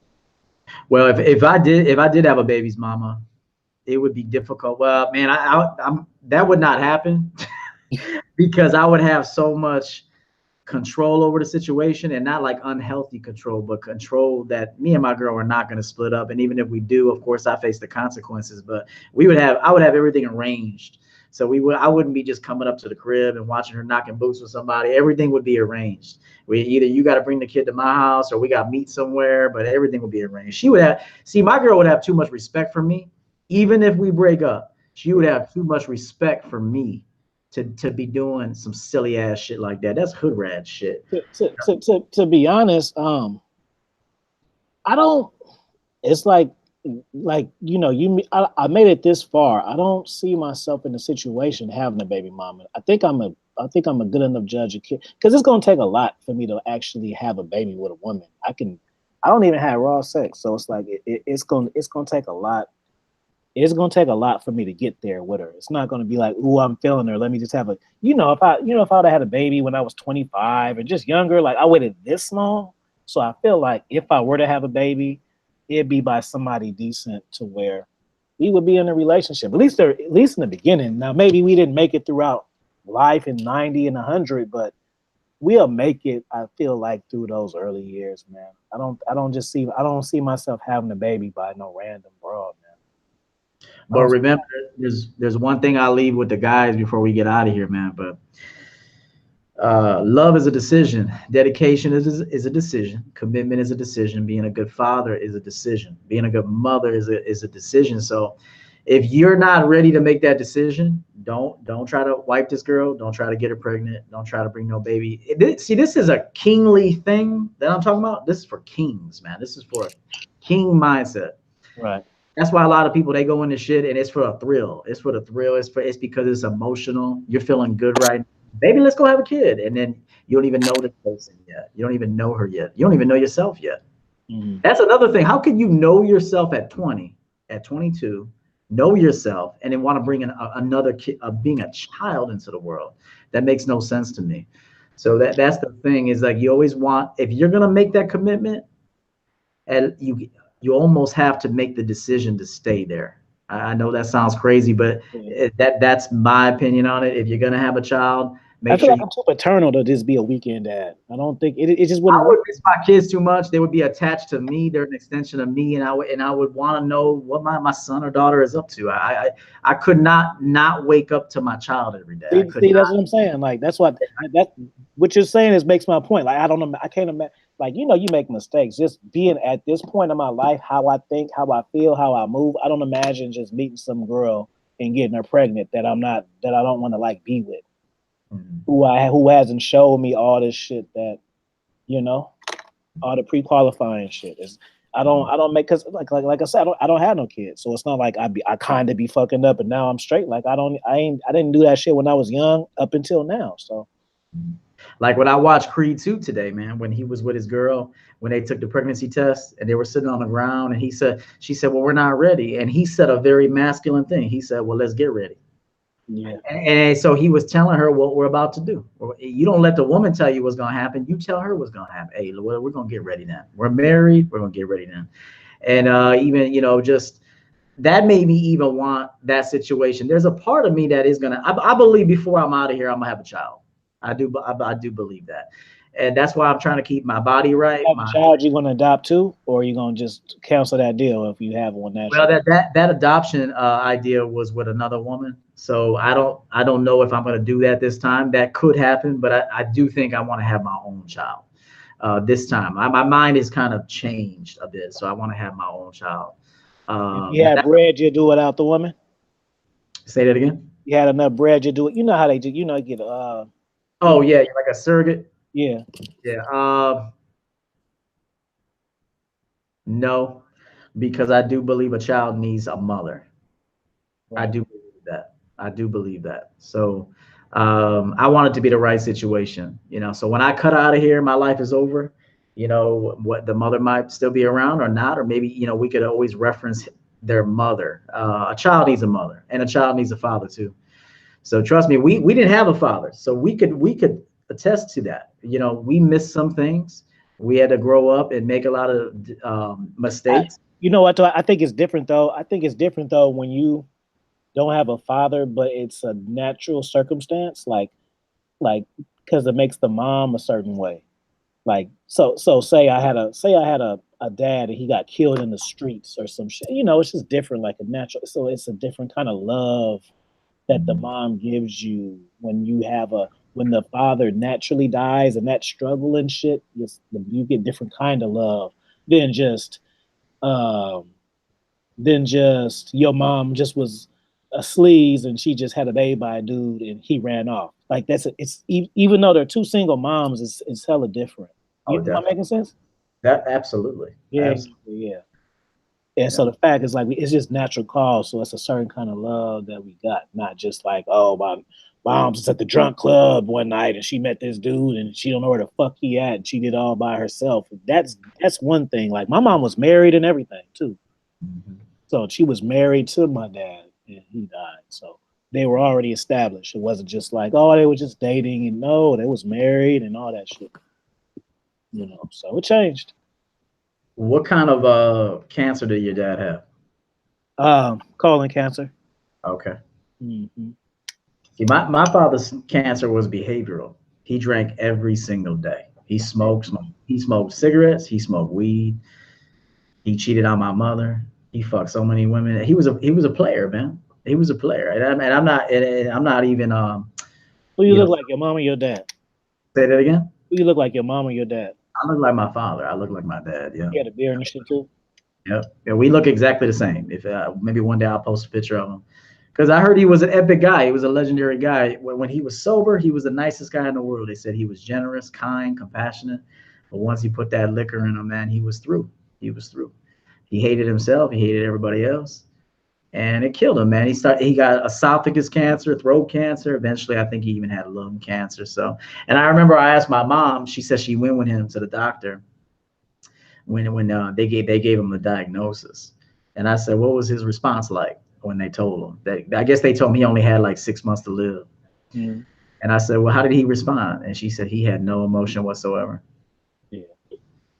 Well, if I did have a baby's mama, it would be difficult. Well, man, I'm that would not happen because I would have so much control over the situation, and not like unhealthy control, but control that me and my girl are not going to split up. And even if we do, of course, I face the consequences, but I would have everything arranged. So I wouldn't be just coming up to the crib and watching her knocking boots with somebody. Everything would be arranged. Either you got to bring the kid to my house or we got to meet somewhere, but everything would be arranged. My girl would have too much respect for me. Even if we break up, she would have too much respect for me to be doing some silly ass shit like that. That's hood rat shit. To be honest, I don't. It's like you know, I made it this far. I don't see myself in a situation having a baby mama. I think I'm a good enough judge of kid, because it's gonna take a lot for me to actually have a baby with a woman. I don't even have raw sex, so it's like it's gonna take a lot. It's gonna take a lot for me to get there with her. It's not gonna be like, ooh, I'm feeling her. Let me just have if I would have had a baby when I was 25 or just younger, like I waited this long. So I feel like if I were to have a baby, it'd be by somebody decent to where we would be in a relationship, at least in the beginning. Now maybe we didn't make it throughout life in 90 and 100, but we'll make it. I feel like through those early years, man. I don't see myself having a baby by no random broad, man. But remember, there's one thing I'll leave with the guys before we get out of here, man. But love is a decision. Dedication is a decision. Commitment is a decision. Being a good father is a decision. Being a good mother is a decision. So if you're not ready to make that decision, don't try to wipe this girl. Don't try to get her pregnant. Don't try to bring no baby. See, this is a kingly thing that I'm talking about. This is for kings, man. This is for a king mindset. Right. That's why a lot of people, they go into shit and it's for a thrill. It's for the thrill. It's because it's emotional. You're feeling good right now. Baby, let's go have a kid. And then you don't even know the person yet. You don't even know her yet. You don't even know yourself yet. Mm-hmm. That's another thing. How can you know yourself at 20, at 22, know yourself, and then want to bring in another kid, being a child into the world. That makes no sense to me. So that's the thing, is like, you always want, if you're gonna make that commitment, and you almost have to make the decision to stay there. I know that sounds crazy, but that's my opinion on it. If you're gonna have a child, I feel like I'm too paternal to just be a weekend dad. I don't think it just wouldn't. I would miss my kids too much. They would be attached to me. They're an extension of me, and I would want to know what my son or daughter is up to. I could not wake up to my child every day. See, that's what I'm saying. Like, that's what you're saying makes my point. Like, I don't know. I can't imagine. Like, you make mistakes. Just being at this point in my life, how I think, how I feel, how I move. I don't imagine just meeting some girl and getting her pregnant that I don't want to like be with. Who hasn't showed me all this shit that, all the pre-qualifying shit is. I don't make, cause like I said, I don't have no kids, so it's not like I kind of be fucking up and now I'm straight. Like I didn't do that shit when I was young up until now. So, like when I watched Creed 2 today, man, when he was with his girl, when they took the pregnancy test and they were sitting on the ground, and she said, well, we're not ready, and he said a very masculine thing. He said, well, let's get ready. Yeah. And so he was telling her what we're about to do. You don't let the woman tell you what's going to happen. You tell her what's going to happen. Hey, we're going to get ready then. We're married. We're going to get ready then. And even, just that made me even want that situation. There's a part of me that is going to, I believe before I'm out of here, I'm going to have a child. I do believe that. And that's why I'm trying to keep my body right. Have a child you're going to adopt too, or are you going to just cancel that deal if you have one? Well, that adoption idea was with another woman. So I don't know if I'm going to do that this time. That could happen, but I do think I want to have my own child this time. My mind is kind of changed a bit, so I want to have my own child. If you had bread, you do it out the woman. Say that again. You had enough bread, you do it. You know how they do. You get Oh yeah, like a surrogate. Yeah. Yeah. No, because I do believe a child needs a mother. Right. I do believe that. So I want it to be the right situation, so when I cut out of here, my life is over, what the mother might still be around or not, or maybe, we could always reference their mother. A child needs a mother, and a child needs a father too. So trust me, we didn't have a father, so we could attest to that. We missed some things. We had to grow up and make a lot of mistakes. You know what? I think it's different though. I think it's different though when you don't have a father, but it's a natural circumstance, like because it makes the mom a certain way. Like so say I had a dad and he got killed in the streets or some shit. It's just different, like a natural. So it's a different kind of love that the mom gives you when the father naturally dies and that struggle and shit. You get different kind of love than just your mom just was a sleaze and she just had a baby by a dude and he ran off. Like it's even though they're two single moms, it's hella different. Am I making sense? That absolutely. Yeah, absolutely. yeah. And so the fact is, like, it's just natural cause. So it's a certain kind of love that we got, not just like, oh, my mom's just at the drunk club one night and she met this dude and she don't know where the fuck he at and she did all by herself. That's one thing. Like, my mom was married and everything too. Mm-hmm. So she was married to my dad and he died. So they were already established. It wasn't just like, oh, they were just dating, and no, they was married and all that shit. So it changed. What kind of cancer did your dad have? Colon cancer. Okay. Mm-hmm. See, my father's cancer was behavioral. He drank every single day. He smoked cigarettes. He smoked weed. He cheated on my mother. He fucked so many women. He was a player, man. He was a player, and I'm not even. Who you look like, your mom or your dad? Say that again. Who you look like, your mom or your dad? I look like my father. I look like my dad. Yeah. He had a beard and shit too. Yep. Yeah, we look exactly the same. If maybe one day I'll post a picture of him, because I heard he was an epic guy. He was a legendary guy. When he was sober, he was the nicest guy in the world. They said he was generous, kind, compassionate. But once he put that liquor in him, man, he was through. He was through. He hated himself. He hated everybody else. And it killed him, man. He got esophagus cancer, throat cancer. Eventually, I think he even had lung cancer. So, and I remember I asked my mom. She said she went with him to the doctor when they gave him the diagnosis. And I said, what was his response like? when they told him that. I guess they told me he only had like 6 months to live. Mm. And I said, well, how did he respond? And she said he had no emotion whatsoever. Yeah.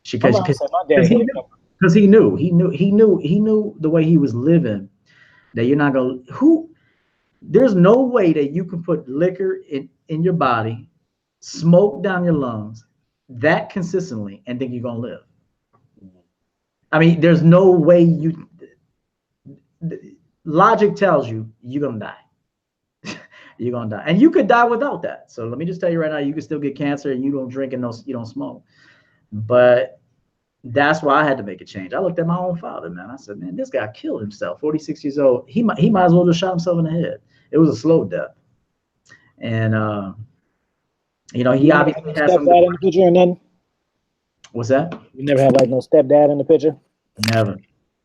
Because he knew the way he was living, that you're not gonna there's no way that you can put liquor in your body, smoke down your lungs that consistently and think you're gonna live. I mean, there's no way logic tells you you're gonna die. You're gonna die. And you could die without that. So let me just tell you right now, you can still get cancer and you don't drink and you don't smoke. But that's why I had to make a change. I looked at my own father, man. I said, man, this guy killed himself, 46 years old. He might as well just shot himself in the head. It was a slow death. And he obviously had some stepdad in the picture and then what's that? You never had like no stepdad in the picture? Never.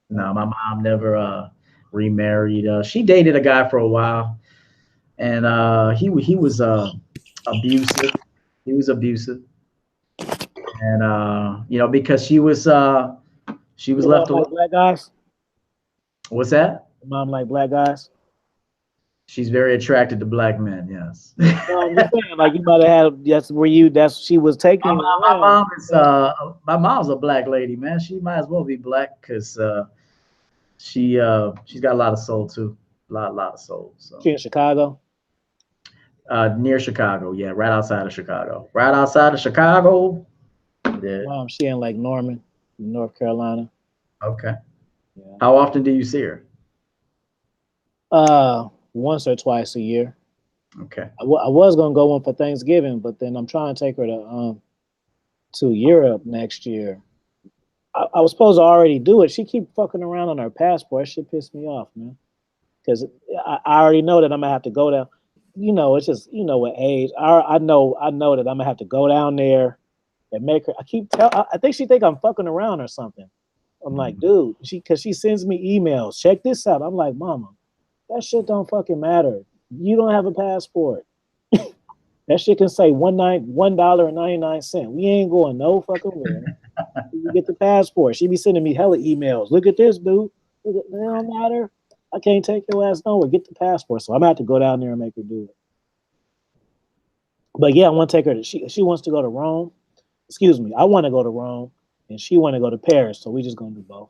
No, my mom never remarried. She dated a guy for a while, and he was abusive. He was abusive, and because she was left alone. Like black guys? What's that? Mom like black guys? She's very attracted to black men. Yes. No, I'm just saying, like you might have had. She was taking. My mom's a black lady, man. She might as well be black because she's got a lot of soul too, a lot of soul. So. She in Chicago. Near Chicago, yeah, right outside of Chicago. Right outside of Chicago. Yeah. She in like Norman, North Carolina. Okay. Yeah. How often do you see her? Once or twice a year. Okay. I was gonna go on for Thanksgiving, but then I'm trying to take her to Europe next year. I was supposed to already do it. She keep fucking around on her passport. That shit pissed me off, man. Because I already know that I'm gonna have to go down. It's just with age. I know that I'm gonna have to go down there and make her. I think she think I'm fucking around or something. I'm like, dude, because she sends me emails. Check this out. I'm like, mama, that shit don't fucking matter. You don't have a passport. That shit can say $1.99. We ain't going no fucking where. You get the passport. She be sending me hella emails. Look at this, dude. It don't matter. I can't take your ass nowhere. Get the passport. So I'm gonna have to go down there and make her do it. But yeah, I want to take her to. She wants to go to Rome. Excuse me. I want to go to Rome, and she want to go to Paris. So we just gonna do both.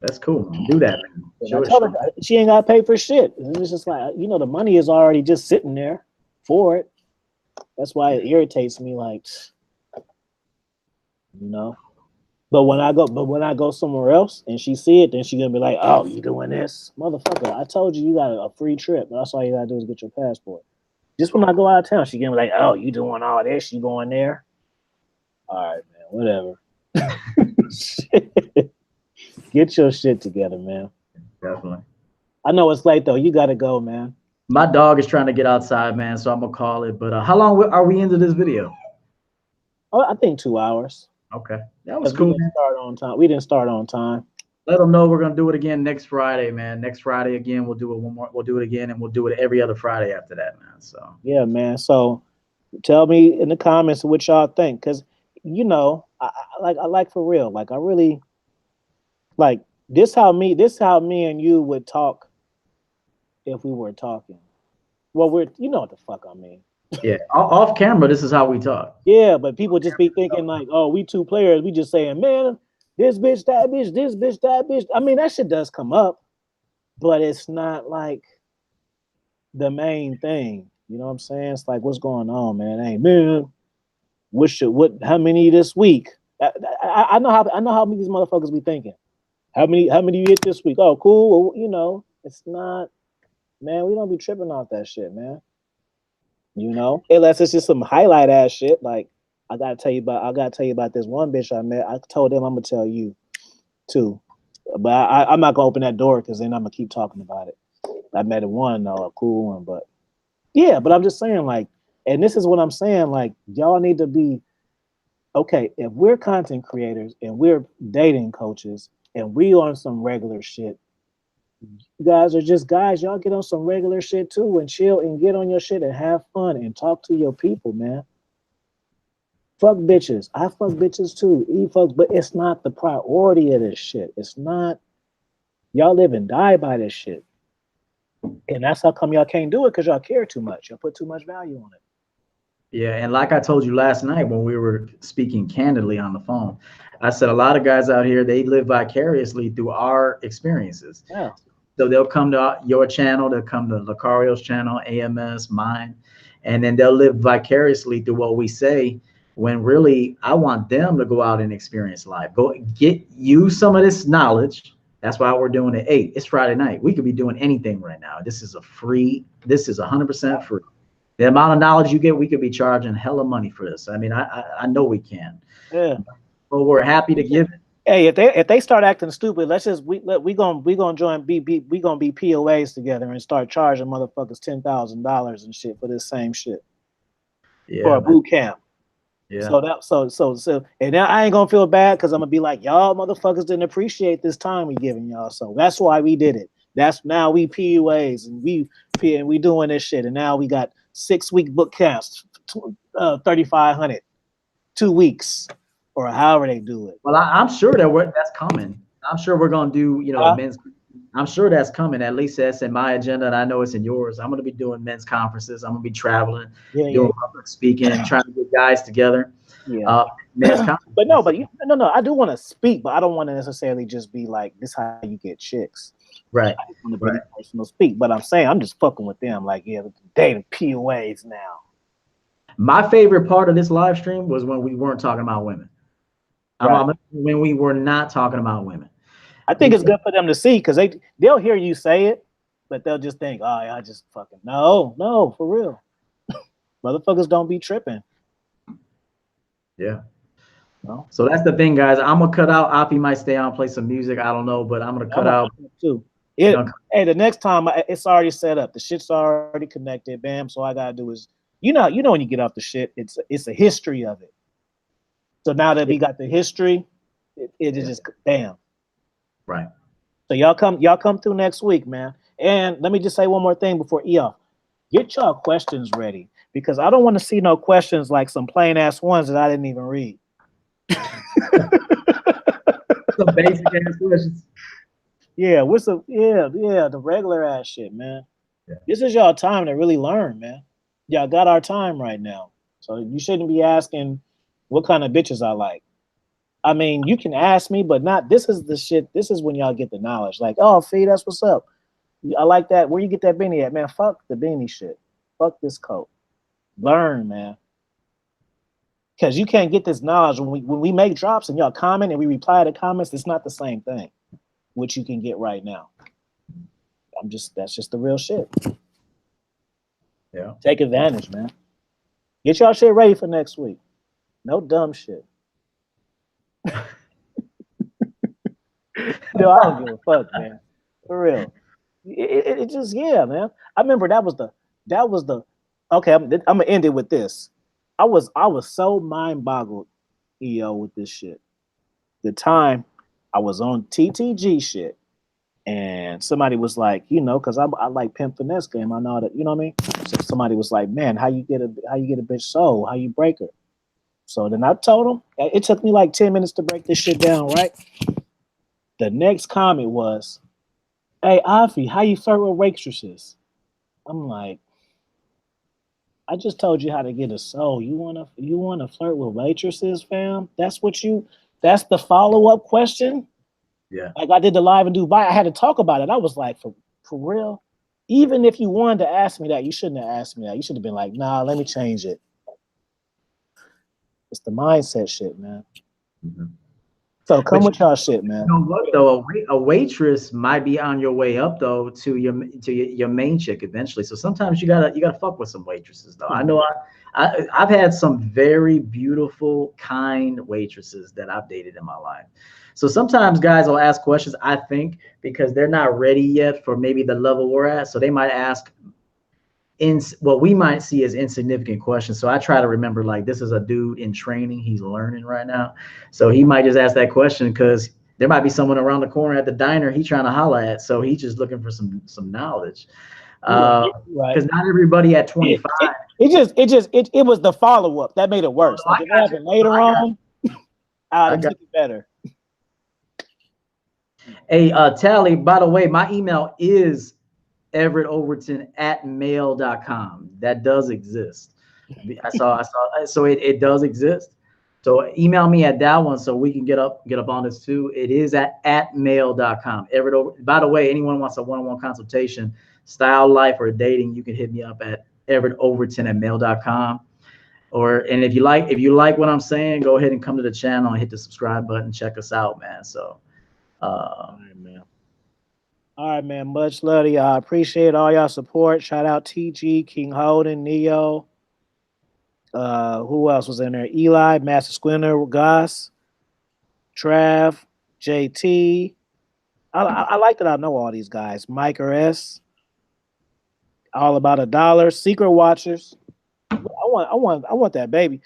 That's cool. Do that. Sure. Her, she ain't got to pay for shit. It's just like, the money is already just sitting there for it. That's why it irritates me. Like, But when I go somewhere else and she see it, then she gonna be like, "Oh, you doing this, motherfucker? I told you got a free trip. That's all you gotta do is get your passport." Just when I go out of town, she gonna be like, "Oh, you doing all this? You going there?" All right, man. Whatever. Get your shit together, man. Definitely. I know it's late though. You gotta go, man. My dog is trying to get outside, man. So I'm gonna call it. But how long are we into this video? Oh, I think 2 hours. Okay, that was cool. We didn't start on time. Let them know we're gonna do it again next Friday, man. Next Friday again, we'll do it one more. We'll do it again, and we'll do it every other Friday after that, man. So yeah, man. So tell me in the comments what y'all think, because I like for real. Like I really like this. How me and you would talk if we were talking. Well, you know what the fuck I mean. Yeah, off camera, this is how we talk. Yeah, but people just be thinking like, oh, we two players. We just saying, man, this bitch, that bitch, this bitch, that bitch. I mean, that shit does come up, but it's not like the main thing. You know what I'm saying? It's like, what's going on, man? Hey, man, how many this week? I know how many these motherfuckers be thinking. How many you hit this week? Oh, cool. Well, it's not, man. We don't be tripping off that shit, man. Unless it's just some highlight ass shit. Like I gotta tell you about this one bitch I met. I told them I'm gonna tell you too, but I'm not gonna open that door because then I'm gonna keep talking about it. I met one, a cool one, but yeah. But I'm just saying, like, and this is what I'm saying, like, y'all need to be okay. If we're content creators and we're dating coaches and we on some regular shit. You guys are just guys. Y'all get on some regular shit too and chill and get on your shit and have fun and talk to your people, man. Fuck bitches. I fuck bitches too. Fucks, but it's not the priority of this shit. It's not. Y'all live and die by this shit. And that's how come y'all can't do it, because y'all care too much. Y'all put too much value on it. Yeah, and like I told you last night when we were speaking candidly on the phone, I said a lot of guys out here, they live vicariously through our experiences. Yeah. So they'll come to your channel, they'll come to Lucario's channel, AMS, mine, and then they'll live vicariously through what we say, when really I want them to go out and experience life. Go use some of this knowledge. That's why we're doing it. Hey, it's Friday night. We could be doing anything right now. This is 100% free. The amount of knowledge you get, we could be charging hella money for this. I mean, I know we can. Yeah. But we're happy to give it. Hey, if they start acting stupid, let's just we gonna join we gonna be POAs together and start charging motherfuckers $10,000 and shit for this same shit. Yeah, for a boot camp. Yeah. So and now I ain't gonna feel bad because I'm gonna be like, y'all motherfuckers didn't appreciate this time we giving y'all. So that's why we did it. That's now we PUAs and we doing this shit. And now we got 6-week boot camps, 3,500, 2 weeks, or however they do it. Well, I'm sure that's coming. I'm sure we're gonna do, men's. I'm sure that's coming. At least that's in my agenda, and I know it's in yours. I'm gonna be doing men's conferences. I'm gonna be traveling, doing public speaking, and trying to get guys together. Yeah. Men's but no, I do want to speak, but I don't want to necessarily just be like, this is how you get chicks. Right. I just want to be personal speak, but I'm saying I'm just fucking with them. Like, yeah, they the PUAs now. My favorite part of this live stream was when we weren't talking about women. Right. When we were not talking about women. I think it's good for them to see, because they'll hear you say it, but they'll just think, oh, I just fucking no, for real. Motherfuckers don't be tripping. Yeah. No. So that's the thing, guys. I'm gonna cut out. Oppie might stay on, play some music. I don't know, but I'm gonna cut out too. Hey, the next time it's already set up. The shit's already connected. Bam. So all I gotta do is, you know when you get off the shit, it's a history of it. So now that we got the history, it is just bam. Right. So y'all come through next week, man. And let me just say one more thing before get y'all questions ready, because I don't want to see no questions like some plain ass ones that I didn't even read. Some basic ass questions. Yeah, the regular ass shit, man. Yeah. This is y'all time to really learn, man. Y'all got our time right now. So you shouldn't be asking what kind of bitches I like. I mean, you can ask me, but not, this is the shit. This is when y'all get the knowledge. Like, oh, Fee, that's what's up. I like that. Where you get that beanie at, man? Fuck the beanie shit. Fuck this coat. Learn, man. Because you can't get this knowledge when we make drops and y'all comment and we reply to comments. It's not the same thing, which you can get right now. That's just the real shit. Yeah. Take advantage, man. Get y'all shit ready for next week. No dumb shit. No, I don't give a fuck, man. For real. It just, yeah, man. I remember that was the okay, I'm gonna end it with this. I was so mind boggled, with this shit. The time I was on TTG shit, and somebody was like, because I like pimp finesse game. I know that, you know what I mean? So somebody was like, man, how you get a bitch soul? How you break her? So then I told him, it took me like 10 minutes to break this shit down, right? The next comment was, hey, Afi, how you flirt with waitresses? I'm like, I just told you how to get a soul. You wanna flirt with waitresses, fam? That's the follow-up question? Yeah. Like I did the live in Dubai, I had to talk about it. I was like, for real? Even if you wanted to ask me that, you shouldn't have asked me that. You should have been like, nah, let me change it. It's the mindset shit, man. Mm-hmm. So come with y'all shit, man. You know what though? A waitress might be on your way up though to your main chick eventually. So sometimes you gotta fuck with some waitresses though. I know I've had some very beautiful, kind waitresses that I've dated in my life. So sometimes guys will ask questions, I think, because they're not ready yet for maybe the level we're at. So they might ask what we might see as insignificant questions. So I try to remember, like, this is a dude in training. He's learning right now. So he might just ask that question because there might be someone around the corner at the diner he's trying to holler at. So he's just looking for some knowledge. Right. Because not everybody at 25. It was the follow-up that made it worse. Like, if it happened later on, I took it better. Hey, Tally, by the way, my email is everettoverton@mail.com. That does exist. I saw. So it does exist. So email me at that one so we can get up on this too. It is at mail.com. By the way, anyone wants a one-on-one consultation, style, life, or dating, you can hit me up at everettoverton@mail.com. And if you like what I'm saying, go ahead and come to the channel and hit the subscribe button. Check us out, man. So all right, man. Much love to y'all. I appreciate all y'all support. Shout out TG, King Holden, Neo. Who else was in there? Eli, Master Squinter, Goss, Trav, JT. I like that I know all these guys. Mike or S. All About $1. Secret Watchers. I want that baby.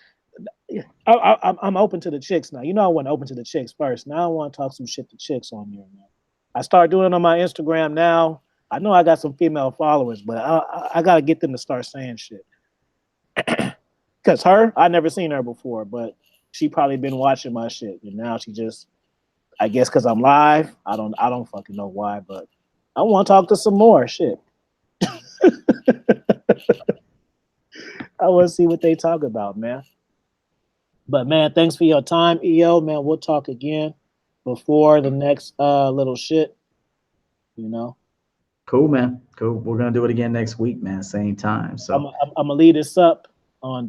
I'm open to the chicks now. You know I wasn't open to the chicks first. Now I want to talk some shit to chicks on there, man. I start doing it on my Instagram now. I know I got some female followers, but I got to get them to start saying shit. Because I never seen her before, but she probably been watching my shit. And now she just, I guess because I'm live, I don't fucking know why, but I want to talk to some more shit. I want to see what they talk about, man. But, man, thanks for your time, EO. Man, we'll talk again before the next little shit, you know. Cool, man. Cool. We're going to do it again next week, man. Same time. So I'm going to leave this up on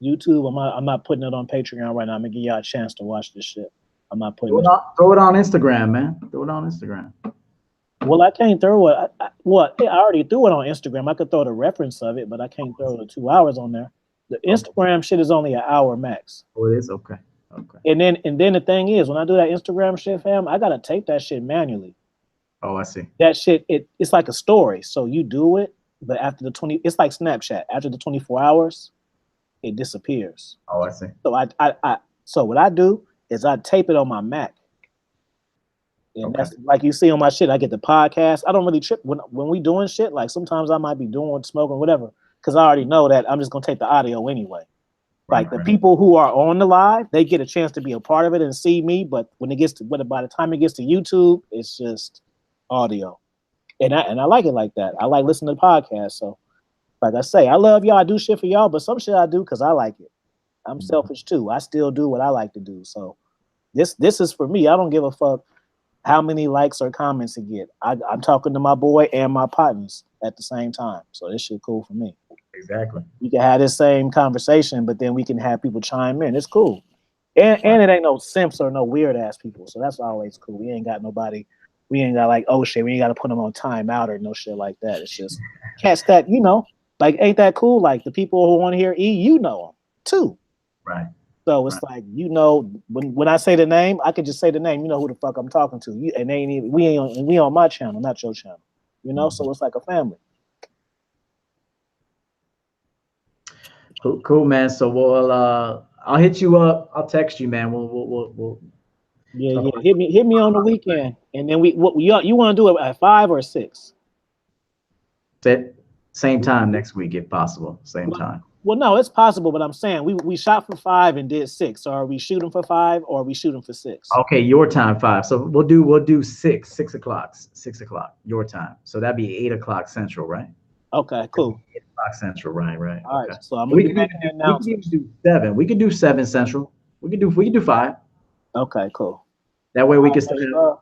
YouTube. I'm not putting it on Patreon right now. I'm going to give y'all a chance to watch this shit. I'm not putting it. Throw it on Instagram, man. Throw it on Instagram. Well, I can't throw it. I already threw it on Instagram. I could throw the reference of it, but I can't throw the 2 hours on there. The Instagram shit is only an hour max. Oh, it is? Okay. Okay. And then the thing is, when I do that Instagram shit, fam, I gotta tape that shit manually. Oh, I see. That shit, it's like a story. So you do it, but after the 20, it's like Snapchat. After the 24 hours, it disappears. Oh, I see. So so what I do is I tape it on my Mac. And that's like you see on my shit. I get the podcast. I don't really trip when we doing shit. Like sometimes I might be doing smoking, whatever, because I already know that I'm just gonna take the audio anyway. Like the people who are on the live, they get a chance to be a part of it and see me. But when it gets to, by the time it gets to YouTube, it's just audio. And I like it like that. I like listening to podcasts. So, like I say, I love y'all. I do shit for y'all, but some shit I do because I like it. I'm selfish too. I still do what I like to do. So this is for me. I don't give a fuck how many likes or comments it get. I'm talking to my boy and my partners at the same time. So this shit cool for me. Exactly. We can have this same conversation, but then we can have people chime in. It's cool. And it ain't no simps or no weird ass people. So that's always cool. We ain't got nobody. We ain't got like, oh shit, we ain't got to put them on timeout or no shit like that. It's just cats that, you know, like, ain't that cool? Like the people who want to hear E, you know them too. Right. So it's like, you know, when I say the name, I can just say the name. You know who the fuck I'm talking to. And they ain't even, we on my channel, not your channel. You know, so it's like a family. Cool, man. So we'll I'll hit you up. I'll text you, man. We'll yeah. Hit me on the weekend, and then you want to do it at 5 or 6? Same time next week, if possible. Same time. Well, no, it's possible, but I'm saying we shot for 5 and did 6. So are we shooting for 5 or are we shooting for 6? Okay, your time 5. So we'll do 6 o'clock your time. So that'd be 8 o'clock Central, right? Okay, cool. 8 o'clock Central, right. All right. Okay. So I'm gonna be making an announcement. We can do 7. We could do 7 Central. We could do 5. Okay, cool. That way we can still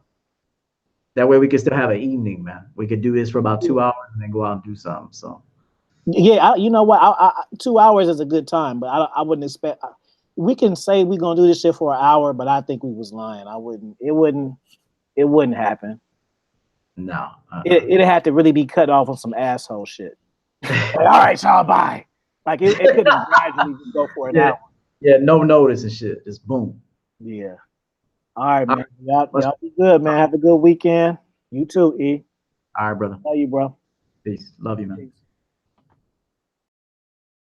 have an evening, man. We could do this for about 2 hours and then go out and do something. So yeah, you know what? 2 hours is a good time, but I wouldn't expect. We can say we're gonna do this shit for an hour, but I think we was lying. It wouldn't happen. No, it'd have to really be cut off on some asshole shit. Like, all right, y'all, bye. Like it couldn't gradually go for an hour. Yeah, no notice and shit. Just boom. Yeah. All right, man. Y'all be good, man. Have a good weekend. You too, E. All right, brother. Love you, bro. Peace. Love you, man. Peace.